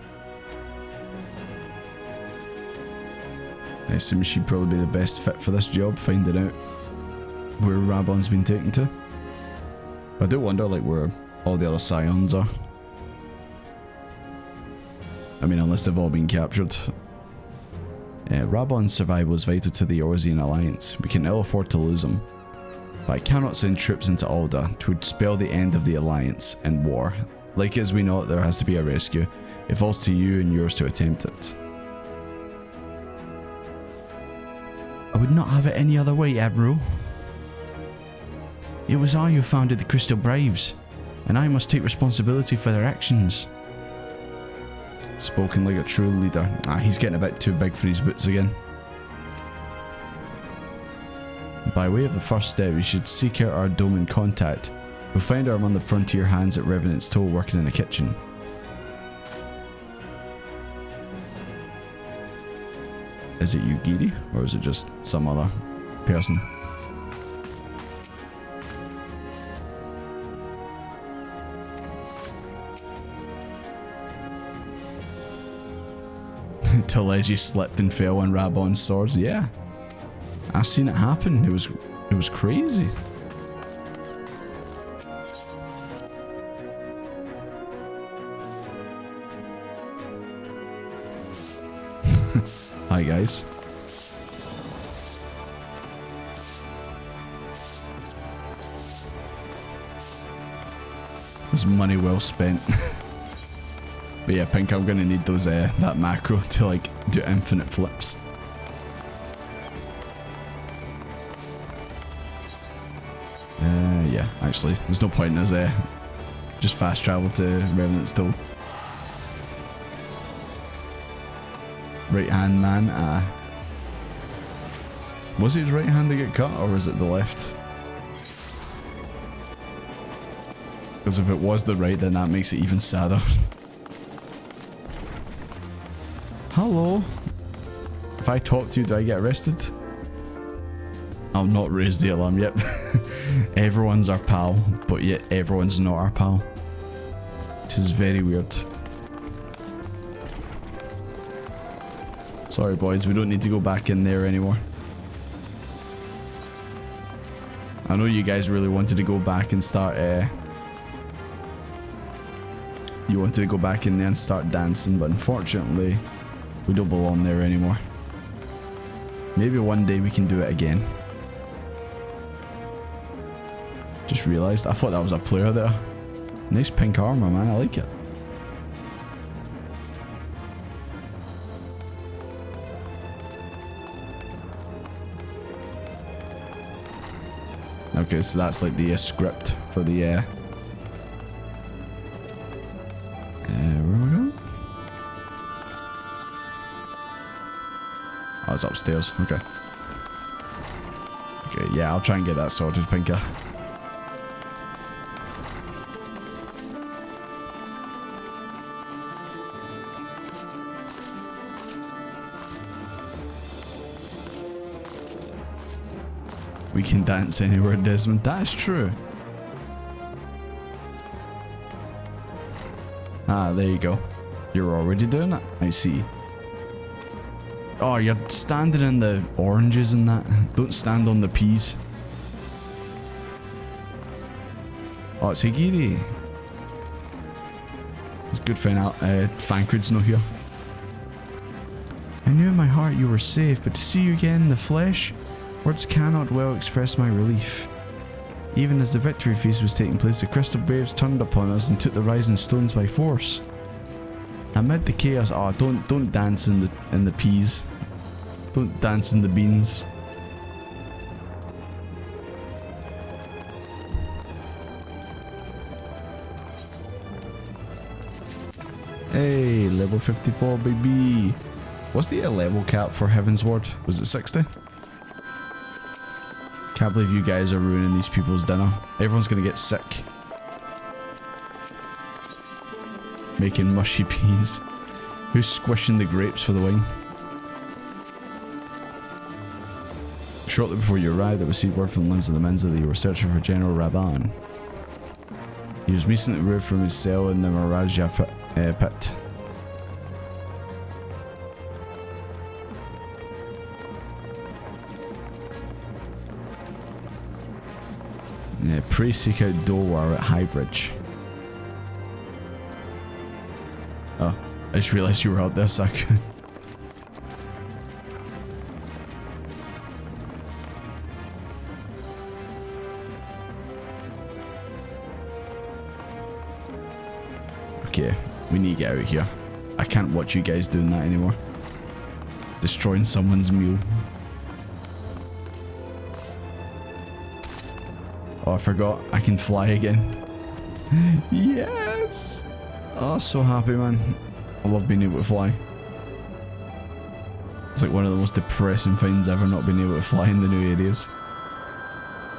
I assume she'd probably be the best fit for this job, finding out where Raoban's been taken to. I do wonder, like, where all the other Scions are. I mean, unless they've all been captured. Raoban's survival is vital to the Orzian Alliance. We can ill afford to lose him. But I cannot send troops into Alda. It would spell the end of the Alliance and war. Like as we know it, there has to be a rescue. It falls to you and yours to attempt it. I would not have it any other way, Admiral. It was I who founded the Crystal Braves, and I must take responsibility for their actions. Spoken like a true leader. He's getting a bit too big for his boots again. By way of the first step, we should seek out our Doman contact. We'll find her among the frontier hands at Revenant's Toll working in the kitchen. Is it Yugiri, or is it just some other person? Teleji slipped and fell on Raoban's swords. Yeah, I seen it happen. It was crazy. Hi guys. It was money well spent. But yeah, Pink, I'm gonna need those that macro to like do infinite flips. Yeah, actually, there's no point in us just fast travel to Revenant's Toll. Right hand man, was it his right hand that get cut, or was it the left? Because if it was the right, then that makes it even sadder. Hello. If I talk to you, do I get arrested? I'll not raise the alarm. Yep. Everyone's our pal, but yet everyone's not our pal. This is very weird. Sorry boys, we don't need to go back in there anymore. I know you guys really wanted to go back and start you wanted to go back in there and start dancing, but unfortunately we don't belong there anymore. Maybe one day we can do it again. Just realized, I thought that was a player there. Nice pink armor, man, I like it. Okay, so that's like the script for the where am I going? Oh, it's upstairs. Okay. Okay, yeah, I'll try and get that sorted, Pinker. We can dance anywhere, Desmond. That is true. Ah, there you go. You're already doing it. I see. Oh, you're standing in the oranges and that. Don't stand on the peas. Oh, it's Higiri. It's good find out. Fancred's not here. I knew in my heart you were safe, but to see you again in the flesh, words cannot well express my relief. Even as the victory feast was taking place, the crystal braves turned upon us and took the rising stones by force. Amid the chaos, oh, don't dance in the peas. Don't dance in the beans. Hey, level 54, baby. What's the level cap for Heavensward? Was it 60? Can't believe you guys are ruining these people's dinner. Everyone's gonna get sick. Making mushy peas. Who's squishing the grapes for the wine? Shortly before you arrived, I received word from the limbs of the Mensa that you were searching for General Raban. He was recently removed from his cell in the Miraja pit. Pray seek out Dolwar at Highbridge. Oh, I just realised you were out there, Sak. Okay, we need to get out of here. I can't watch you guys doing that anymore. Destroying someone's meal. Oh, I forgot. I can fly again. Yes! Oh, so happy, man. I love being able to fly. It's like one of the most depressing things ever, not being able to fly in the new areas.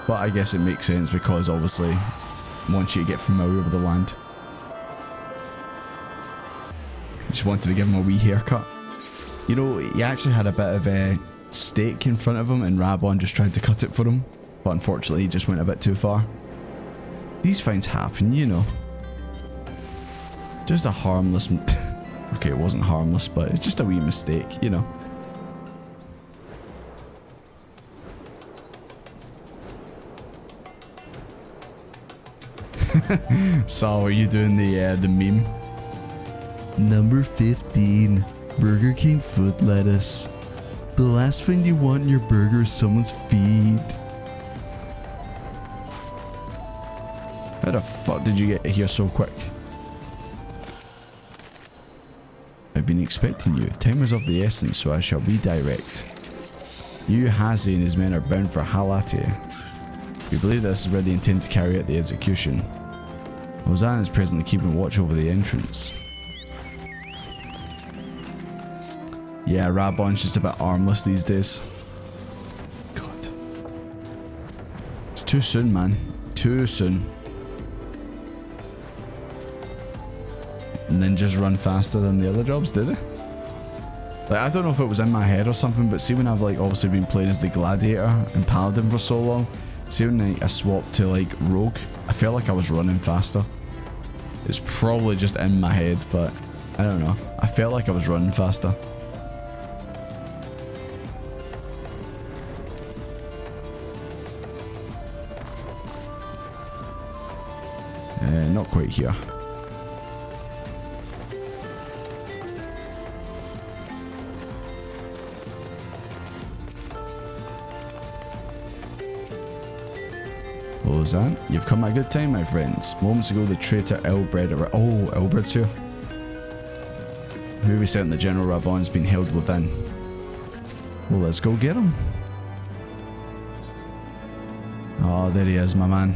But I guess it makes sense because obviously, once you get familiar with the land. Just wanted to give him a wee haircut. You know, he actually had a bit of a steak in front of him and Rabon just tried to cut it for him. But unfortunately, he just went a bit too far. These things happen, you know. Just a harmless... Okay, it wasn't harmless, but it's just a wee mistake, you know. Sal, are you doing the meme? Number 15, Burger King foot lettuce. The last thing you want in your burger is someone's feet. How the fuck did you get here so quick? I've been expecting you. Time is of the essence, so I shall be direct. You, Hazi, and his men are bound for Halati. We believe this is where they intend to carry out the execution. Ozan is presently keeping watch over the entrance. Yeah, Rabon's just a bit armless these days. God. It's too soon, man. Too soon. And then just run faster than the other jobs, did they? Like, I don't know if it was in my head or something, but see when I've like obviously been playing as the Gladiator and Paladin for so long, see when I swapped to like Rogue, I felt like I was running faster. It's probably just in my head, but I don't know. I felt like I was running faster. Not quite here. What was that? You've come at a good time, my friends. Moments ago, the traitor Elbred... Oh, Elbred's here. Who we sent the General Rabon's been held within. Well, let's go get him. Oh, there he is, my man.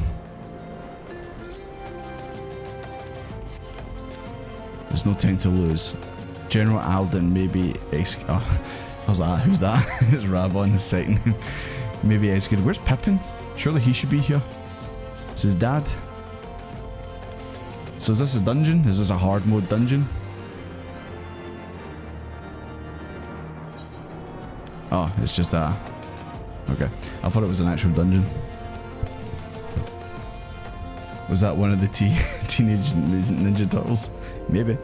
There's no time to lose. General Alden maybe... Oh, I was like, who's that? It's Rabon, the second. Maybe executed. Where's Pippin? Surely he should be here. It's his dad. So is this a dungeon? Is this a hard mode dungeon? Oh, it's just a... Okay. I thought it was an actual dungeon. Was that one of the Teenage Ninja Turtles? Maybe.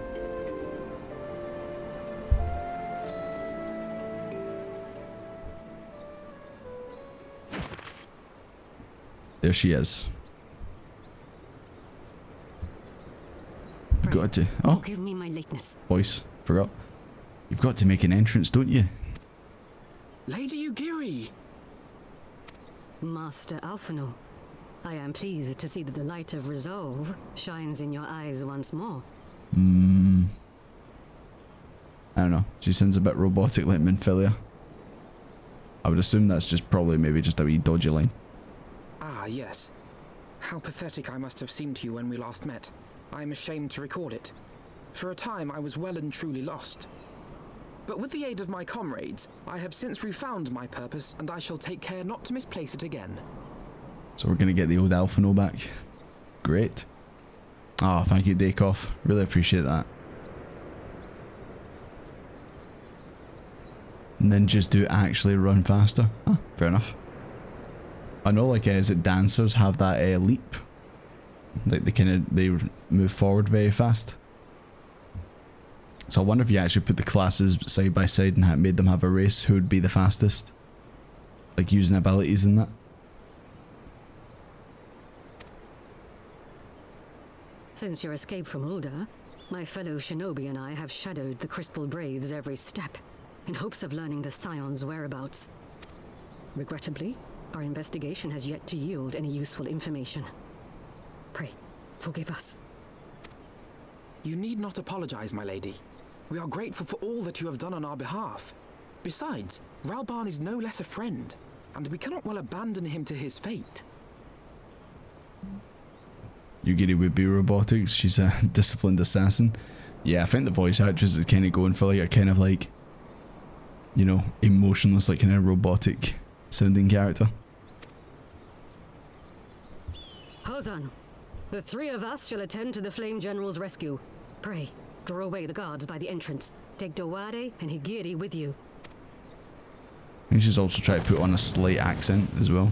There she is. You've got to... Oh. Forgive me my lateness. Voice. Forgot. You've got to make an entrance, don't you? Lady Ugiri! Master Alphino, I am pleased to see that the light of resolve shines in your eyes once more. I don't know. She sounds a bit robotic like Minfilia. I would assume that's just probably maybe just a wee dodgy line. Ah, yes. How pathetic I must have seemed to you when we last met. I am ashamed to recall it. For a time I was well and truly lost. But with the aid of my comrades, I have since refound my purpose, and I shall take care not to misplace it again. So we're going to get the old Alphino back. Great. Ah, thank you, Dakeoff. Really appreciate that. Ninjas do actually run faster. Ah, fair enough. I know, like, is it dancers have that leap? Like, they move forward very fast. So I wonder if you actually put the classes side by side and made them have a race, who would be the fastest? Like, using abilities and that. Since your escape from Ulda, my fellow shinobi and I have shadowed the Crystal Braves every step, in hopes of learning the Scion's whereabouts. Regrettably, our investigation has yet to yield any useful information. Pray, forgive us. You need not apologize, my lady. We are grateful for all that you have done on our behalf. Besides, Ralban is no less a friend, and we cannot well abandon him to his fate. Ugiri would be robotics. She's a disciplined assassin. Yeah, I think the voice actress is kind of going for like a kind of like, you know, emotionless, like kind of robotic sounding character. Hozan, the three of us shall attend to the Flame General's rescue. Pray, draw away the guards by the entrance. Take Dowade and Higiri with you. I think she's also trying to put on a slight accent as well.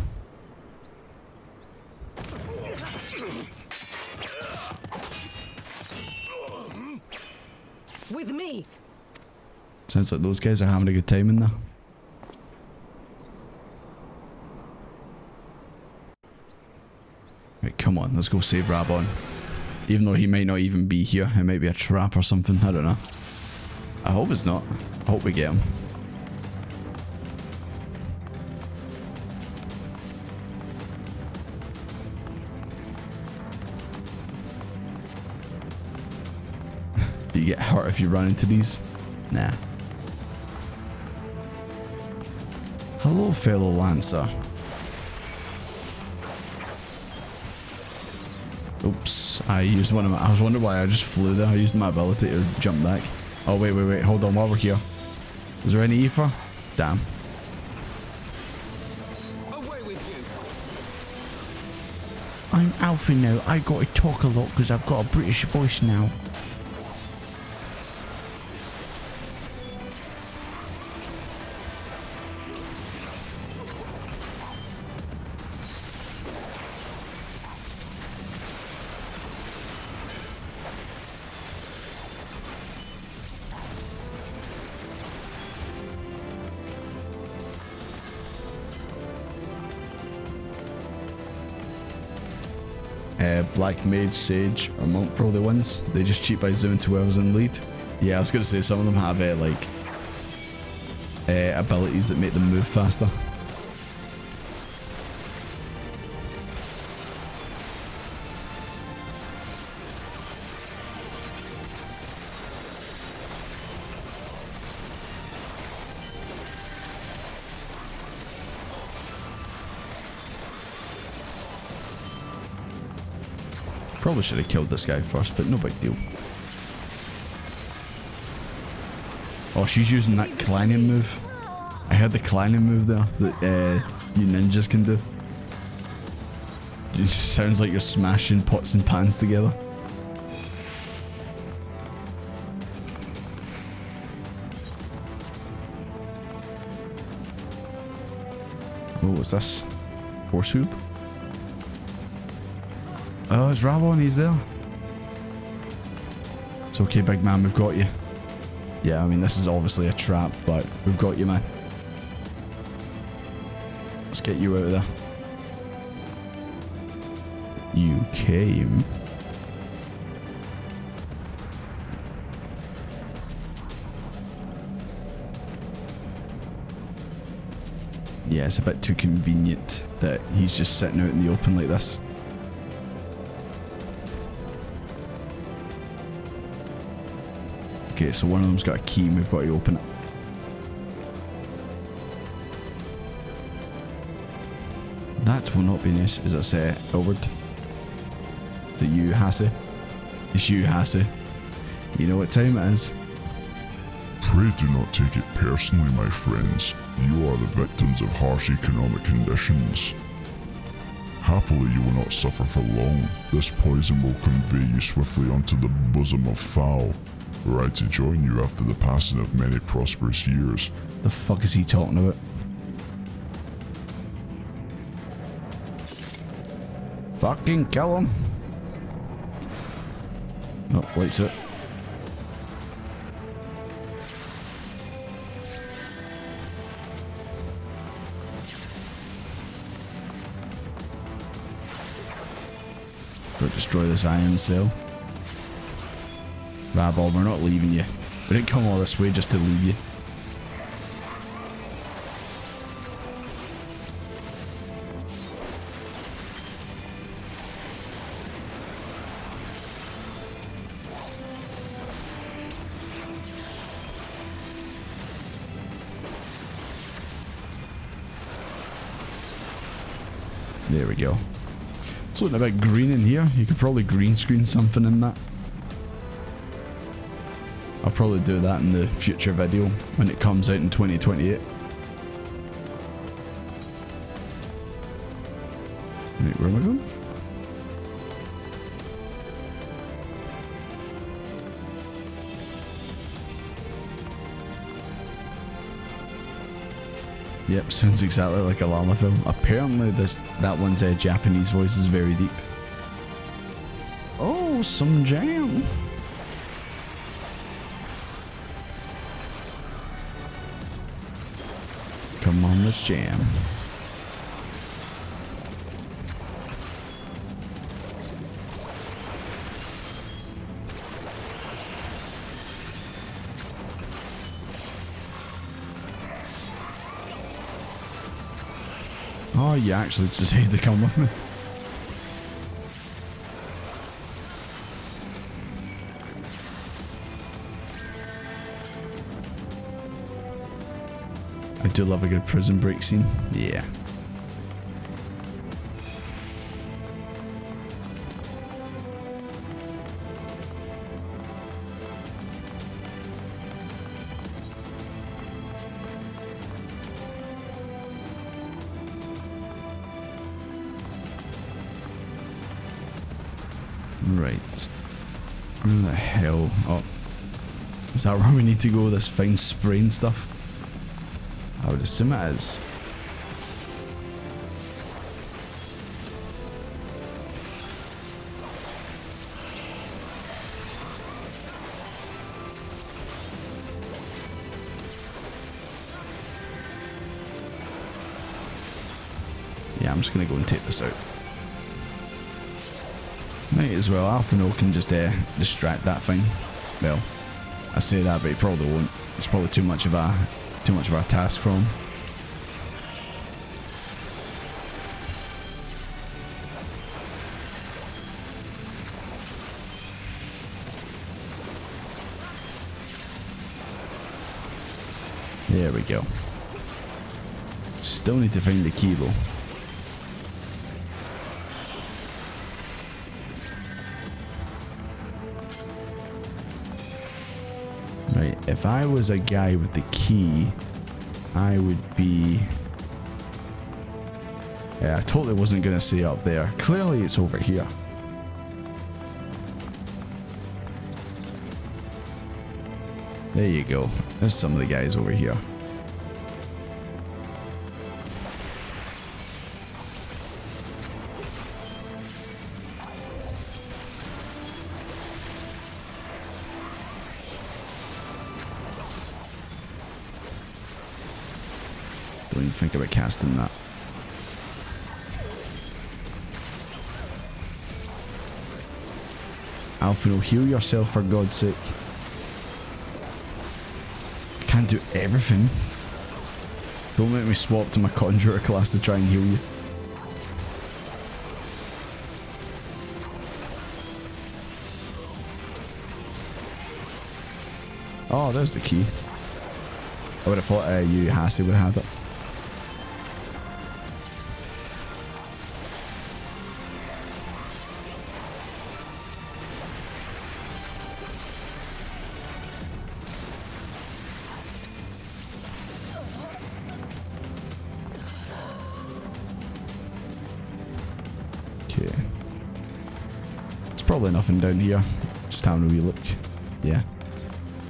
With me! Sounds like those guys are having a good time in there. Right, come on, let's go save Rabon. Even though he might not even be here, it might be a trap or something, I don't know. I hope it's not. I hope we get him. Do you get hurt if you run into these? Nah. Hello, fellow Lancer. Oops, I used one of my... I was wondering why I just flew there. I used my ability to jump back. Oh, wait. Hold on, while we're here. Is there any ether? Damn. Away with you. I'm Alfie now. I got to talk a lot because I've got a British voice now. Black Mage, Sage, or Monk probably wins. They just cheat by zooming to whoever's in the lead. Yeah, I was going to say some of them have like abilities that make them move faster. Probably should have killed this guy first, but no big deal. Oh, she's using that climbing move. I heard the climbing move there that you ninjas can do. It just sounds like you're smashing pots and pans together. Oh, what's this? Forcefield? Oh, it's Ravon, he's there. It's okay, big man, we've got you. Yeah, I mean, this is obviously a trap, but we've got you, man. Let's get you out of there. You came. Yeah, it's a bit too convenient that he's just sitting out in the open like this. Okay, so one of them's got a key and we've got to open it. That will not be nice, as I say, Elward. Is it you, Hasse? It's you, Hasse. You know what time it is. Pray do not take it personally, my friends. You are the victims of harsh economic conditions. Happily, you will not suffer for long. This poison will convey you swiftly onto the bosom of Foul, were I to join you after the passing of many prosperous years. The fuck is he talking about? Fucking kill him. No, wait it. Gotta destroy this iron cell. Rabble, we're not leaving you. We didn't come all this way just to leave you. There we go. It's looking a bit green in here. You could probably green screen something in that. I'll probably do that in the future video when it comes out in 2028. Wait, where am I going? Yep, sounds exactly like a Lalafell. Apparently that one's Japanese voice is very deep. Oh, some jam. Come on, let's jam. Oh, you actually just had to come with me. I do love a good prison break scene. Yeah. Right. Where the hell? Oh. Is that where we need to go? This fine spraying stuff? I would assume it is. Yeah, I'm just gonna go and take this out. Might as well. Alphino can just distract that thing. Well, I say that, but he probably won't. It's probably too much of a task for him. There we go. Still need to find the key though. Right, if I was a guy with the key, I would be... Yeah, I totally wasn't going to say up there. Clearly it's over here. There you go. There's some of the guys over here. Don't even think about casting that. Alphino, heal yourself for God's sake. Can't do everything. Don't make me swap to my conjurer class to try and heal you. Oh, there's the key. I would have thought you, Hassie, would have it. Probably nothing down here. Just having a wee look. Yeah.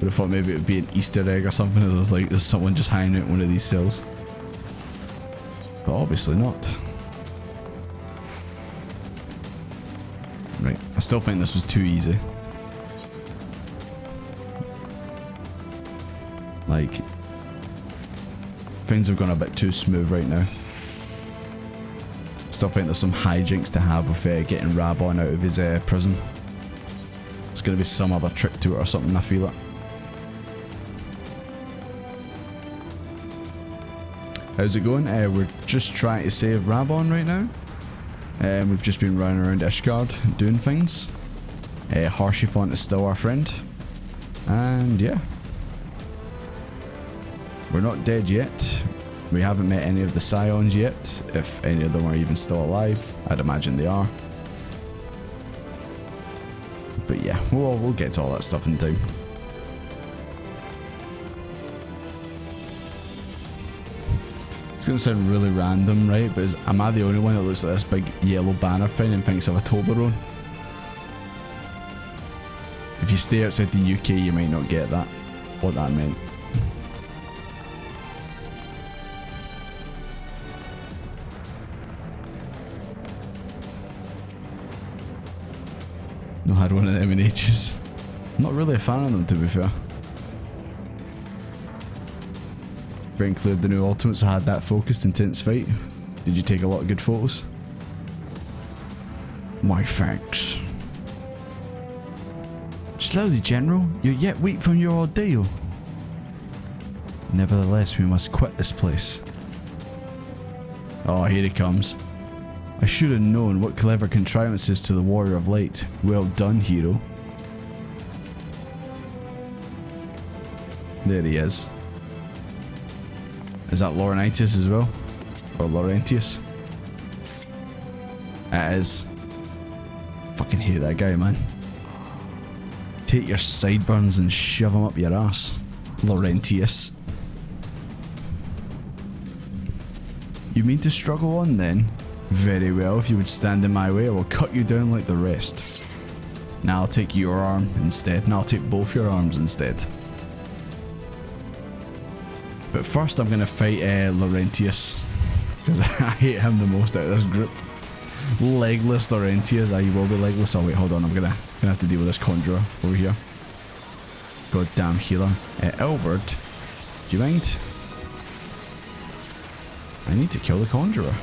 Would have thought maybe it would be an Easter egg or something. It was like there's someone just hanging out in one of these cells. But obviously not. Right. I still think this was too easy. Like, things have gone a bit too smooth right now. Still think there's some hijinks to have with getting Rabon out of his prison. There's going to be some other trick to it or something, I feel it. How's it going? We're just trying to save Rabon right now. We've just been running around Ishgard doing things. Harshifont is still our friend. And yeah. We're not dead yet. We haven't met any of the Scions yet, if any of them are even still alive. I'd imagine they are. But yeah, we'll get to all that stuff in time. It's going to sound really random, right? But am I the only one that looks at this big yellow banner thing and thinks of a Toblerone? If you stay outside the UK, you might not get that. What that meant. No, had one of them in ages. Not really a fan of them, to be fair. If I include the new ultimates, I had that focused, intense fight. Did you take a lot of good photos? My thanks. Slowly, General. You're yet weak from your ordeal. Nevertheless, we must quit this place. Oh, here he comes. I should have known. What clever contrivances to the Warrior of Light. Well done, hero. There he is. Is that Laurentius as well? Or Laurentius? It is. Fucking hate that guy, man. Take your sideburns and shove them up your ass. Laurentius. You mean to struggle on then? Very well, if you would stand in my way, I will cut you down like the rest. Now I'll take your arm instead. Now I'll take both your arms instead. But first I'm going to fight Laurentius. Because I hate him the most out of this group. Legless Laurentius. You will be legless. Oh wait, hold on. I'm gonna have to deal with this conjurer over here. Goddamn healer. Albert, do you mind? I need to kill the conjurer.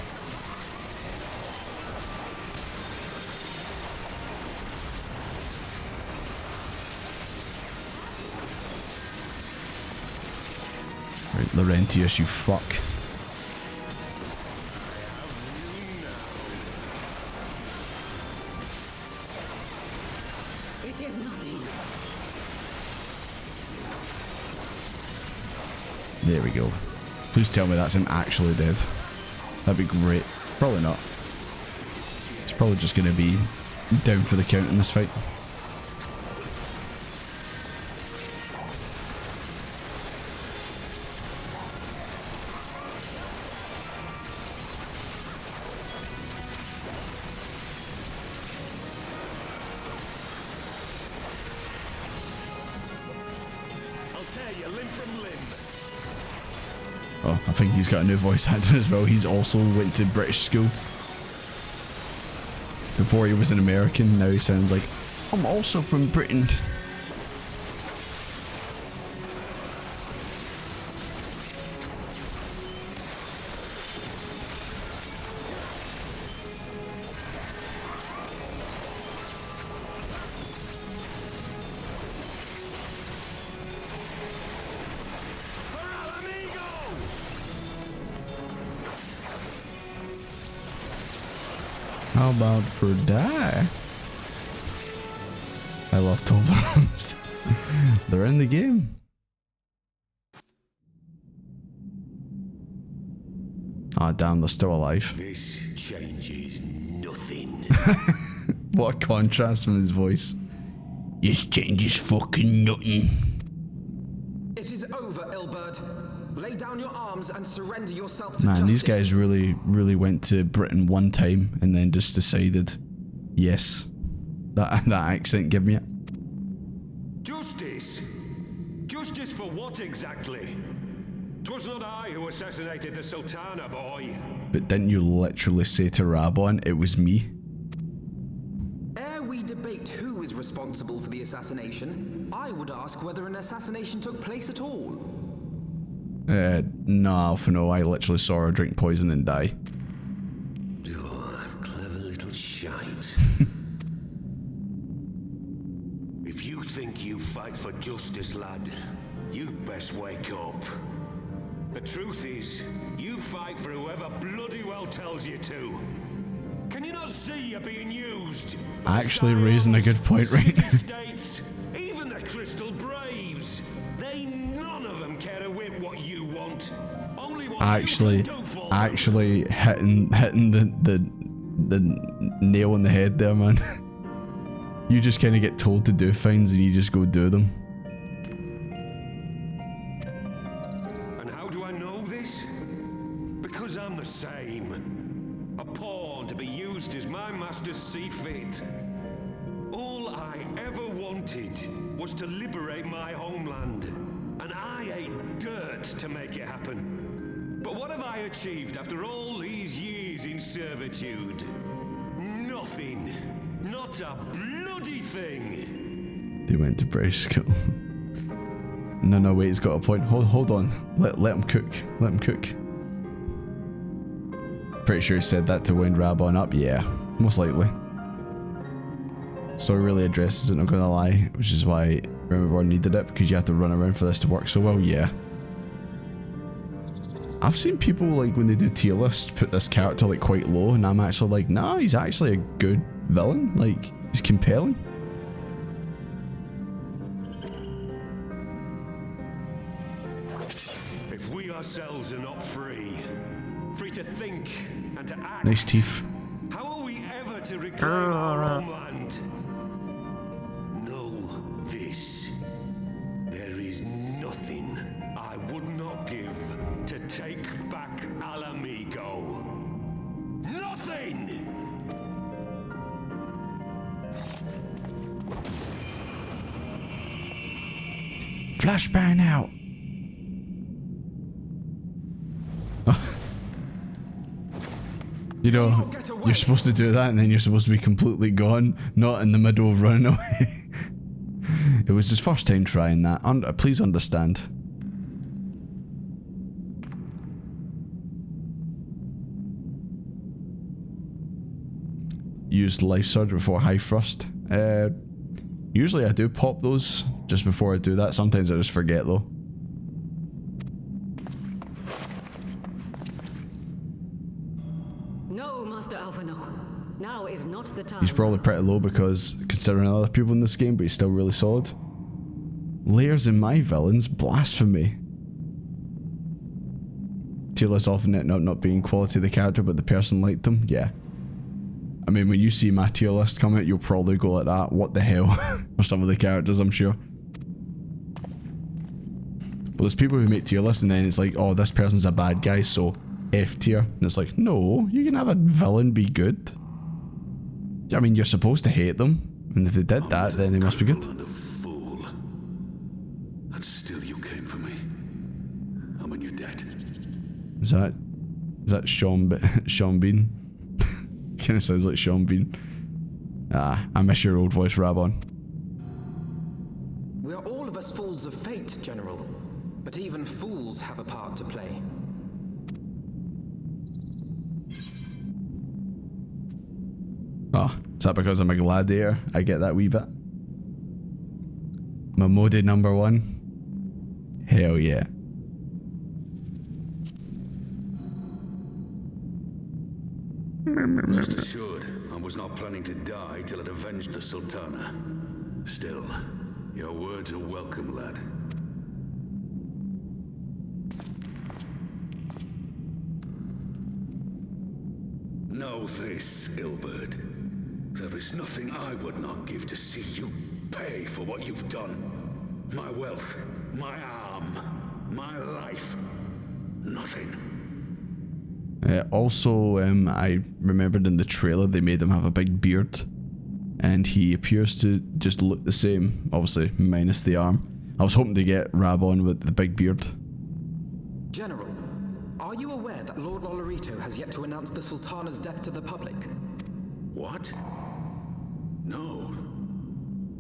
Right, Laurentius, you fuck. It is nothing. There we go. Please tell me that's him actually dead. That'd be great. Probably not. He's probably just going to be down for the count in this fight. Oh, I think he's got a new voice actor as well. He's also went to British school. Before he was an American, now he sounds like, I'm also from Britain. How about for die? I love Toblerones. They're in the game. Ah, damn, they're still alive. This changes nothing. What a contrast from his voice. This changes fucking nothing. It is over, Ilbert. Lay down your arms and surrender yourself to Man, justice. these guys really went to Britain one time and then just decided, yes, that accent, give me it. Justice? Justice for what exactly? 'Twas not I who assassinated the Sultana, boy. But didn't you literally say to Rabon, it was me? Ere we debate who is responsible for the assassination, I would ask whether an assassination took place at all. No, Alpha, no, I literally saw her drink poison and die. Oh, clever little shite. If you think you fight for justice, lad, you'd best wake up. The truth is, you fight for whoever bloody well tells you to. Can you not see you're being used? Actually raising a good point right now. States, even the Crystal Braves, they none of them care a whit what you want. Only what Actually hitting the nail on the head there, man. You just kind of get told to do things and you just go do them. And how do I know this? Because I'm the same. A pawn to be used as my masters see fit. All I ever wanted was to liberate my homeland. And I ate dirt to make it happen. But what have I achieved after all these years in servitude? Nothing. Not a bloody thing. They went to British school. No, wait, he's got a point. Hold on. Let him cook. Let him cook. Pretty sure he said that to wind Rabon up. Yeah, most likely. Story really addresses it, not gonna lie, which is why Remember needed it, because you have to run around for this to work so well. Yeah. I've seen people, like, when they do tier lists, put this character, like, quite low, and I'm actually like, nah, he's actually a good villain. Like, he's compelling. If we ourselves are not free to think and to act, Nice teeth. how are we ever to reclaim our homeland? Know this. There is nothing I would not give to take back Alamigo. Nothing! Flashbang out. You know, you're supposed to do that and then you're supposed to be completely gone, not in the middle of running away. It was his first time trying that. Please understand. Used life surge before high thrust. Usually I do pop those just before I do that. Sometimes I just forget though. time. He's probably pretty low because considering other people in this game, but he's still really solid. Layers in my villains, blasphemy. Tier list often ended up not being quality of the character, but the person liked them. Yeah. I mean, when you see my tier list come out, you'll probably go like that. What the hell? For some of the characters, I'm sure. But there's people who make tier lists and then it's like, oh, this person's a bad guy, so F tier. And it's like, no, you can have a villain be good. I mean, you're supposed to hate them. And if they did that, then they must be good. And a fool. And still you came for me. And when you're dead. Is that Sean Bean? Kind of sounds like Sean Bean. Ah, I miss your old voice, Rabon. We are all of us fools of fate, General. But even fools have a part to play. Oh, is that because I'm a gladiator? I get that wee bit. Mamode #1. Hell yeah. Rest assured, I was not planning to die till I'd avenged the Sultana. Still, your words are welcome, lad. Know this, Ilbert. There is nothing I would not give to see you pay for what you've done. My wealth, my arm, my life. Nothing. Also, I remembered in the trailer they made him have a big beard. And he appears to just look the same, obviously, minus the arm. I was hoping to get Rabon with the big beard. General, are you aware that Lord Lolorito has yet to announce the Sultana's death to the public? What? No.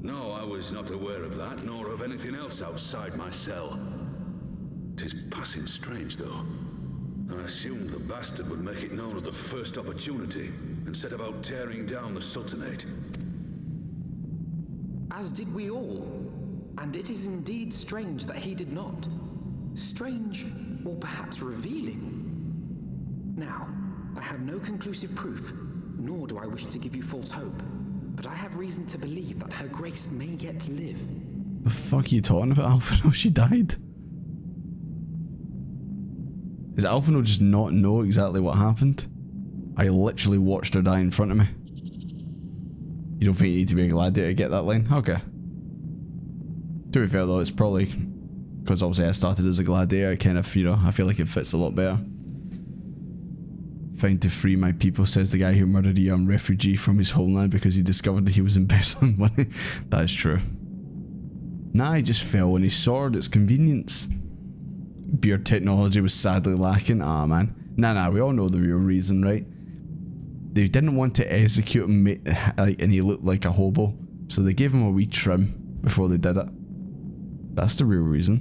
No, I was not aware of that, nor of anything else outside my cell. 'Tis passing strange, though. I assumed the bastard would make it known at the first opportunity, and set about tearing down the Sultanate. As did we all. And it is indeed strange that he did not. Strange, or perhaps revealing. Now, I have no conclusive proof, nor do I wish to give you false hope, but I have reason to believe that Her Grace may yet live. The fuck are you talking about, Alphino? She died. Does Alphino just not know exactly what happened? I literally watched her die in front of me. You don't think you need to be a gladiator to get that line? Okay. To be fair though, it's probably because obviously I started as a gladiator, I kind of, you know, I feel like it fits a lot better. Find to free my people, says the guy who murdered a young refugee from his homeland because he discovered that he was embezzling money. That is true. Nah, he just fell on his sword, it's convenience. Beard technology was sadly lacking. Ah man. Nah, we all know the real reason, right? They didn't want to execute him and he looked like a hobo, so they gave him a wee trim before they did it. That's the real reason.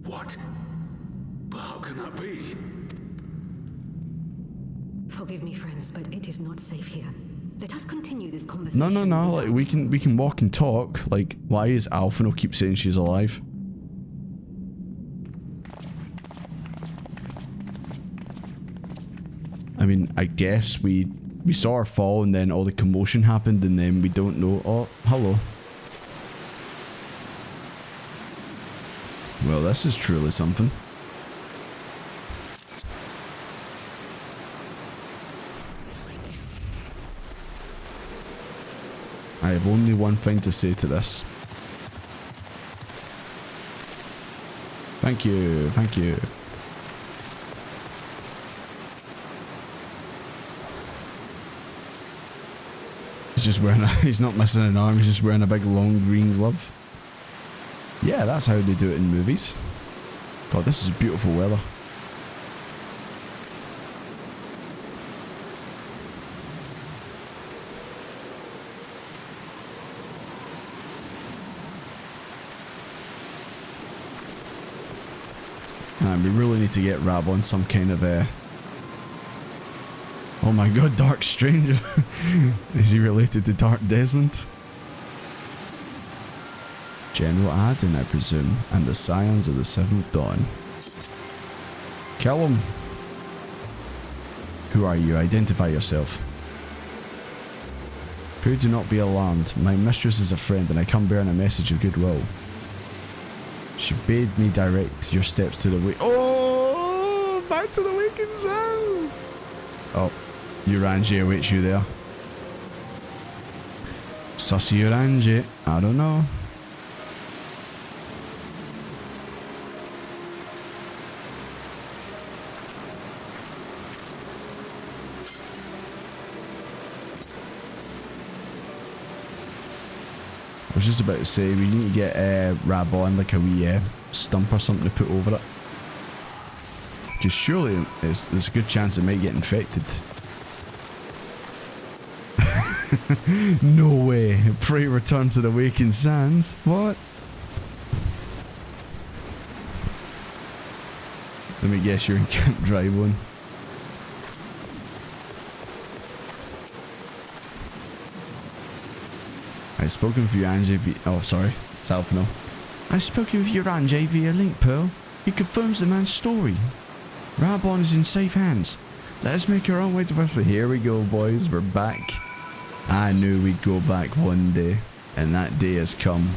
What? But how can that be? Forgive me, friends, but it is not safe here. Let us continue this conversation. No, like we can walk and talk. Like, why is Alphino keep saying she's alive? I mean, I guess we saw her fall and then all the commotion happened and then we don't know. Oh, hello. Well, this is truly something. I have only one thing to say to this. Thank you, thank you. He's just wearing he's not missing an arm, he's just wearing a big long green glove. Yeah, that's how they do it in movies. God, this is beautiful weather. Man, we really need to get Rab on some kind of oh my god, Dark Stranger. Is he related to Dark Desmond? General Aden, I presume, and the Scions of the Seventh Dawn. Kill him. Who are you? Identify yourself. Pray do not be alarmed. My mistress is a friend, and I come bearing a message of goodwill. She bade me direct your steps to the Oh, back to the Waking Sands. Oh, Uranji awaits you there. Sussy Uranji. I don't know. I was just about to say, we need to get Rabon like a wee stump or something to put over it. Because surely there's a good chance it might get infected. No way. Pray return to the Waking Sands. What? Let me guess, you're in Camp Drybone. I've spoken with Uranji via... Oh, sorry. It's Alphino. I've spoken with Uranji via link, Pearl. He confirms the man's story. Rabon is in safe hands. Let us make our own way to Westwood. Here we go, boys. We're back. I knew we'd go back one day. And that day has come.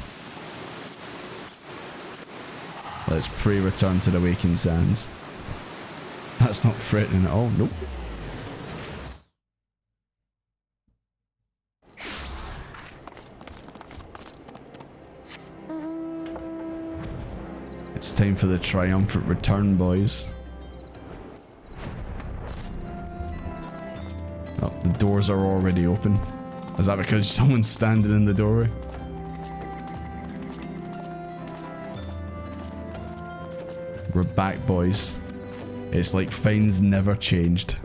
Let's pray return to the Waking Sands. That's not threatening at all. Nope. It's time for the triumphant return, boys. Oh, the doors are already open. Is that because someone's standing in the doorway? We're back, boys. It's like things never changed.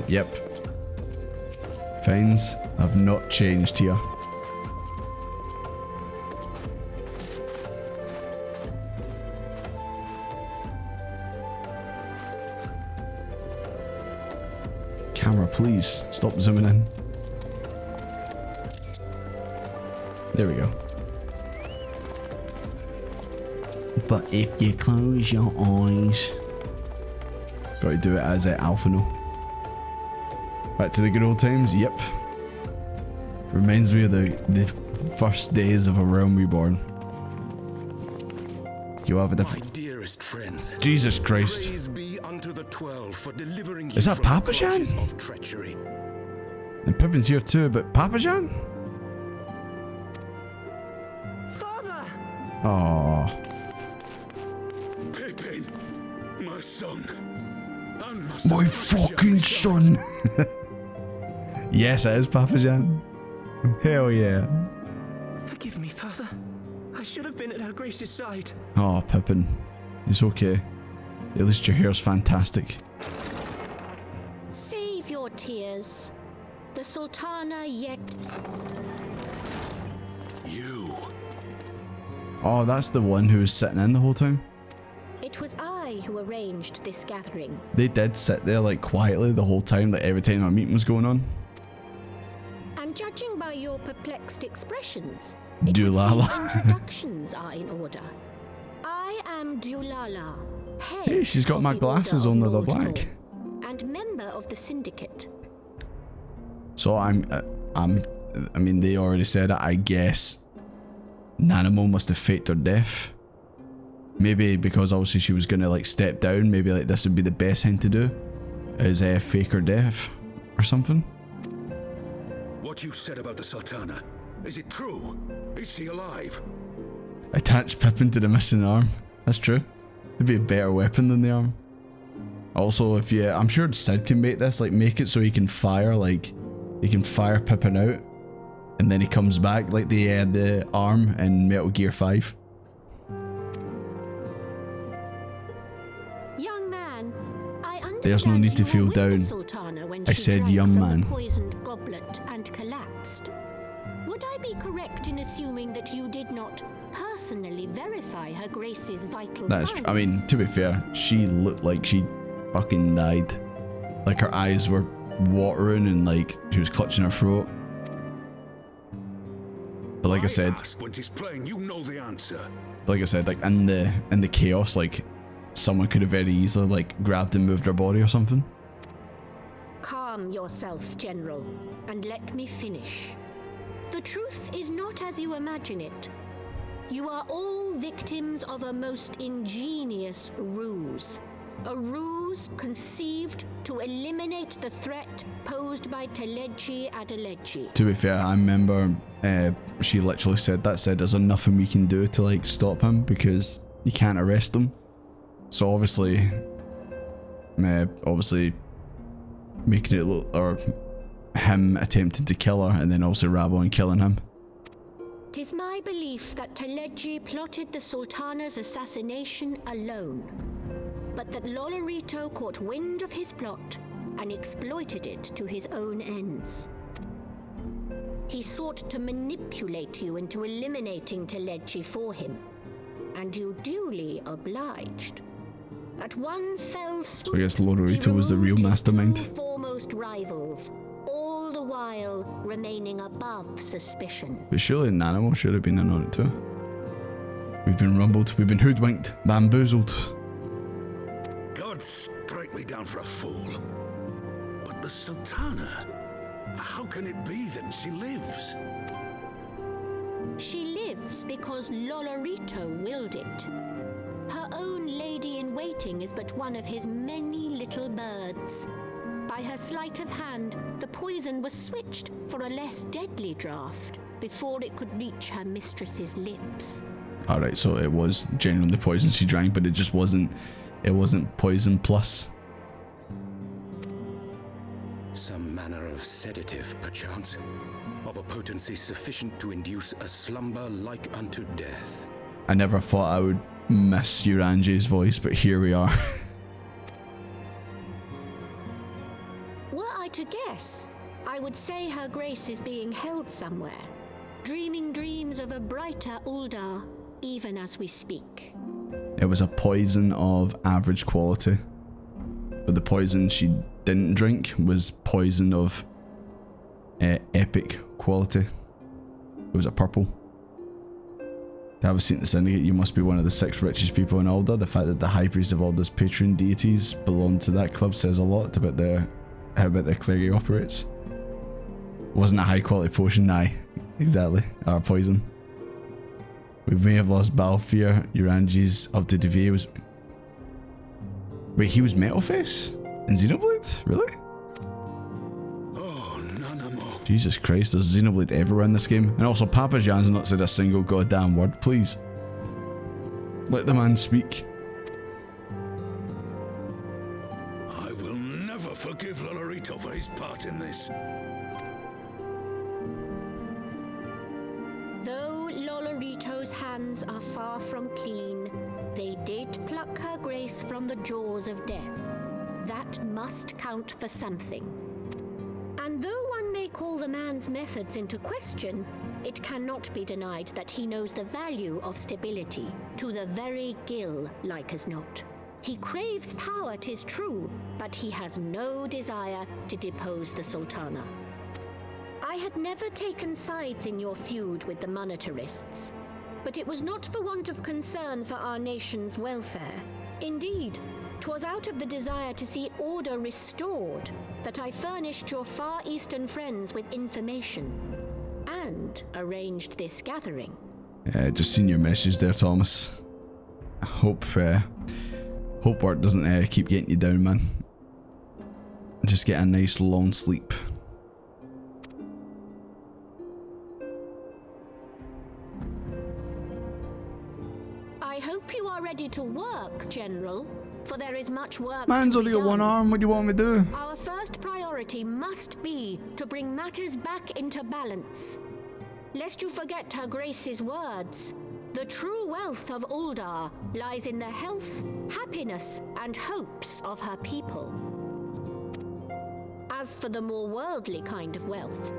Yep. Things have not changed here. Camera, please. Stop zooming in. There we go. But if you close your eyes... Gotta do it as Alphino. Back to the good old times? Yep. Reminds me of the first days of A Realm Reborn. You have a different... My dearest friends, Jesus Christ. Praise be unto the 12 for delivering Is that Papajan? Of treachery. And Pippin's here too, but Papajan? Father! Aww. Pippin, my son. My fucking son! Yes, it is Papajan. Hell yeah. Forgive me, Father. I should have been at Her Grace's side. Oh, Pippin. It's okay. At least your hair's fantastic. Save your tears. The Sultana yet... You. Oh, that's the one who was sitting in the whole time? It was I who arranged this gathering. They did sit there like quietly the whole time, like every time a meeting was going on. And judging by your perplexed expressions, Dulala. introductions are in order. I am Dulala, head Hey, she's got of my the glasses Order on, of they're Lord black. Thor, and member of the Syndicate. So I mean, they already said it, I guess. Nanimo must have faked her death. Maybe because obviously she was gonna like step down, maybe like this would be the best thing to do, is fake her death or something. What you said about the Sultana, is it true? Is she alive? Attach Pippin to the missing arm. That's true. It'd be a better weapon than the arm. Also, if you, I'm sure Sid can make this, like make it so he can fire, like he can fire Pippin out, and then he comes back like the arm in Metal Gear 5. Young man, I There's no need to feel down. I said young man. Poisoned goblet and collapsed. Would I be correct in assuming that you did not personally verify Her Grace's vital That's signs? I mean, to be fair, she looked like she fucking died. Like her eyes were watering and like she was clutching her throat. But like I said, when she's playing, you know the answer. like I said, like in the chaos, like someone could have very easily like grabbed and moved her body or something. Calm yourself, General, and let me finish. The truth is not as you imagine it. You are all victims of a most ingenious ruse. A ruse conceived to eliminate the threat posed by Telechi Adelechi. To be fair, I remember she literally said there's nothing we can do to like stop him because you can't arrest him. So obviously making it look, or him attempting to kill her and then also Rabo and killing him. 'Tis my belief that Telechi plotted the Sultana's assassination alone, but that Lolorito caught wind of his plot and exploited it to his own ends. He sought to manipulate you into eliminating Telechi for him, and you duly obliged. At one fell swoop, So I guess Lolorito was the real mastermind. two foremost rivals, all the while remaining above suspicion. But surely an animal should have been in on it too. We've been rumbled, we've been hoodwinked, bamboozled. God strike me down for a fool. But the Sultana, how can it be that she lives? She lives because Lolorito willed it. Her own lady-in-waiting is but one of his many little birds. By her sleight of hand, the poison was switched for a less deadly draught before it could reach her mistress's lips. Alright, so it was genuinely poison she drank, but it wasn't poison plus. Some manner of sedative, perchance, of a potency sufficient to induce a slumber like unto death. I never thought I would miss Uranji's voice, but here we are. Were I to guess, I would say Her Grace is being held somewhere, dreaming dreams of a brighter Uldar, even as we speak. It was a poison of average quality, but the poison she didn't drink was poison of epic quality. It was a purple. To have a seat in the Syndicate, you must be one of the 6 richest people in Ulda. The fact that the High Priest of Ulda's patron deities belong to that club says a lot about how the clergy operates. Wasn't a high quality potion, aye. Exactly. Or poison. We may have lost Balfear. Uranji's up to Devay was... Wait, he was Metalface? In Xenoblade? Really? Oh, Nanamo. Jesus Christ, there's Xenoblade everywhere in this game. And also, Papa Jan's not said a single goddamn word, please. Let the man speak. I will never forgive Lolorito for his part in this. Though Lolorito's hands are far from clean, they did pluck Her Grace from the jaws of death. That must count for something. And though one may call the man's methods into question, it cannot be denied that he knows the value of stability, to the very gill, like as not. He craves power, 'tis true, but he has no desire to depose the Sultana. I had never taken sides in your feud with the monetarists, but it was not for want of concern for our nation's welfare. Indeed, 'twas out of the desire to see order restored that I furnished your Far Eastern friends with information and arranged this gathering. Just seen your message there, Thomas. Hope work doesn't keep getting you down, man. Just get a nice long sleep. I hope you are ready to work, General, for there is much work Man's to only be got one done. arm, what do you want me to do? Our first priority must be to bring matters back into balance. Lest you forget Her Grace's words, the true wealth of Uldar lies in the health, happiness, and hopes of her people. As for the more worldly kind of wealth,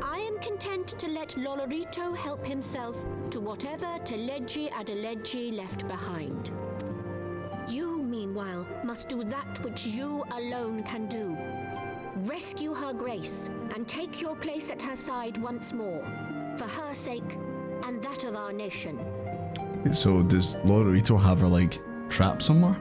I am content to let Lolorito help himself to whatever Teledji Adeledji left behind. You, meanwhile, must do that which you alone can do. Rescue her grace and take your place at her side once more, for her sake and that of our nation. So does Lolorito have her, like, trapped somewhere?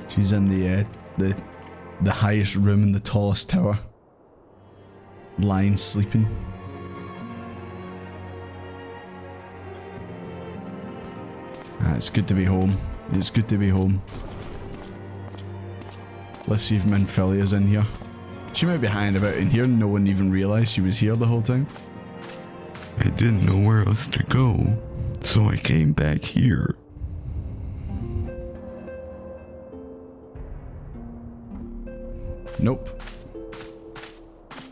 She's in the highest room in the tallest tower. Lying, sleeping. It's good to be home. It's good to be home. Let's see if Minfilia's in here. She might be hanging about in here and no one even realised she was here the whole time. I didn't know where else to go, so I came back here. Nope.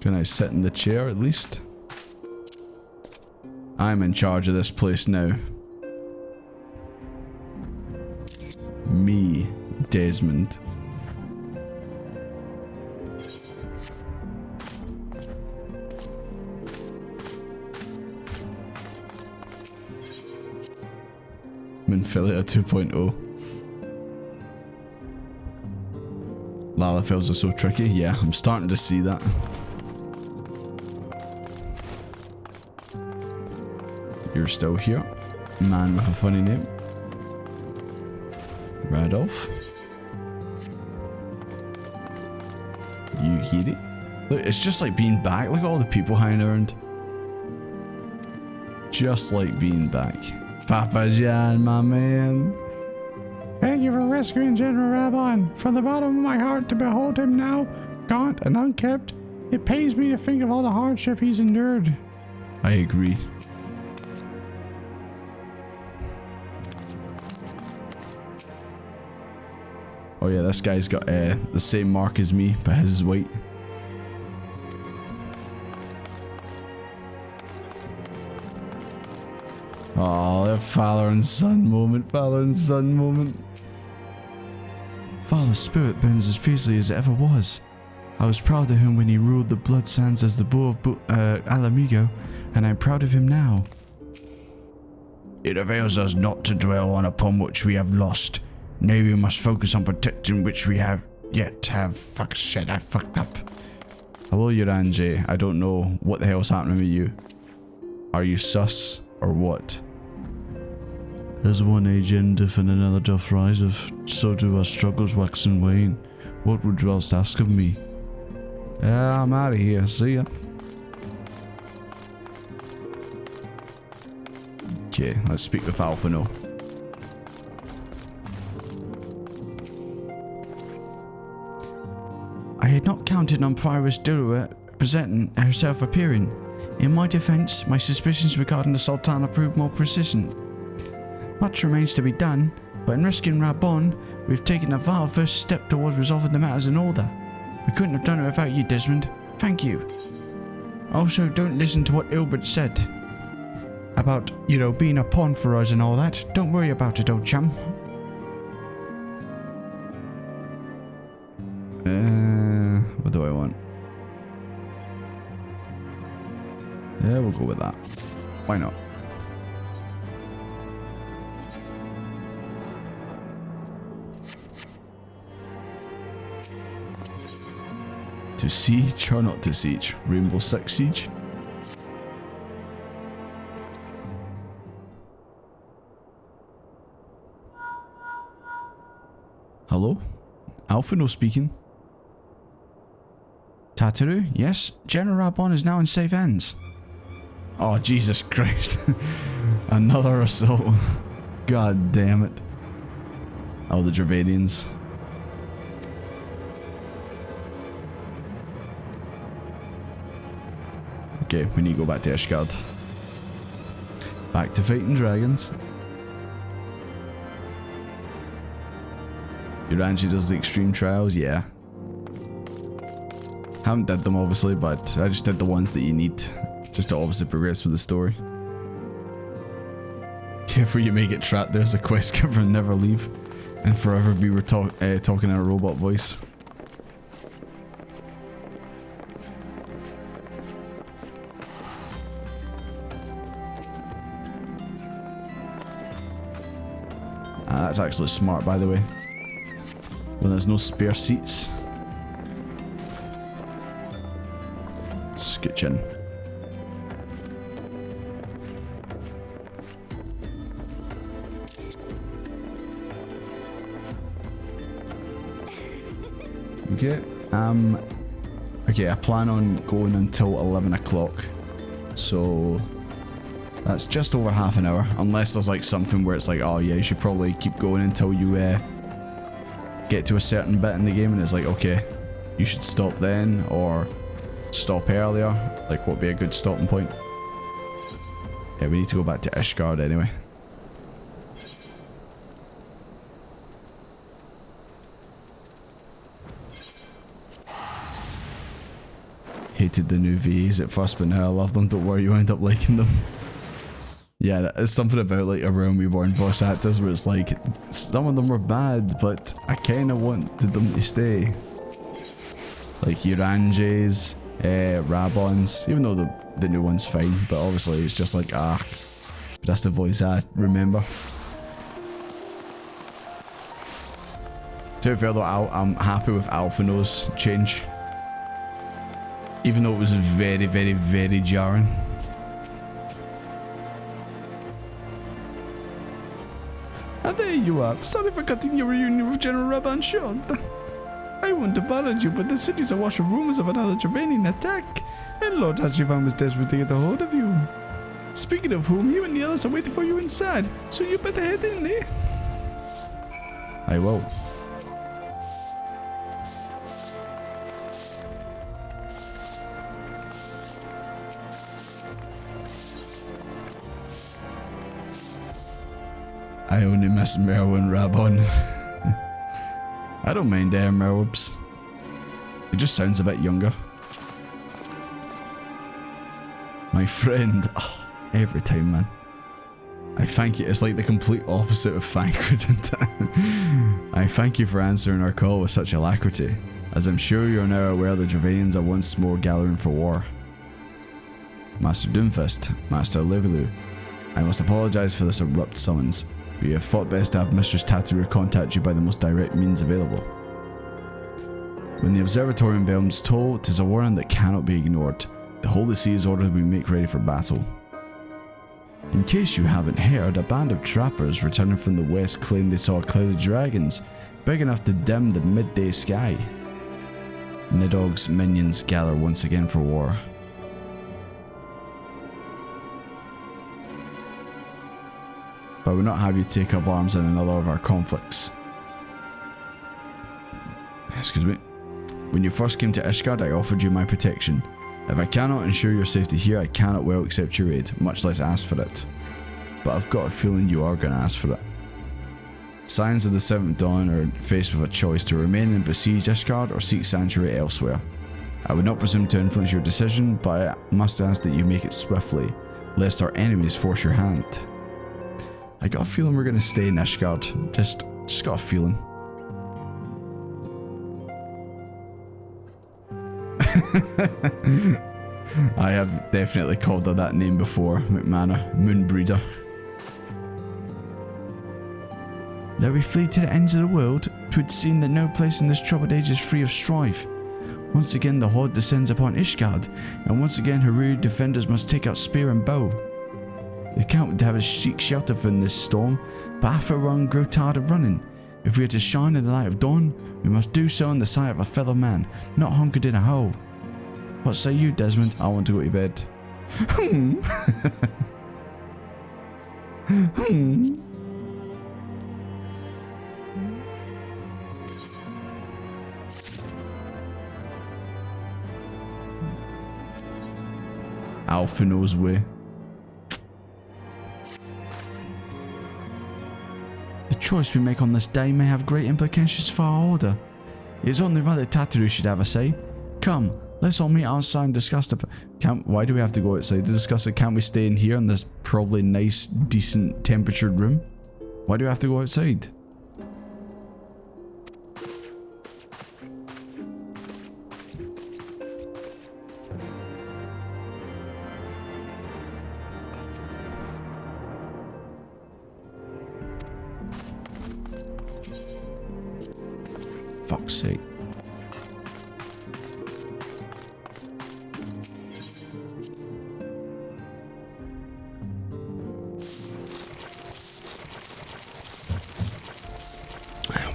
Can I sit in the chair at least? I'm in charge of this place now. Me, Desmond. Minfilia 2.0. Lalafels are so tricky. Yeah, I'm starting to see that. You're still here. Man with a funny name. Radolf. You hear it? Look, it's just like being back. Look at all the people hanging around. Just like being back. Papa John, my man. Thank you for rescuing General Rabon. From the bottom of my heart to behold him now, gaunt and unkempt, it pains me to think of all the hardship he's endured. I agree. Oh yeah, this guy's got the same mark as me, but his is white. Oh, the father and son moment, father and son moment. Father's spirit burns as fiercely as it ever was. I was proud of him when he ruled the Blood Sands as the Bull of Alamigo, and I'm proud of him now. It avails us not to dwell on upon which we have lost. Now we must focus on protecting which we have yet have. Fuck shit, I fucked up. Hello, Uranje. I don't know what the hell's happening with you. Are you sus or what? As one age endeth and another doth riseth, so do our struggles wax and wane. What would you else ask of me? Yeah, I'm out of here. See ya. Okay, let's speak with Alphino. I had not counted on Prioress Durua presenting herself appearing. In my defense, my suspicions regarding the Sultana proved more persistent. Much remains to be done, but in rescuing Rabon, we've taken a vital first step towards resolving the matters in order. We couldn't have done it without you, Desmond. Thank you. Also, don't listen to what Ilbert said about, you know, being a pawn for us and all that. Don't worry about it, old chum. What do I want? Yeah, we'll go with that. Why not? To siege or not to siege? Rainbow Six Siege? Hello? Alphino speaking. Tataru? Yes? General Rabon is now in safe hands. Oh, Jesus Christ. Another assault. God damn it. Oh, the Dravadians. Okay, we need to go back to Ishgard. Back to fighting dragons. Uranji does the extreme trials, yeah. Haven't did them obviously, but I just did the ones that you need just to obviously progress with the story. Careful you may get trapped. There's a quest giver and never leave. And forever be talking in a robot voice. That's actually smart, by the way. When there's no spare seats. Skitch in. Okay, okay, I plan on going until 11 o'clock, so that's just over half an hour, unless there's like something where it's like, oh yeah, you should probably keep going until you get to a certain bit in the game, and it's like, okay, you should stop then, or stop earlier. Like, what would be a good stopping point? Yeah, we need to go back to Ishgard anyway. Hated the new VAs at first, but now I love them. Don't worry, you end up liking them. Yeah, it's something about like Around Reborn voice actors where it's like, some of them were bad, but I kind of wanted them to stay. Like Uranges, Rabons, even though the new one's fine, but obviously it's just like, but that's the voice I remember. To be fair though, I'm happy with Alphino's change. Even though it was very, very, very jarring. And there you are. Sorry for cutting your reunion with General Raban short. I wouldn't have bothered you, but the city's awash with rumors of another Javanian attack. And Lord Hachivan was desperate to get a hold of you. Speaking of whom, you and the others are waiting for you inside, so you better head in there. I will. I only miss Merwin Rabon. I don't mind Merwibs. It just sounds a bit younger. My friend. Oh, every time, man. I thank you. It's like the complete opposite of Thancred. I thank you for answering our call with such alacrity. As I'm sure you are now aware, the Javanians are once more gathering for war. Master Doomfist, Master Livilu, I must apologize for this abrupt summons. But you have thought best to have Mistress Tataru contact you by the most direct means available. When the Observatorium bells toll, 'tis a warning that cannot be ignored. The Holy See has ordered we make ready for battle. In case you haven't heard, a band of trappers returning from the west claimed they saw a cloud of dragons, big enough to dim the midday sky. Nidog's minions gather once again for war. But I would not have you take up arms in another of our conflicts. Excuse me. When you first came to Ishgard, I offered you my protection. If I cannot ensure your safety here, I cannot well accept your aid, much less ask for it. But I've got a feeling you are going to ask for it. Scions of the 7th Dawn are faced with a choice to remain and besiege Ishgard or seek sanctuary elsewhere. I would not presume to influence your decision, but I must ask that you make it swiftly, lest our enemies force your hand. I got a feeling we're going to stay in Ishgard. Just got a feeling. I have definitely called her that name before, McManor, Moonbreeder. Though we flee to the ends of the world, 'twould seem that no place in this troubled age is free of strife. Once again the horde descends upon Ishgard, and once again her weary defenders must take out spear and bow. The Count would have us seek shelter from this storm, but after one grow tired of running. If we are to shine in the light of dawn, we must do so in the sight of a fellow man, not hunkered in a hole. What say you, Desmond? I want to go to bed. Alphino's way. The choice we make on this day may have great implications for our order. It is only right that Tataru should have a say. Come, Let's all meet outside and discuss the... Why do we have to go outside to discuss it? Can't we stay in here in this probably nice, decent temperatured room? Why do we have to go outside? Fuck's sake.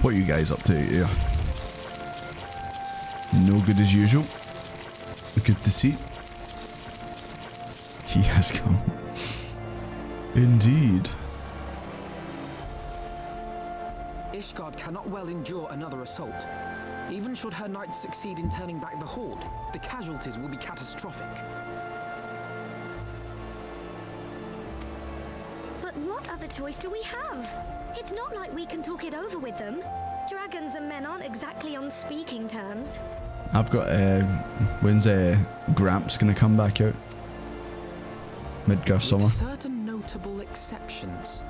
What are you guys up to here? No good as usual. Good to see. He has come. Indeed. Ishgard cannot well endure another assault. Even should her knights succeed in turning back the Horde, the casualties will be catastrophic. But what other choice do we have? It's not like we can talk it over with them. Dragons and men aren't exactly on speaking terms. I've got, when's Gramps gonna come back out? Midgar summer. With certain notable exceptions.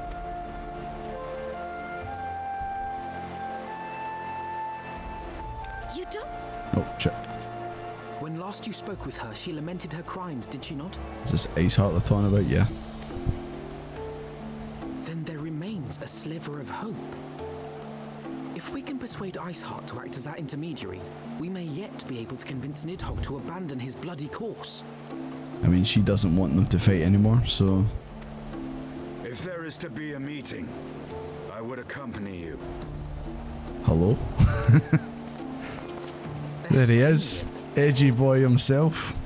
You don't... Oh, shit. When last you spoke with her, she lamented her crimes, did she not? Is this Ice Heart they're talking about? Yeah. Then there remains a sliver of hope. If we can persuade Iceheart to act as our intermediary, we may yet be able to convince Nidhogg to abandon his bloody course. I mean, she doesn't want them to fight anymore, so... If there is to be a meeting, I would accompany you. Hello? There he is. Edgy boy himself.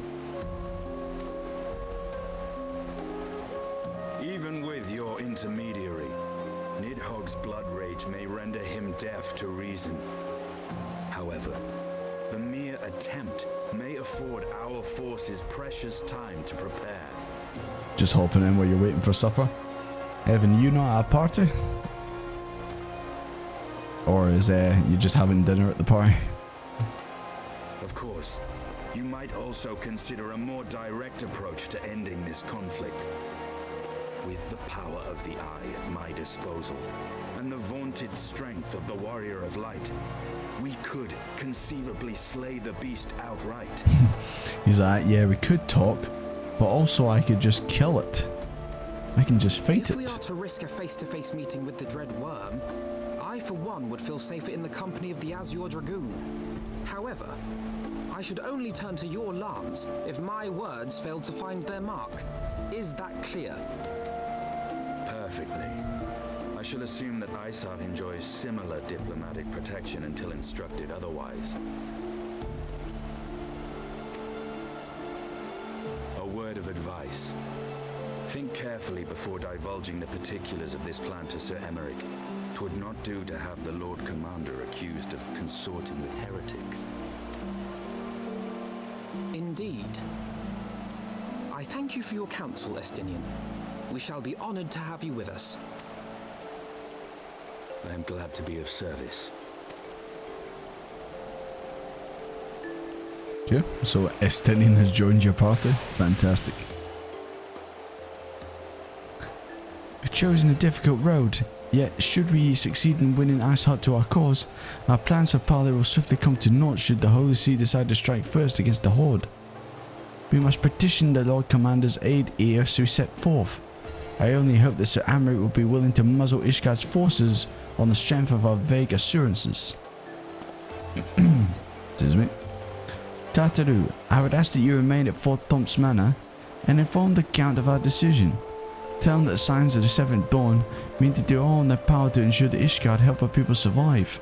Even with your intermediary, Nidhogg's blood rage may render him deaf to reason. However, the mere attempt may afford our forces precious time to prepare. Just hopping in while you're waiting for supper. Evan, you not at a party? Or is you just having dinner at the party? Of course, you might also consider a more direct approach to ending this conflict. With the power of the Eye at my disposal, and the vaunted strength of the Warrior of Light, we could conceivably slay the beast outright. He's like, yeah, we could talk, but also I could just kill it. I can just fight If we it. are to risk a face-to-face meeting with the Dread Worm, I for one would feel safer in the company of the Azure Dragoon. However, I should only turn to your Lance if my words failed to find their mark. Is that clear? Perfectly. I shall assume that Iceheart enjoys similar diplomatic protection until instructed otherwise. A word of advice. Think carefully before divulging the particulars of this plan to Sir Emmerich. 'Twould not do to have the Lord Commander accused of consorting with heretics. Indeed. I thank you for your counsel, Estinian. We shall be honored to have you with us. I am glad to be of service. Okay, so Estinian has joined your party. Fantastic. We've chosen a difficult road, yet should we succeed in winning Iceheart to our cause, our plans for parley will swiftly come to naught should the Holy See decide to strike first against the Horde. We must petition the Lord Commander's aid ere we set forth. I only hope that Sir Emmerich will be willing to muzzle Ishgard's forces on the strength of our vague assurances. Excuse me. Tartaru, I would ask that you remain at Fort Thomps Manor and inform the Count of our decision. Tell him that the signs of the 7th Dawn mean to do all in their power to ensure that Ishgard help our people survive.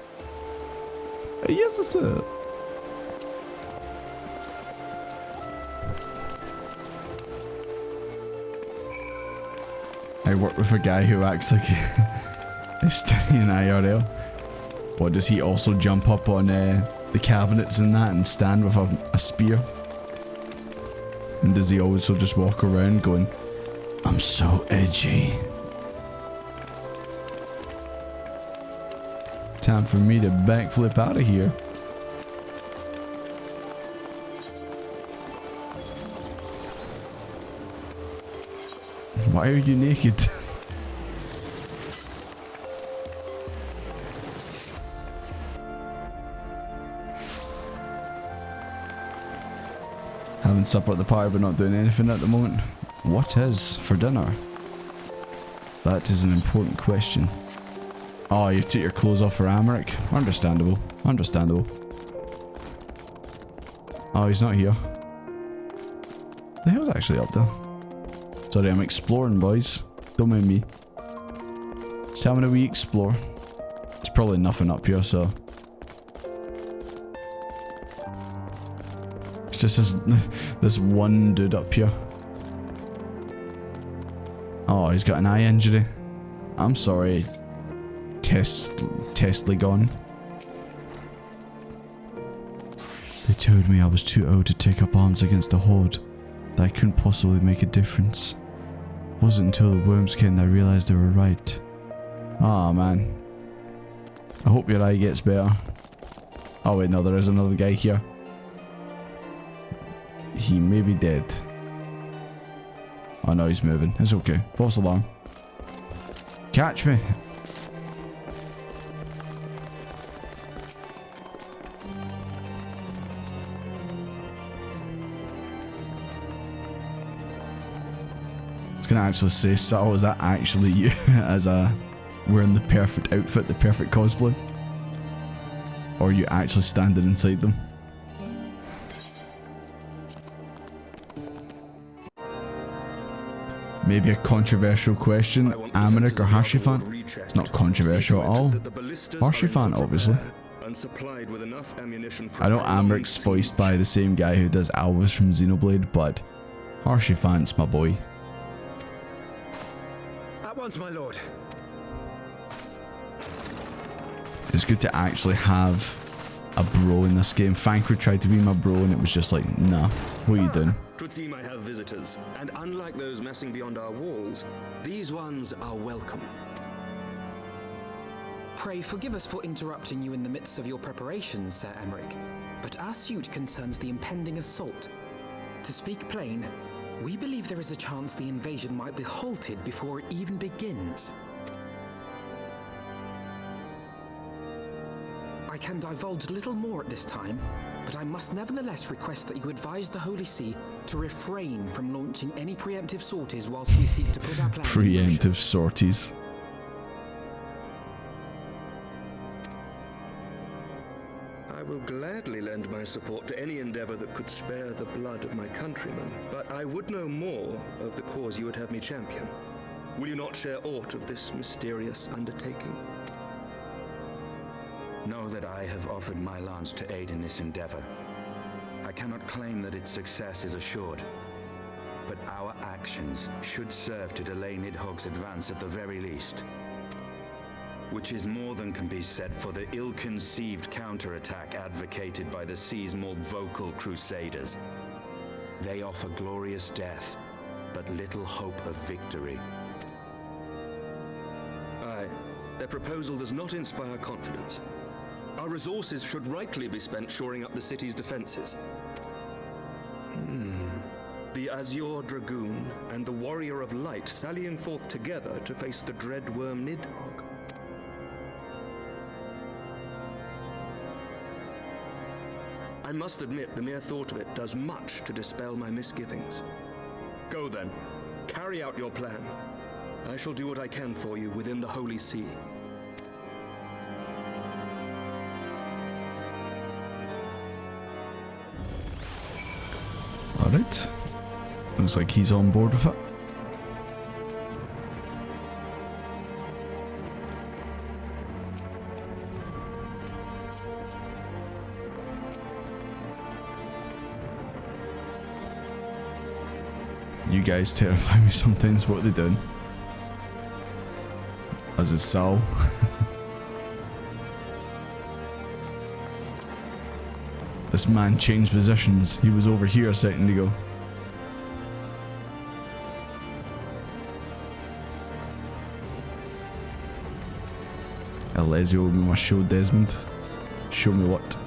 Yes, sir. I work with a guy who acts like a Estinian IRL. What, does he also jump up on the cabinets and that and stand with a spear? And does he also just walk around going, I'm so edgy? Time for me to backflip out of here. Why are you naked? Having supper at the party but not doing anything at the moment. What is for dinner? That is an important question. Oh, you took your clothes off for Amaric? Understandable. Understandable. Oh, he's not here. The hell's actually up there? Sorry, I'm exploring, boys. Don't mind me. Just having a wee explore. There's probably nothing up here, so... It's just this one dude up here. Oh, he's got an eye injury. I'm sorry. Testly gone. They told me I was too old to take up arms against the Horde, that I couldn't possibly make a difference. It wasn't until the worms came that I realized they were right. Ah, man. I hope your eye gets better. Oh wait, no, there is another guy here. He may be dead. Oh no, he's moving. It's okay. False alarm. Catch me. I was gonna actually say, Sal, is that actually you as a wearing the perfect outfit, the perfect cosplay? Or are you actually standing inside them? Maybe a controversial question, Amaric or Harshifan? It's not controversial at all. Harshifan, obviously. I know Amaric's voiced by the same guy who does Alvis from Xenoblade, but Harshifan's my boy. At once, my lord. It's good to actually have a bro in this game. Thankfully tried to be my bro and it was just like, nah, what are you doing? Twould seem I have visitors, and unlike those messing beyond our walls, these ones are welcome. Pray forgive us for interrupting you in the midst of your preparations, Sir Emmerich, but our suit concerns the impending assault. To speak plain, we believe there is a chance the invasion might be halted before it even begins. I can divulge little more at this time, but I must nevertheless request that you advise the Holy See to refrain from launching any preemptive sorties whilst we seek to put our plans in motion. Preemptive sorties. I will gladly lend my support to any endeavor that could spare the blood of my countrymen, but I would know more of the cause you would have me champion. Will you not share aught of this mysterious undertaking? Know that I have offered my lance to aid in this endeavor. I cannot claim that its success is assured, but our actions should serve to delay Nidhogg's advance at the very least. Which is more than can be said for the ill-conceived counterattack advocated by the sea's more vocal crusaders. They offer glorious death, but little hope of victory. Aye, their proposal does not inspire confidence. Our resources should rightly be spent shoring up the city's defenses. The Azure Dragoon and the Warrior of Light sallying forth together to face the dread worm Nidhogg. I must admit the mere thought of it does much to dispel my misgivings. Go then, carry out your plan. I shall do what I can for you within the Holy See. Alright. Looks like he's on board with it. You guys terrify me sometimes. What are they doing? As is Sal. This man changed positions. He was over here a second ago. Alessio, we must show Desmond. Show me what.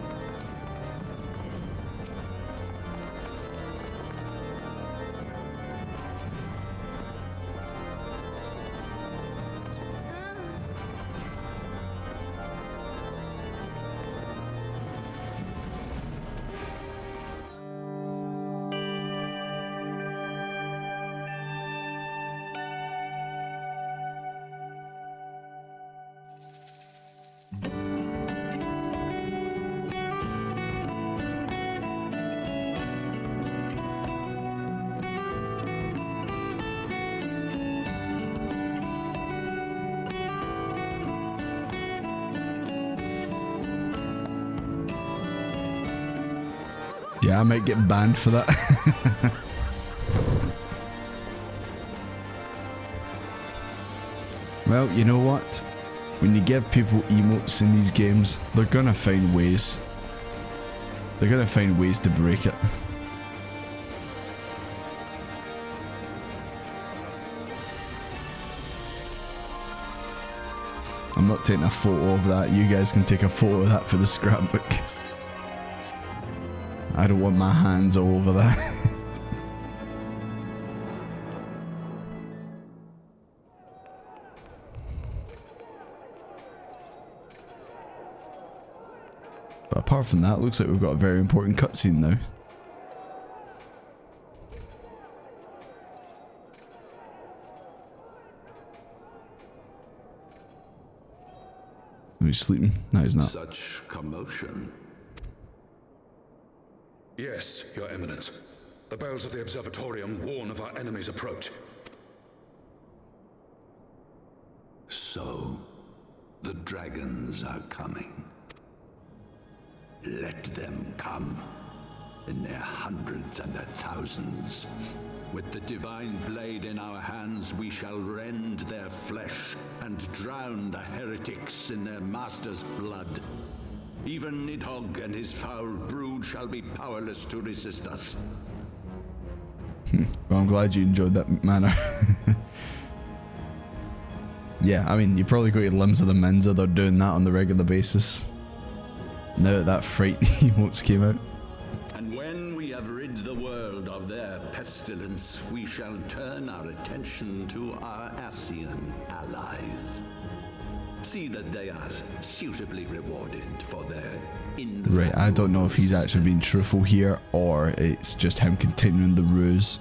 Yeah, I might get banned for that. Well, you know what? When you give people emotes in these games, they're gonna find ways. They're gonna find ways to break it. I'm not taking a photo of that. You guys can take a photo of that for the scrapbook. I don't want my hands all over that. But apart from that, looks like we've got a very important cutscene now. Oh, he's sleeping? No, he's not. Such commotion. Yes, Your Eminence. The bells of the Observatorium warn of our enemy's approach. So, the dragons are coming. Let them come, in their hundreds and their thousands. With the divine blade in our hands, we shall rend their flesh and drown the heretics in their master's blood. Even Nidhogg and his foul brood shall be powerless to resist us. Well, I'm glad you enjoyed that manner. Yeah, I mean, you probably got your limbs of the Menza, they're doing that on the regular basis. Now that fright emotes came out. And when we have rid the world of their pestilence, we shall turn our attention to our Ascian allies. See that they are suitably rewarded for their Right, I don't know if he's actually being truthful here, or it's just him continuing the ruse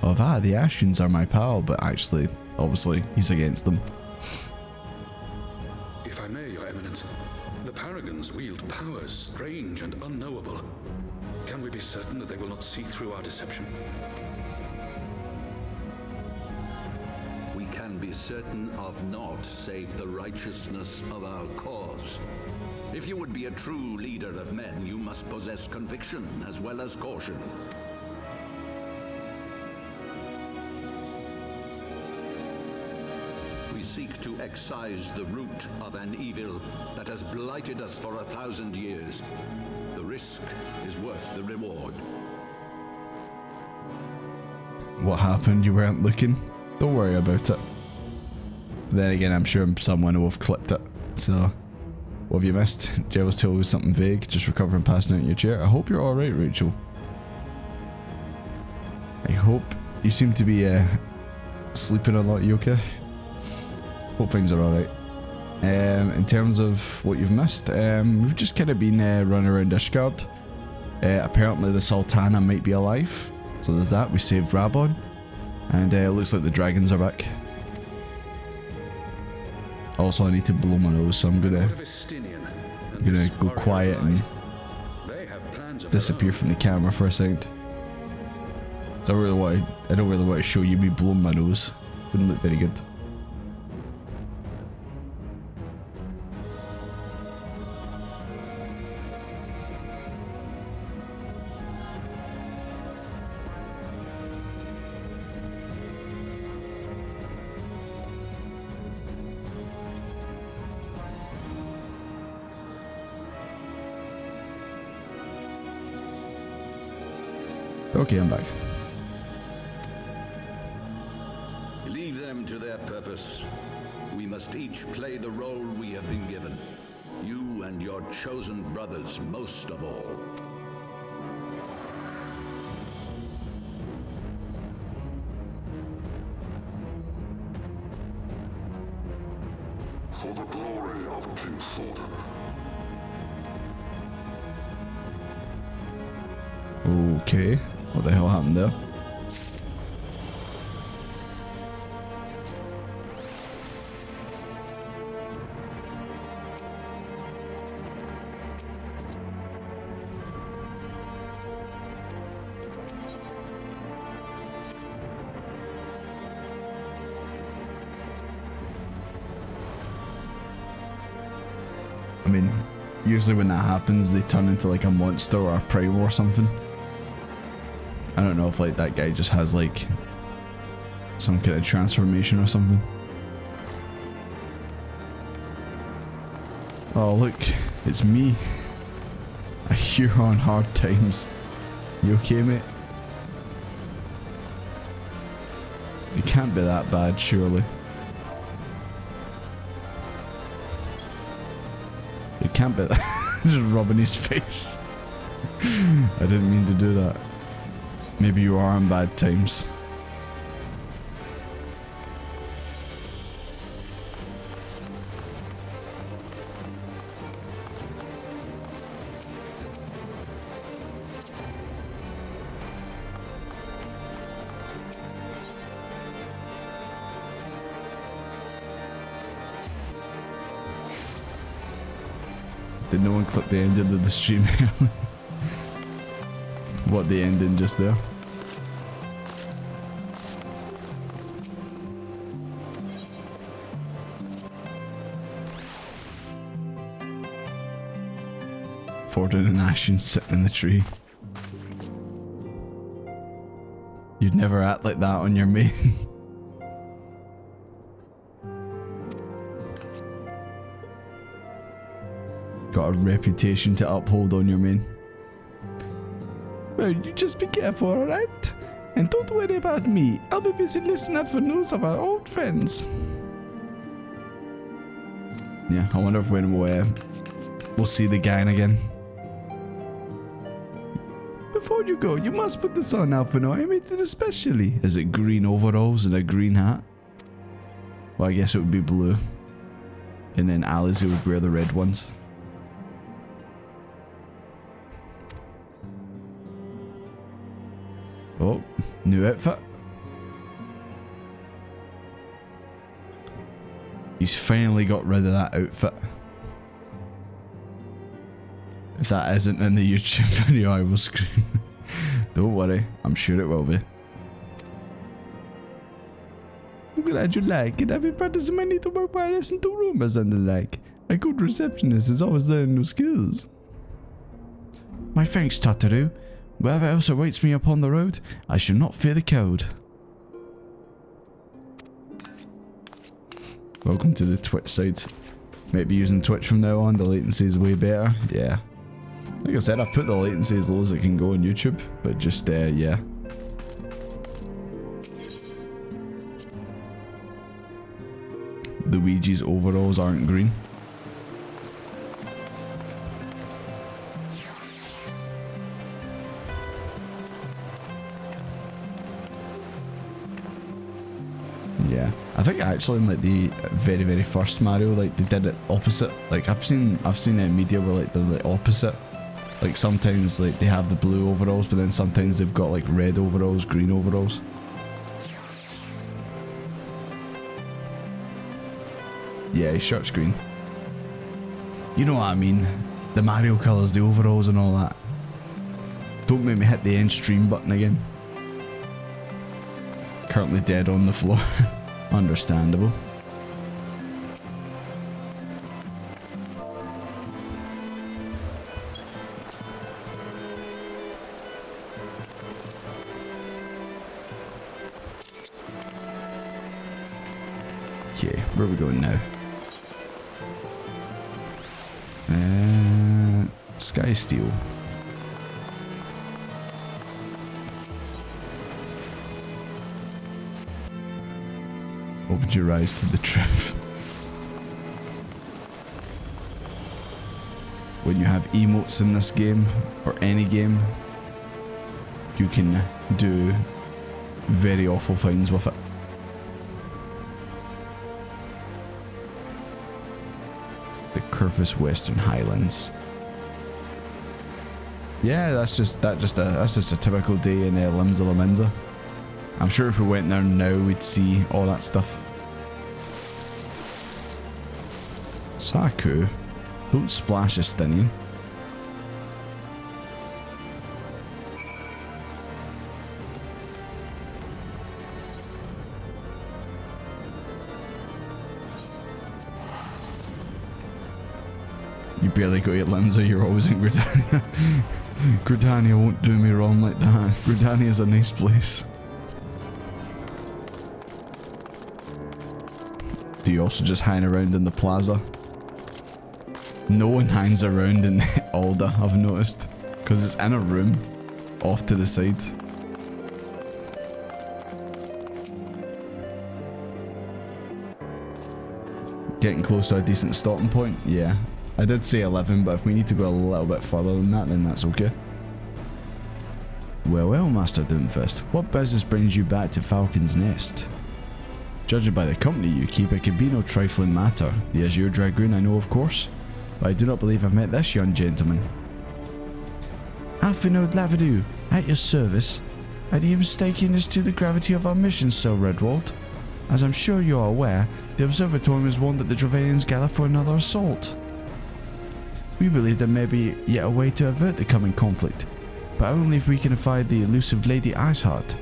of, the Ascians are my pal, but actually, obviously, he's against them. If I may, Your Eminence, the Paragons wield powers strange and unknowable. Can we be certain that they will not see through our deception? We can be certain of naught save the righteousness of our cause. If you would be a true leader of men, you must possess conviction as well as caution. We seek to excise the root of an evil that has blighted us for 1,000 years. The risk is worth the reward. What happened? You weren't looking? Don't worry about it. Then again, I'm sure someone will have clipped it. So, what have you missed? Jay was told something vague, just recovering passing out in your chair. I hope you're alright, Rachel. I hope you seem to be sleeping a lot. You okay? Hope things are alright. In terms of what you've missed, we've just kind of been running around Ishgard. Apparently the Sultana might be alive, so there's that. We saved Rabon, and it looks like the dragons are back. Also, I need to blow my nose, so I'm gonna go quiet and disappear from the camera for a second. So I don't really want to show you me blowing my nose. Wouldn't look very good. Okay, I'm back. Leave them to their purpose. We must each play the role we have been given. You and your chosen brothers most of all. For the glory of King Thornton. Okay, what the hell happened there? I mean, usually when that happens, they turn into like a monster or a primal or something. I don't know if like that guy just has like some kind of transformation or something. Oh look, it's me. I hear on hard times. You okay, mate? It can't be that bad, surely. It can't be that. Just rubbing his face. I didn't mean to do that. Maybe you are on bad times. Did no one click the ending of the stream? What, the ending just there? Fordin and Ashen sitting in the tree. You'd never act like that on your main. Got a reputation to uphold on your main. Well, you just be careful, alright? And don't worry about me. I'll be busy listening out for news of our old friends. Yeah, I wonder if when we'll see the gang again. Before you go, you must put this on, Alphino. I made it especially. Is it green overalls and a green hat? Well, I guess it would be blue. And then Alice would wear the red ones. Oh, new outfit. He's finally got rid of that outfit. If that isn't in the YouTube video, I will scream. Don't worry, I'm sure it will be. I'm glad you like it. I've been practicing my need to work wireless in 2 rooms and the like. A good receptionist is always learning new skills. My thanks, Tataru. Whatever else awaits me upon the road, I shall not fear the cold. Welcome to the Twitch side. Maybe using Twitch from now on, the latency is way better. Yeah. Like I said, I've put the latency as low as it can go on YouTube, but just, yeah. Luigi's overalls aren't green. Yeah, I think actually in like the very first Mario, like they did it opposite. Like I've seen media where like they're the opposite. Like sometimes like they have the blue overalls, but then sometimes they've got like red overalls, green overalls. Yeah, his shirt's green. You know what I mean? The Mario colours, the overalls and all that. Don't make me hit the end stream button again. Currently dead on the floor. Understandable. Okay, where are we going now? Sky Steel. Open your eyes to the truth. When you have emotes in this game, or any game, you can do very awful things with it. The Curvis Western Highlands. Yeah, that's just a typical day in Limsa Lominsa. I'm sure if we went there now, we'd see all that stuff. Saku, don't splash a Stinian. You barely got 8 limbs or you're always in Gridania. Gridania won't do me wrong like that. Gridania is a nice place. Do you also just hang around in the plaza? No one hangs around in Alda, I've noticed. Because it's in a room off to the side. Getting close to a decent stopping point? Yeah. I did say 11, but if we need to go a little bit further than that, then that's okay. Well, well, Master Doomfist, what business brings you back to Falcon's Nest? Judging by the company you keep, it could be no trifling matter. The Azure Dragoon I know, of course, but I do not believe I've met this young gentleman. Alphinaud Lavadu, at your service. Are you mistaken as to the gravity of our mission, Sir Redwald? As I'm sure you are aware, the Observatorium has warned that the Dravanians gather for another assault. We believe there may be yet a way to avert the coming conflict, but only if we can find the elusive Lady Iceheart.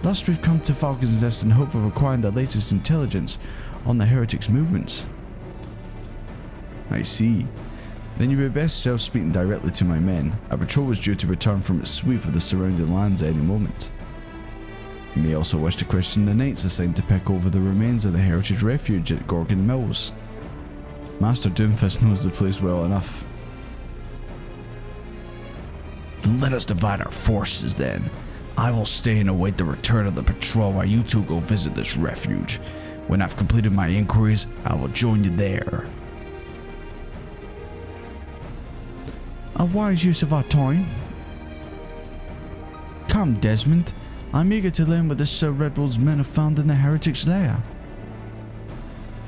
Thus we've come to Falcon's Nest in hope of acquiring the latest intelligence on the heretics' movements. I see. Then you would best self speaking directly to my men. A patrol is due to return from its sweep of the surrounding lands at any moment. You may also wish to question the knights assigned to pick over the remains of the Heritage Refuge at Gorgon Mills. Master Doomfist knows the place well enough. Let us divide our forces then. I will stay and await the return of the patrol while you two go visit this refuge. When I've completed my inquiries, I will join you there. A wise use of our time. Come, Desmond. I'm eager to learn what this Sir Redwald's men have found in the Heretics' lair.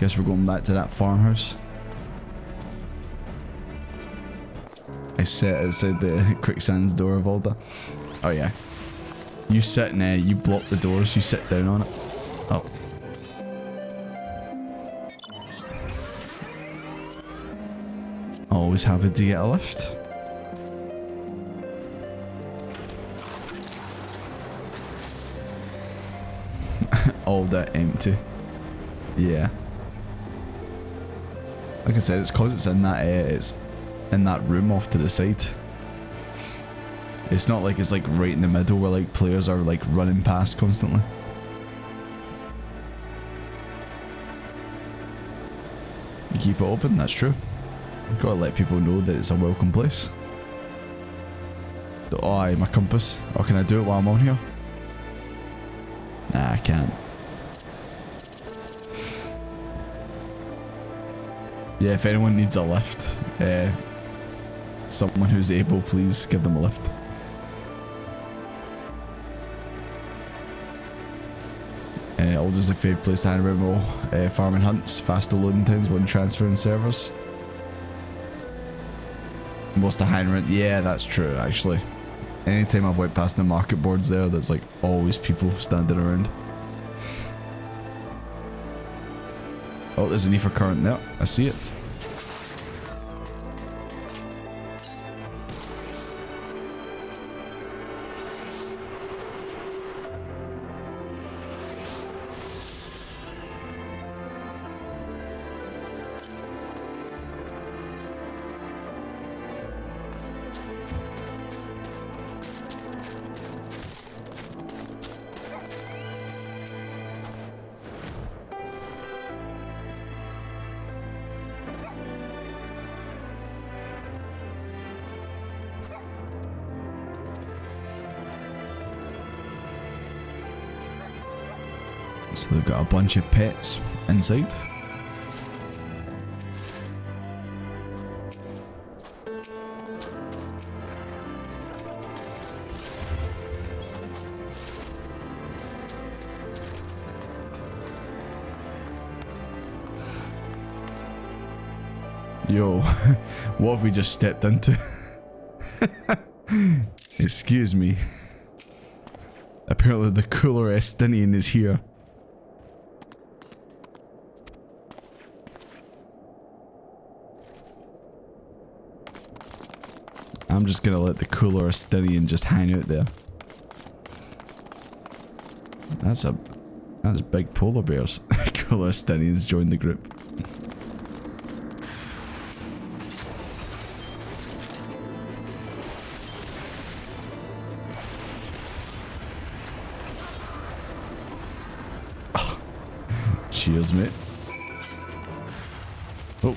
Guess we're going back to that farmhouse. I sat outside the quicksand's door of Alda. Oh yeah. You sit in there, you block the doors, you sit down on it. Oh. Always happy to get a lift. All that empty. Yeah. Like I said, it's cause it's in that room off to the side. It's not like it's like right in the middle where like players are like running past constantly. You keep it open, that's true. You've got to let people know that it's a welcome place. Oh, aye, my compass. Oh, can I do it while I'm on here? Nah, I can't. Yeah, if anyone needs a lift, someone who's able, please give them a lift. Alder's a favourite place to hang around more farming hunts, faster loading times when transferring servers. Most of hang around, yeah, that's true actually. Anytime I've went past the market boards there, there's like always people standing around. Oh, there's an ether current there. I see it. So they've got a bunch of pets inside. Yo, what have we just stepped into? Excuse me. Apparently the cooler Estinian is here. I'm just gonna let the cooler Estinian just hang out there. That's big polar bears. Cooler Estinians joined the group. Cheers, mate. Oh.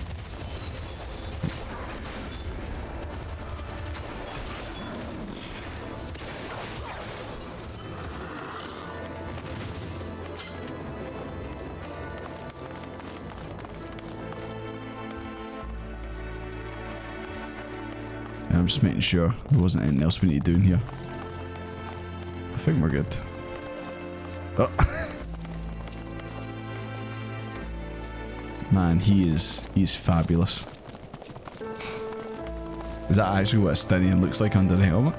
I'm just making sure there wasn't anything else we need to do in here. I think we're good. Oh. Man, he's fabulous. Is that actually what a Styrian looks like under the helmet?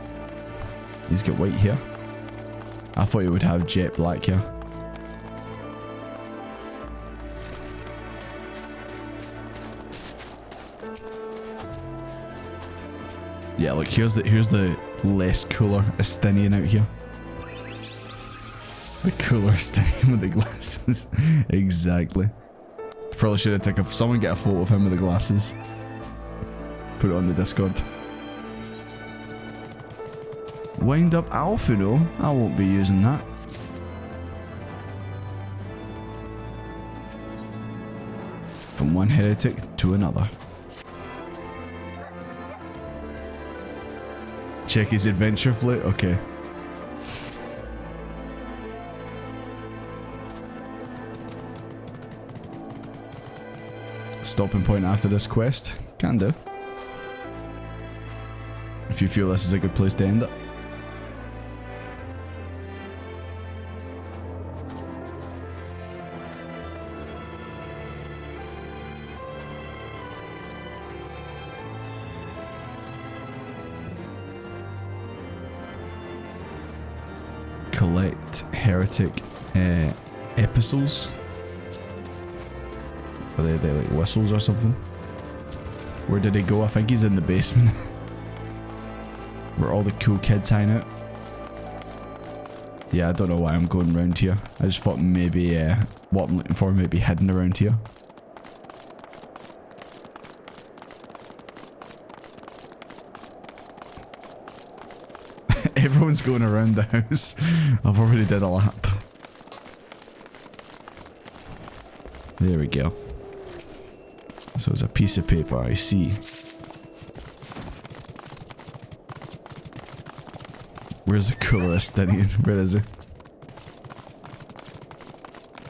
He's got white hair. I thought he would have jet black hair. Yeah, look, here's the less cooler Estinian out here. The cooler Estinian with the glasses. Exactly. Probably should have taken someone get a photo of him with the glasses. Put it on the Discord. Wind up Alpha, no? I won't be using that. From one heretic to another. Check his adventure flute? Okay. Stopping point after this quest? Can do. If you feel this is a good place to end it. Collect heretic epistles. Are they like whistles or something? Where did he go? I think he's in the basement. Where all the cool kids hang out. Yeah, I don't know why I'm going around here. I just thought maybe what I'm looking for may be hidden around here. Everyone's going around the house. I've already did a lap. There we go. So it's a piece of paper, I see. Where's the cooler Estinian? Where is he?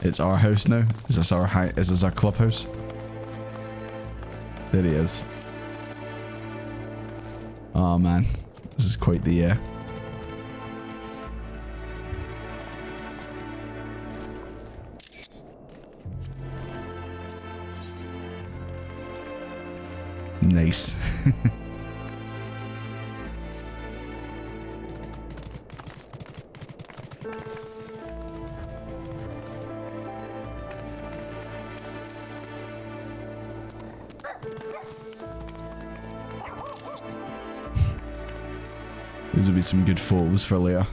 It's our house now. Is this our clubhouse? There he is. Oh man, this is quite the nice. These will be some good photos for later.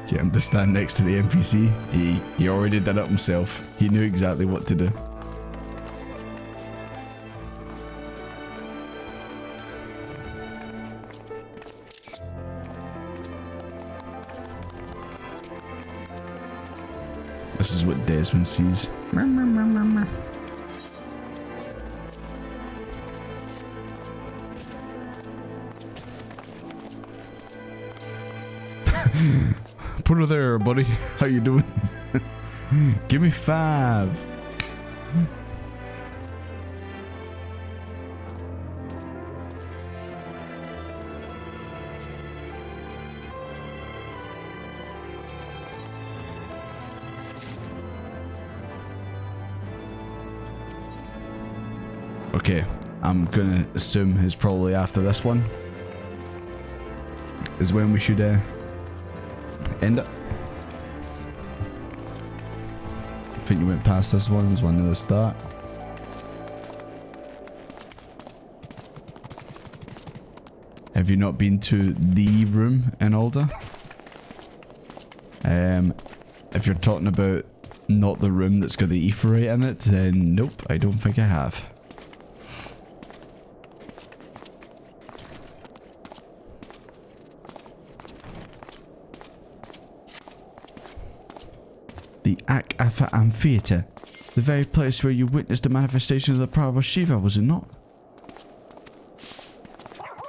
Get him to stand next to the NPC. He already did it himself. He knew exactly what to do. This is what Desmond sees. Put her there, buddy. How you doing? Give me 5. Okay, I'm gonna assume it's probably after this one is when we should end it. I think you went past this one. There's one at the start. Have you not been to the room in Alder? If you're talking about not the room that's got the aephorite in it, then nope, I don't think I have. The XIV Amphitheatre. The very place where you witnessed the manifestation of the power of Shiva, was it not?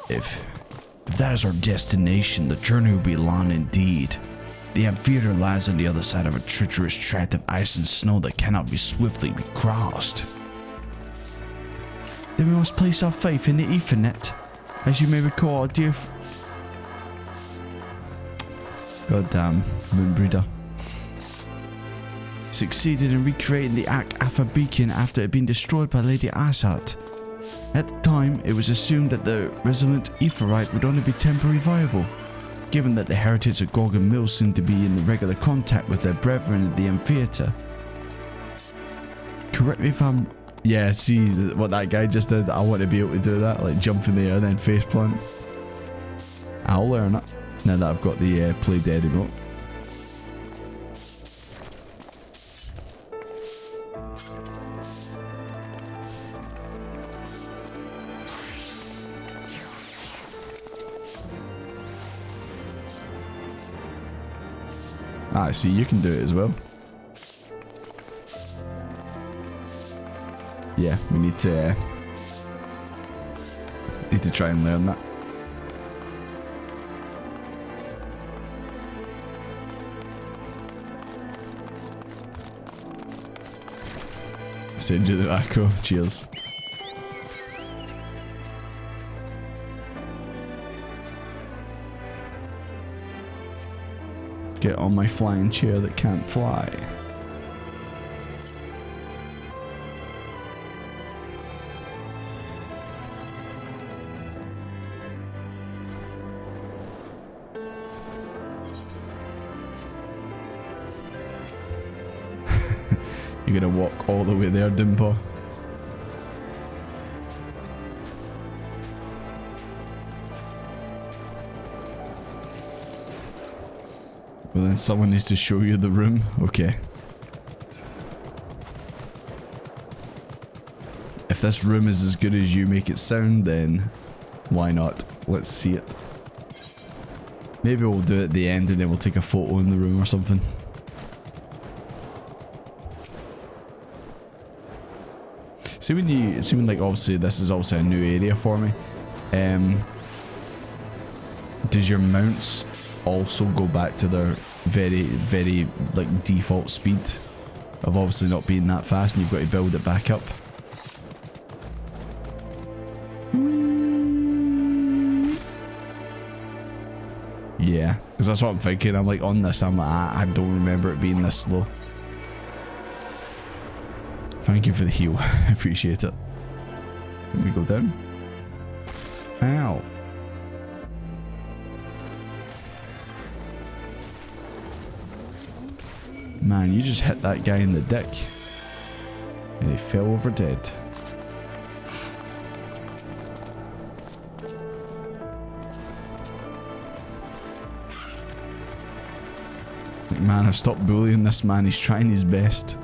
If that is our destination, the journey will be long indeed. The amphitheater lies on the other side of a treacherous tract of ice and snow that cannot be swiftly crossed. Then we must place our faith in the Ethernet. As you may recall, our dear... Goddamn, Moonbreeder. Succeeded in recreating the XIV beacon after it had been destroyed by Lady Asat. At the time, it was assumed that the resolute aephorite would only be temporarily viable, given that the heretics of Gorgon Mill seemed to be in regular contact with their brethren at the amphitheatre. Correct me if I'm... Yeah, see what that guy just did? I want to be able to do that, like jump in the air then faceplant. I'll learn it, now that I've got the play dead emote. Ah, see, you can do it as well. Yeah, we need to try and learn that. Send you the macro. Cheers. Get on my flying chair that can't fly. You're gonna walk all the way there, Dimpo. Well, then someone needs to show you the room. Okay. If this room is as good as you make it sound, then why not? Let's see it. Maybe we'll do it at the end and then we'll take a photo in the room or something. Assuming like obviously this is also a new area for me. Does your mounts also go back to their very like default speed of obviously not being that fast, and you've got to build it back up? Yeah, because that's what I'm thinking. I'm like on this, I'm like, I don't remember it being this slow. Thank you for the heal. I appreciate it. Let me go down. Ow. Man, you just hit that guy in the dick. And he fell over dead. Like, man, I've stopped bullying this man. He's trying his best.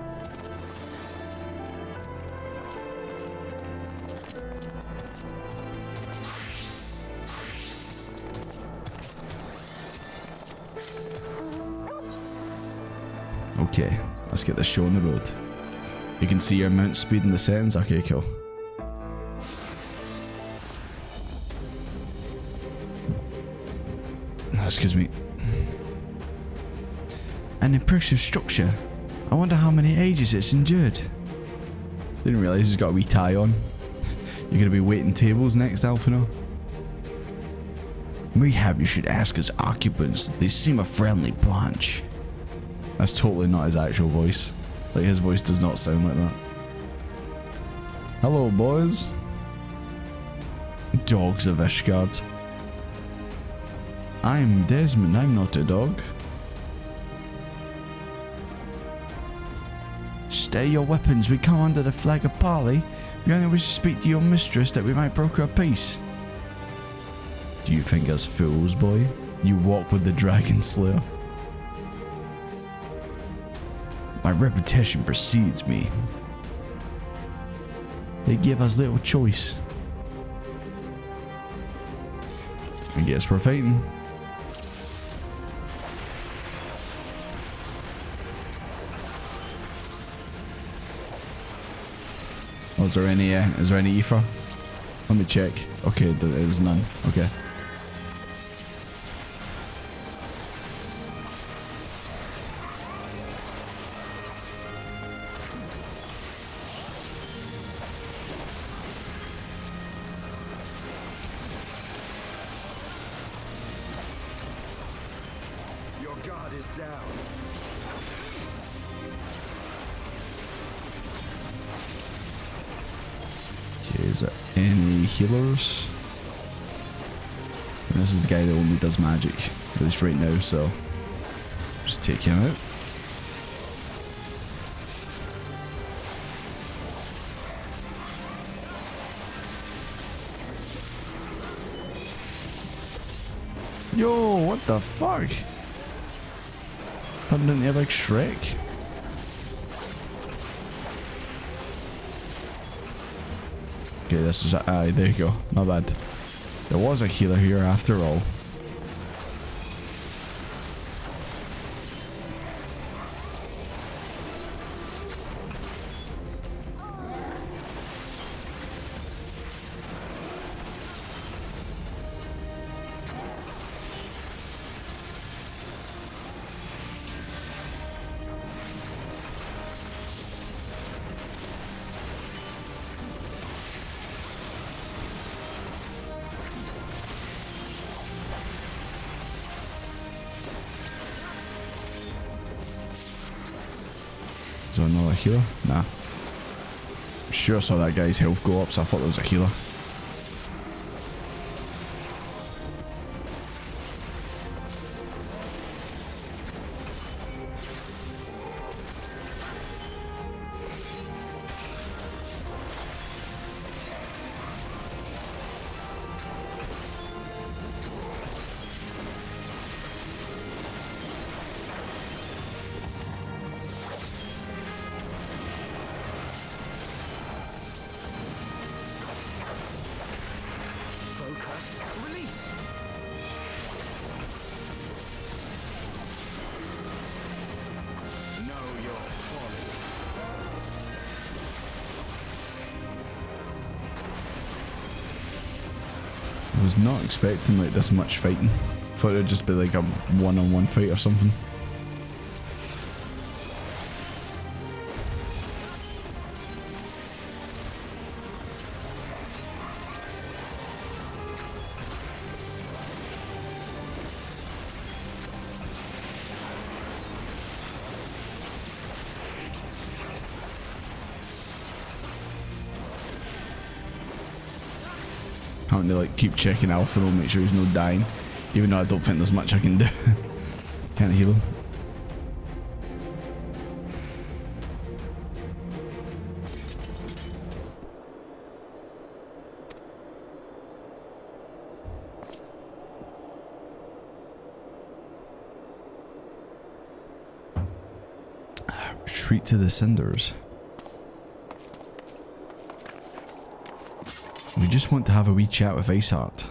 Okay, let's get this show on the road. You can see your mount speed in the settings. Okay, cool. Excuse me. An impressive structure. I wonder how many ages it's endured. Didn't realise he's got a wee tie on. You're gonna be waiting tables next, Alphino? Mayhap you should ask his occupants. They seem a friendly bunch. That's totally not his actual voice. Like, his voice does not sound like that. Hello, boys. Dogs of Ishgard. I'm Desmond, I'm not a dog. Stay your weapons, we come under the flag of parley. We only wish to speak to your mistress that we might broker a peace. Do you think us fools, boy? You walk with the Dragon Slayer. My reputation precedes me. They give us little choice. I guess we're fighting. Oh, is there any ether? Let me check. Okay, there is none. Okay. Your guard is down. Okay, is there any healers? And this is the guy that only does magic, at least right now, so just take him out. Yo, what the fuck? Turned into like Shrek. Okay, this is there you go. Not bad. There was a healer here after all. Is there another healer? Nah. I'm sure I saw that guy's health go up, so I thought there was a healer. Release! Know your folly. I was not expecting like this much fighting. Thought it would just be like a one-on-one fight or something. Having to like keep checking Alpha to make sure he's not dying, even though I don't think there's much I can do. Can't heal him. Retreat to the cinders. We just want to have a wee chat with Iceheart.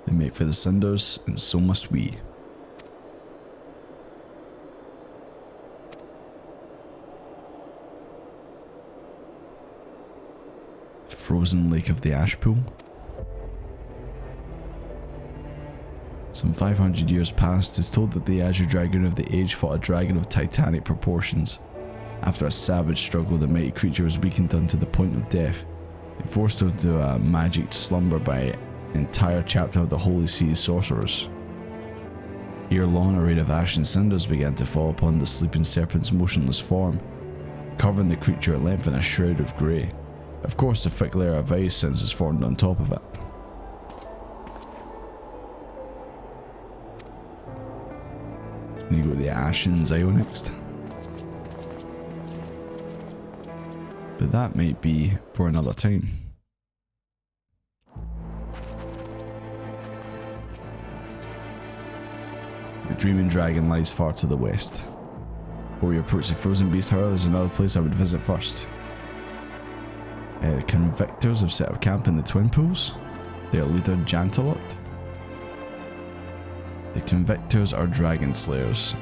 They make for the cinders, and so must we. The frozen lake of the ash pool. Some 500 years past, it's told that the Azure Dragon of the Age fought a dragon of titanic proportions. After a savage struggle, the mighty creature was weakened unto the point of death. It forced her to a magic slumber by an entire chapter of the Holy Sea's sorcerers. Ere long, a rain of ash and cinders began to fall upon the sleeping serpent's motionless form, covering the creature at length in a shroud of grey. Of course, a thick layer of ice since is formed on top of it. And you go to the Ashen Zio next. But that might be for another time. The Dreaming Dragon lies far to the west. Before we approach the Frozen Beast, however, there's another place I would visit first. The Convictors have set up camp in the Twin Pools. Their leader, Jantalot. The Convictors are dragon slayers.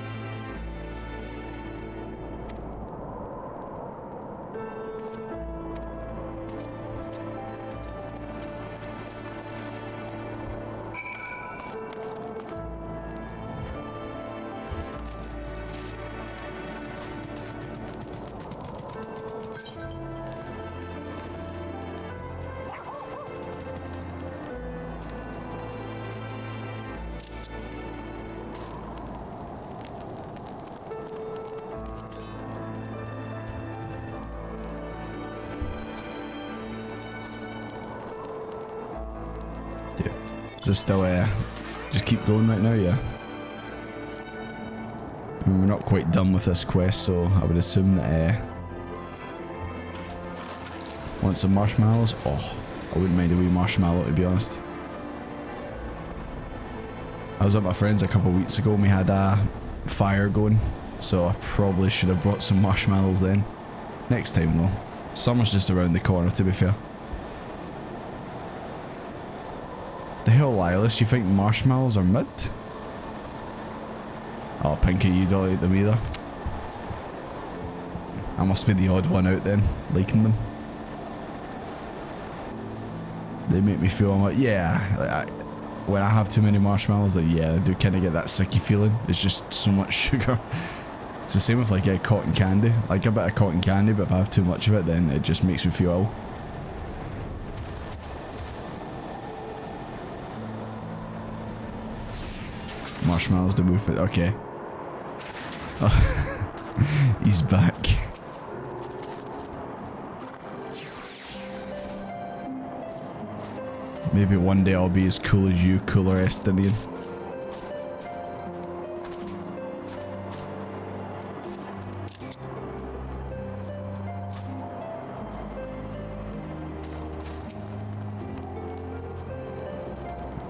Just still just keep going right now, yeah. I mean, we're not quite done with this quest, so I would assume that want some marshmallows? Oh, I wouldn't mind a wee marshmallow, to be honest. I was at my friend's a couple of weeks ago and we had a fire going, so I probably should have brought some marshmallows then. Next time though. Summer's just around the corner, to be fair. The hell, Lilas, you think marshmallows are mid? Oh, Pinky, you don't like them either. I must be the odd one out then, liking them. They make me feel, I'm like, yeah, when I have too many marshmallows, like, yeah, I do kind of get that sicky feeling. There's just so much sugar. It's the same with like cotton candy. Like a bit of cotton candy, but if I have too much of it, then it just makes me feel ill. Marshmallows to move it. Okay. Oh, he's back. Maybe one day I'll be as cool as you, cooler Estinian.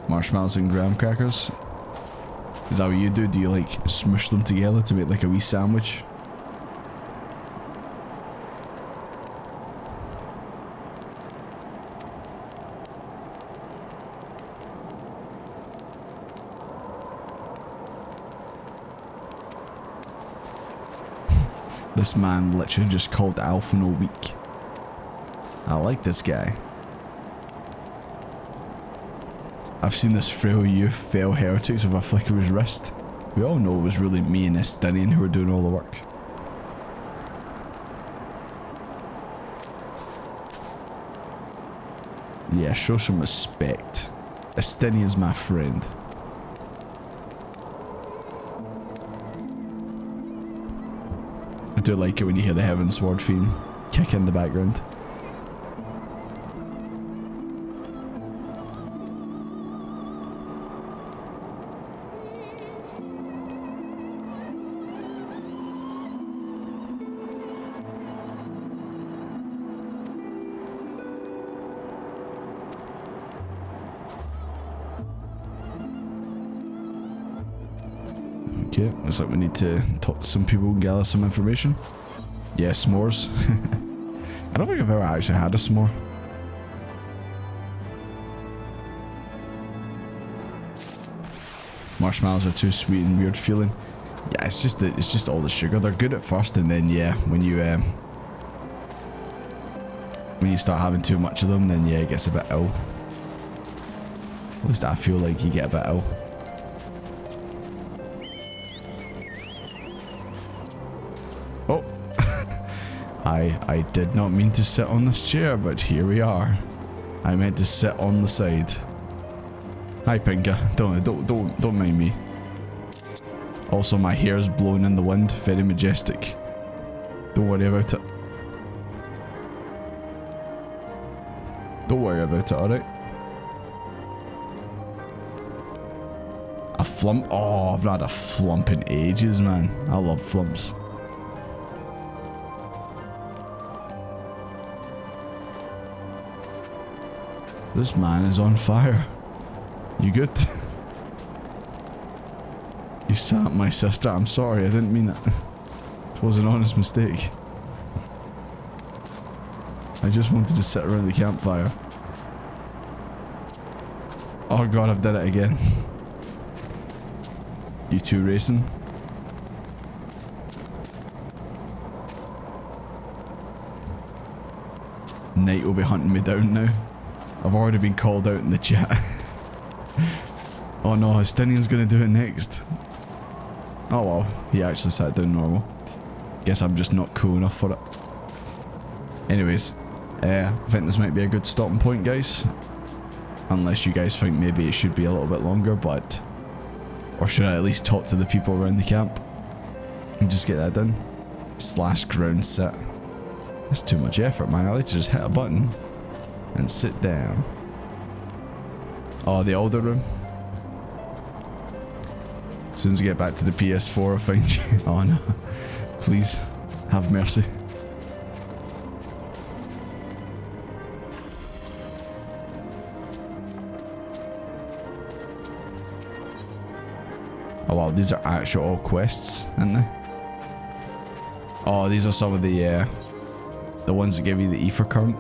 Marshmallows and graham crackers. Is that what you do? Do you like smush them together to make like a wee sandwich? This man literally just called Alphino weak. I like this guy. I've seen this frail youth fell heretics with a flick of his wrist. We all know it was really me and Estinian who were doing all the work. Yeah, show some respect. Estinian's my friend. I do like it when you hear the Heavensward theme kick in the background. Okay, looks like we need to talk to some people and gather some information. Yeah, s'mores. I don't think I've ever actually had a s'more. Marshmallows are too sweet and weird feeling. Yeah, it's just all the sugar. They're good at first, and then yeah, when you start having too much of them, then yeah, it gets a bit ill. At least I feel like you get a bit ill. Oh, I did not mean to sit on this chair, but here we are. I meant to sit on the side. Hi, Pinka. Don't mind me. Also, my hair's blowing in the wind. Very majestic. Don't worry about it. Don't worry about it, alright? A flump? Oh, I've not had a flump in ages, man. I love flumps. This man is on fire. You good? You sat my sister. I'm sorry, I didn't mean it. It was an honest mistake. I just wanted to sit around the campfire. Oh god, I've done it again. You two racing? Knight will be hunting me down now. I've already been called out in the chat. Oh no, Justinian's gonna do it next. Oh well, he actually sat down normal. Guess I'm just not cool enough for it. Anyways, I think this might be a good stopping point, guys. Unless you guys think maybe it should be a little bit longer, but... Or should I at least talk to the people around the camp? And just get that done. / ground sit. That's too much effort, man. I like to just hit a button and sit down. Oh, the older room. As soon as I get back to the PS4, I find you. Oh no. Please, have mercy. Oh wow, these are actual all quests, aren't they? Oh, these are some of the ones that give you the ether current.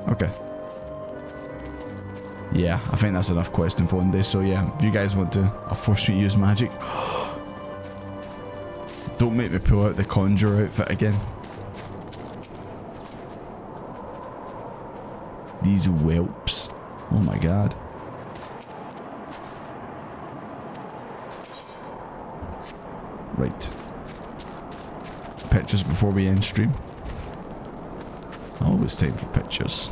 Okay. Yeah, I think that's enough questing for one day. So yeah, if you guys want to force me to use magic, don't make me pull out the conjurer outfit again. These whelps. Oh my god. Right. Pictures before we end stream. Always time for pictures.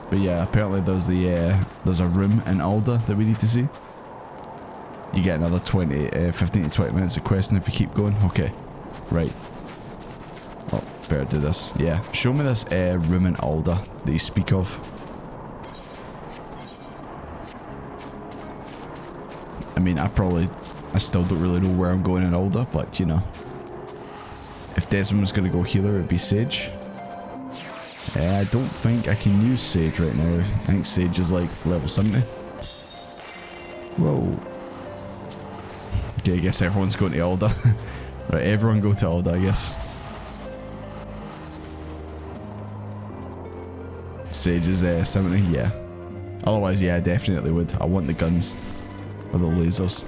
But yeah, apparently there's a room in Alda that we need to see. You get another 15 to 20 minutes of questing if you keep going. Okay, right. Oh, better do this. Yeah, show me this room in Alda that you speak of. I mean, I still don't really know where I'm going in Alda, but you know. If Desmond was going to go healer, it'd be Sage. I don't think I can use Sage right now. I think Sage is like level 70. Whoa. Okay, I guess everyone's going to Alda. Right, everyone go to Alda, I guess. Sage is 70, yeah. Otherwise, yeah, I definitely would. I want the guns. Or the lasers.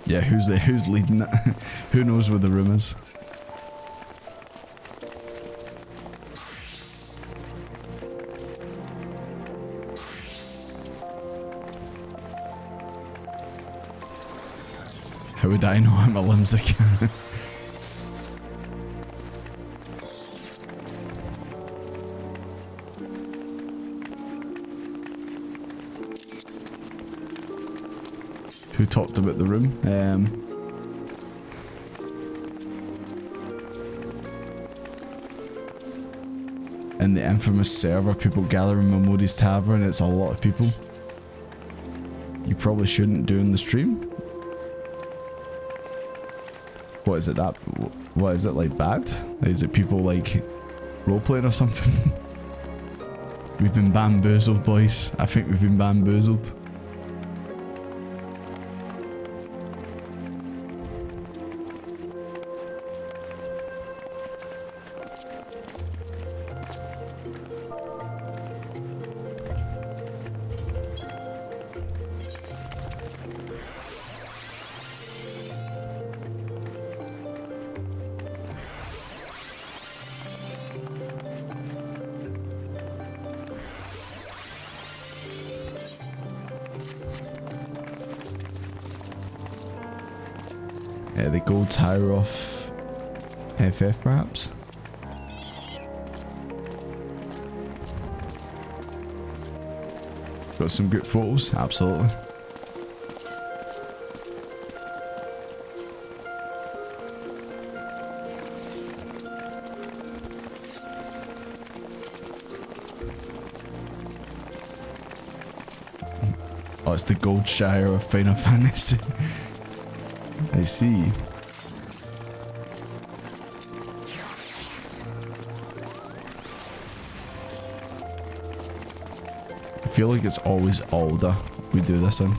Yeah, who's leading that? Who knows where the room is? How would I know I'm a Limsic? Who talked about the room? In the infamous server, people gather in Momodi's Tavern. It's a lot of people. You probably shouldn't do in the stream. What is it that? What is it, like bad? Is it people like roleplaying or something? We've been bamboozled, boys. I think we've been bamboozled. The gold tower of FF, perhaps? Got some good photos, absolutely. Oh, it's the Goldshire of Final Fantasy. I see. I feel like it's always Alda we do this in.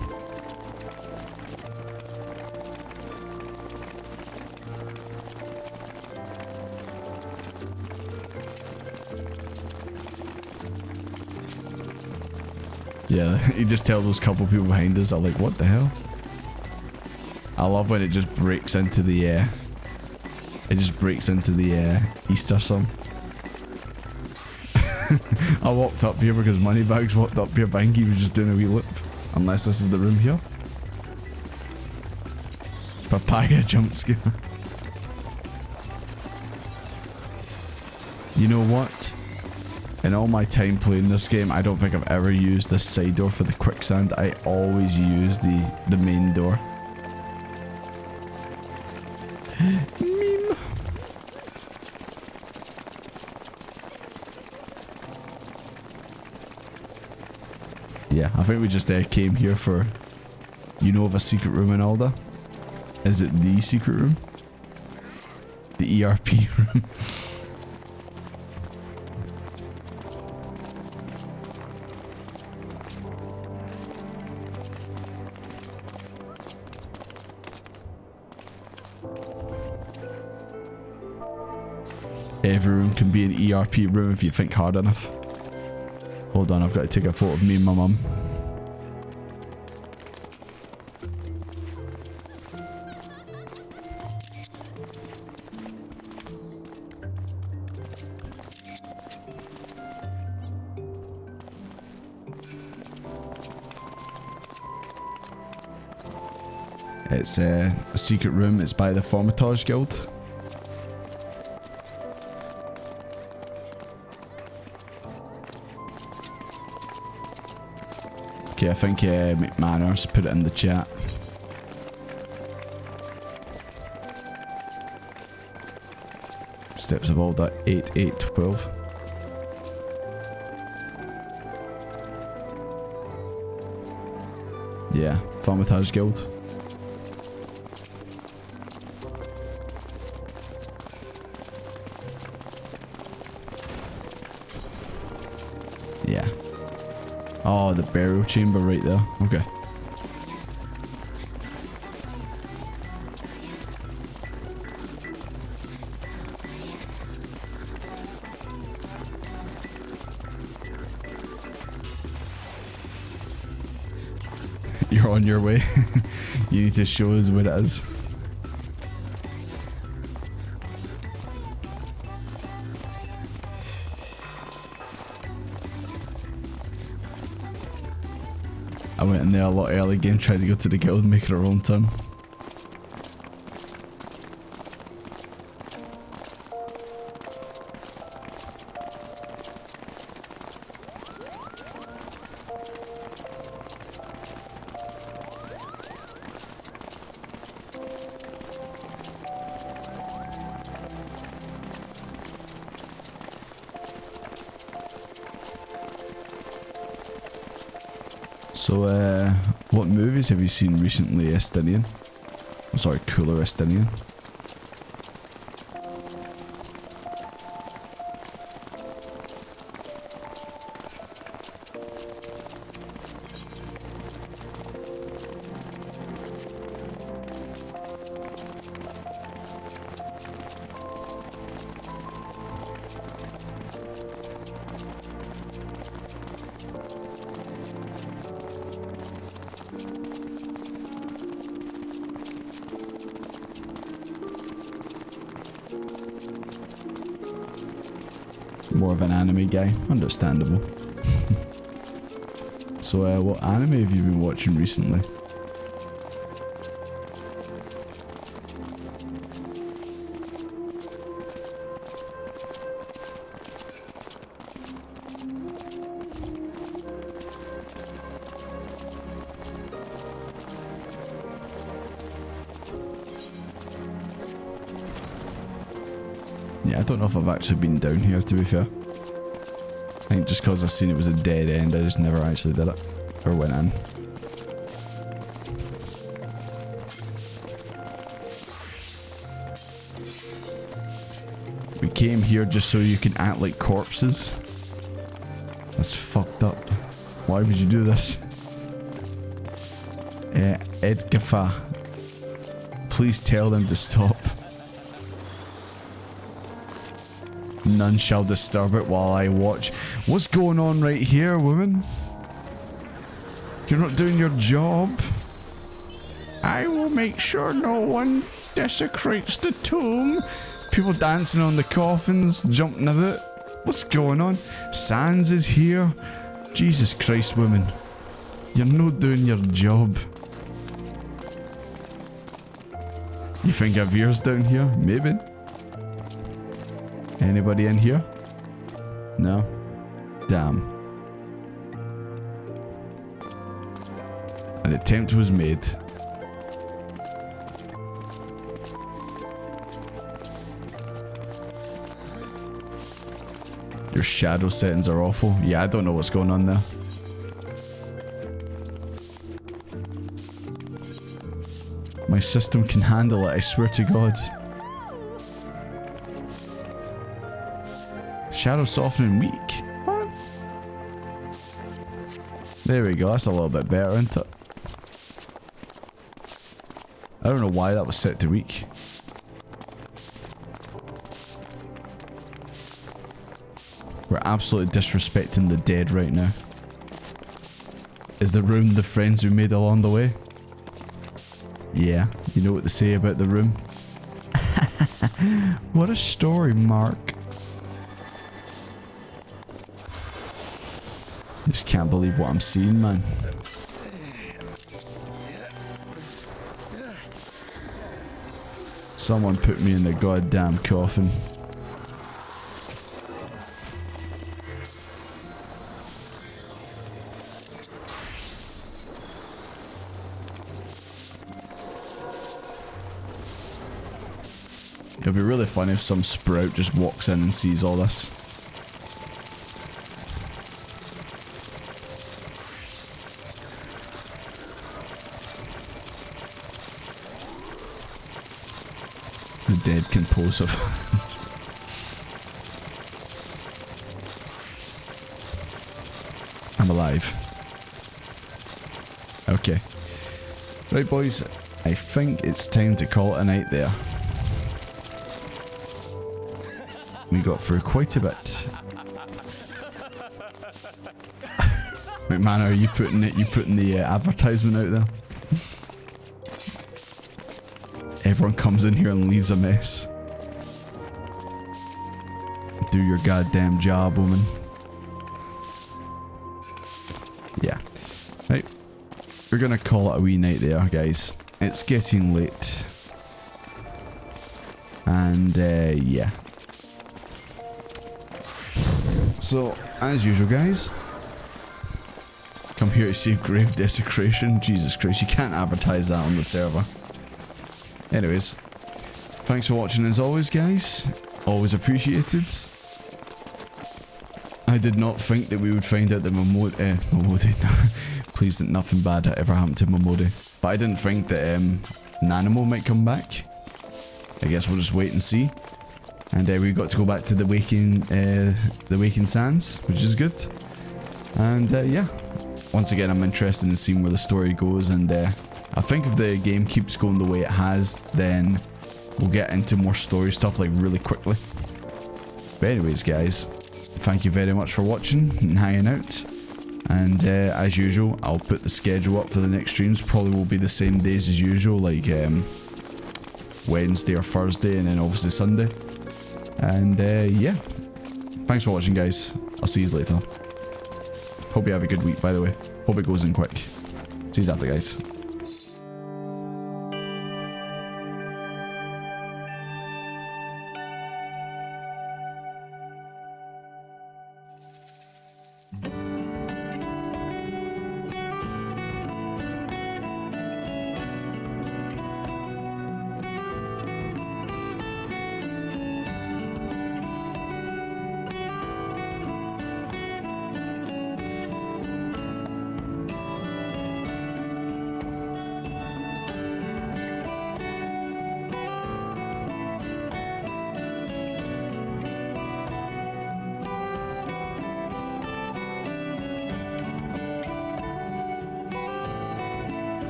Yeah, you just tell those couple people behind us are like, what the hell? I love when it just breaks into the Easter song. I walked up here because Moneybags walked up here, bang, he was just doing a wee lip. Unless this is the room here. Papaya jump scare. You know what? In all my time playing this game, I don't think I've ever used this side door for the quicksand. I always use the main door. Meme. Yeah, I think we just came here for... You know of a secret room in Alda? Is it the secret room? The ERP room? Every room can be an ERP room if you think hard enough. Hold on, I've got to take a photo of me and my mum. It's a secret room. It's by the Formatage Guild. Okay, I think McManus put it in the chat. Steps of Alda 8812. Yeah, Formatage Guild. Yeah. Oh, the burial chamber right there. Okay. You're on your way. You need to show us what it is. I went in there a lot early game, tried to go to the guild and make it our own time. So, what movies have you seen recently, Estinian? I'm sorry, Cooler Estinian. More of an anime guy, understandable. So what anime have you been watching recently? Yeah, I don't know if I've actually been down here, to be fair. I think just because I seen it was a dead end, I just never actually did it. Or went in. came here just so you can act like corpses? That's fucked up. Why would you do this? Edgafa. Please tell them to stop. None shall disturb it while I watch. What's going on right here, woman? You're not doing your job. I will make sure no one desecrates the tomb. People dancing on the coffins, jumping about. What's going on? Sans is here. Jesus Christ, woman. You're not doing your job. You think Avir's down here? Maybe. Anybody in here? No? Damn. An attempt was made. Your shadow settings are awful. Yeah, I don't know what's going on there. My system can handle it, I swear to God. Shadow softening weak. What? There we go, that's a little bit better, isn't it? I don't know why that was set to weak. We're absolutely disrespecting the dead right now. Is the room the friends we made along the way? Yeah, you know what to say about the room. What a story, Mark. Just can't believe what I'm seeing, man. Someone put me in the goddamn coffin. It'd be really funny if some sprout just walks in and sees all this. The dead composer. I'm alive. Okay. Right, boys. I think it's time to call it a night there. We got through quite a bit. McMahon, are you putting it? You putting the advertisement out there? Everyone comes in here and leaves a mess. Do your goddamn job, woman. Yeah. Right. We're gonna call it a wee night there, guys. It's getting late. And, yeah. So, as usual, guys. Come here to save grave desecration. Jesus Christ, you can't advertise that on the server. Anyways, thanks for watching as always, guys. Always appreciated. I did not think that we would find out that Momodi. Please, that nothing bad ever happened to Momodi. But I didn't think that Nanimo might come back. I guess we'll just wait and see. And we got to go back to the Waking Sands, which is good. And yeah, once again, I'm interested in seeing where the story goes, and I think if the game keeps going the way it has, then we'll get into more story stuff like really quickly. But anyways, guys, thank you very much for watching and hanging out. And as usual, I'll put the schedule up for the next streams. Probably will be the same days as usual, like Wednesday or Thursday, and then obviously Sunday. And yeah, thanks for watching, guys. I'll see you later. Hope you have a good week, by the way. Hope it goes in quick. See you after, guys. you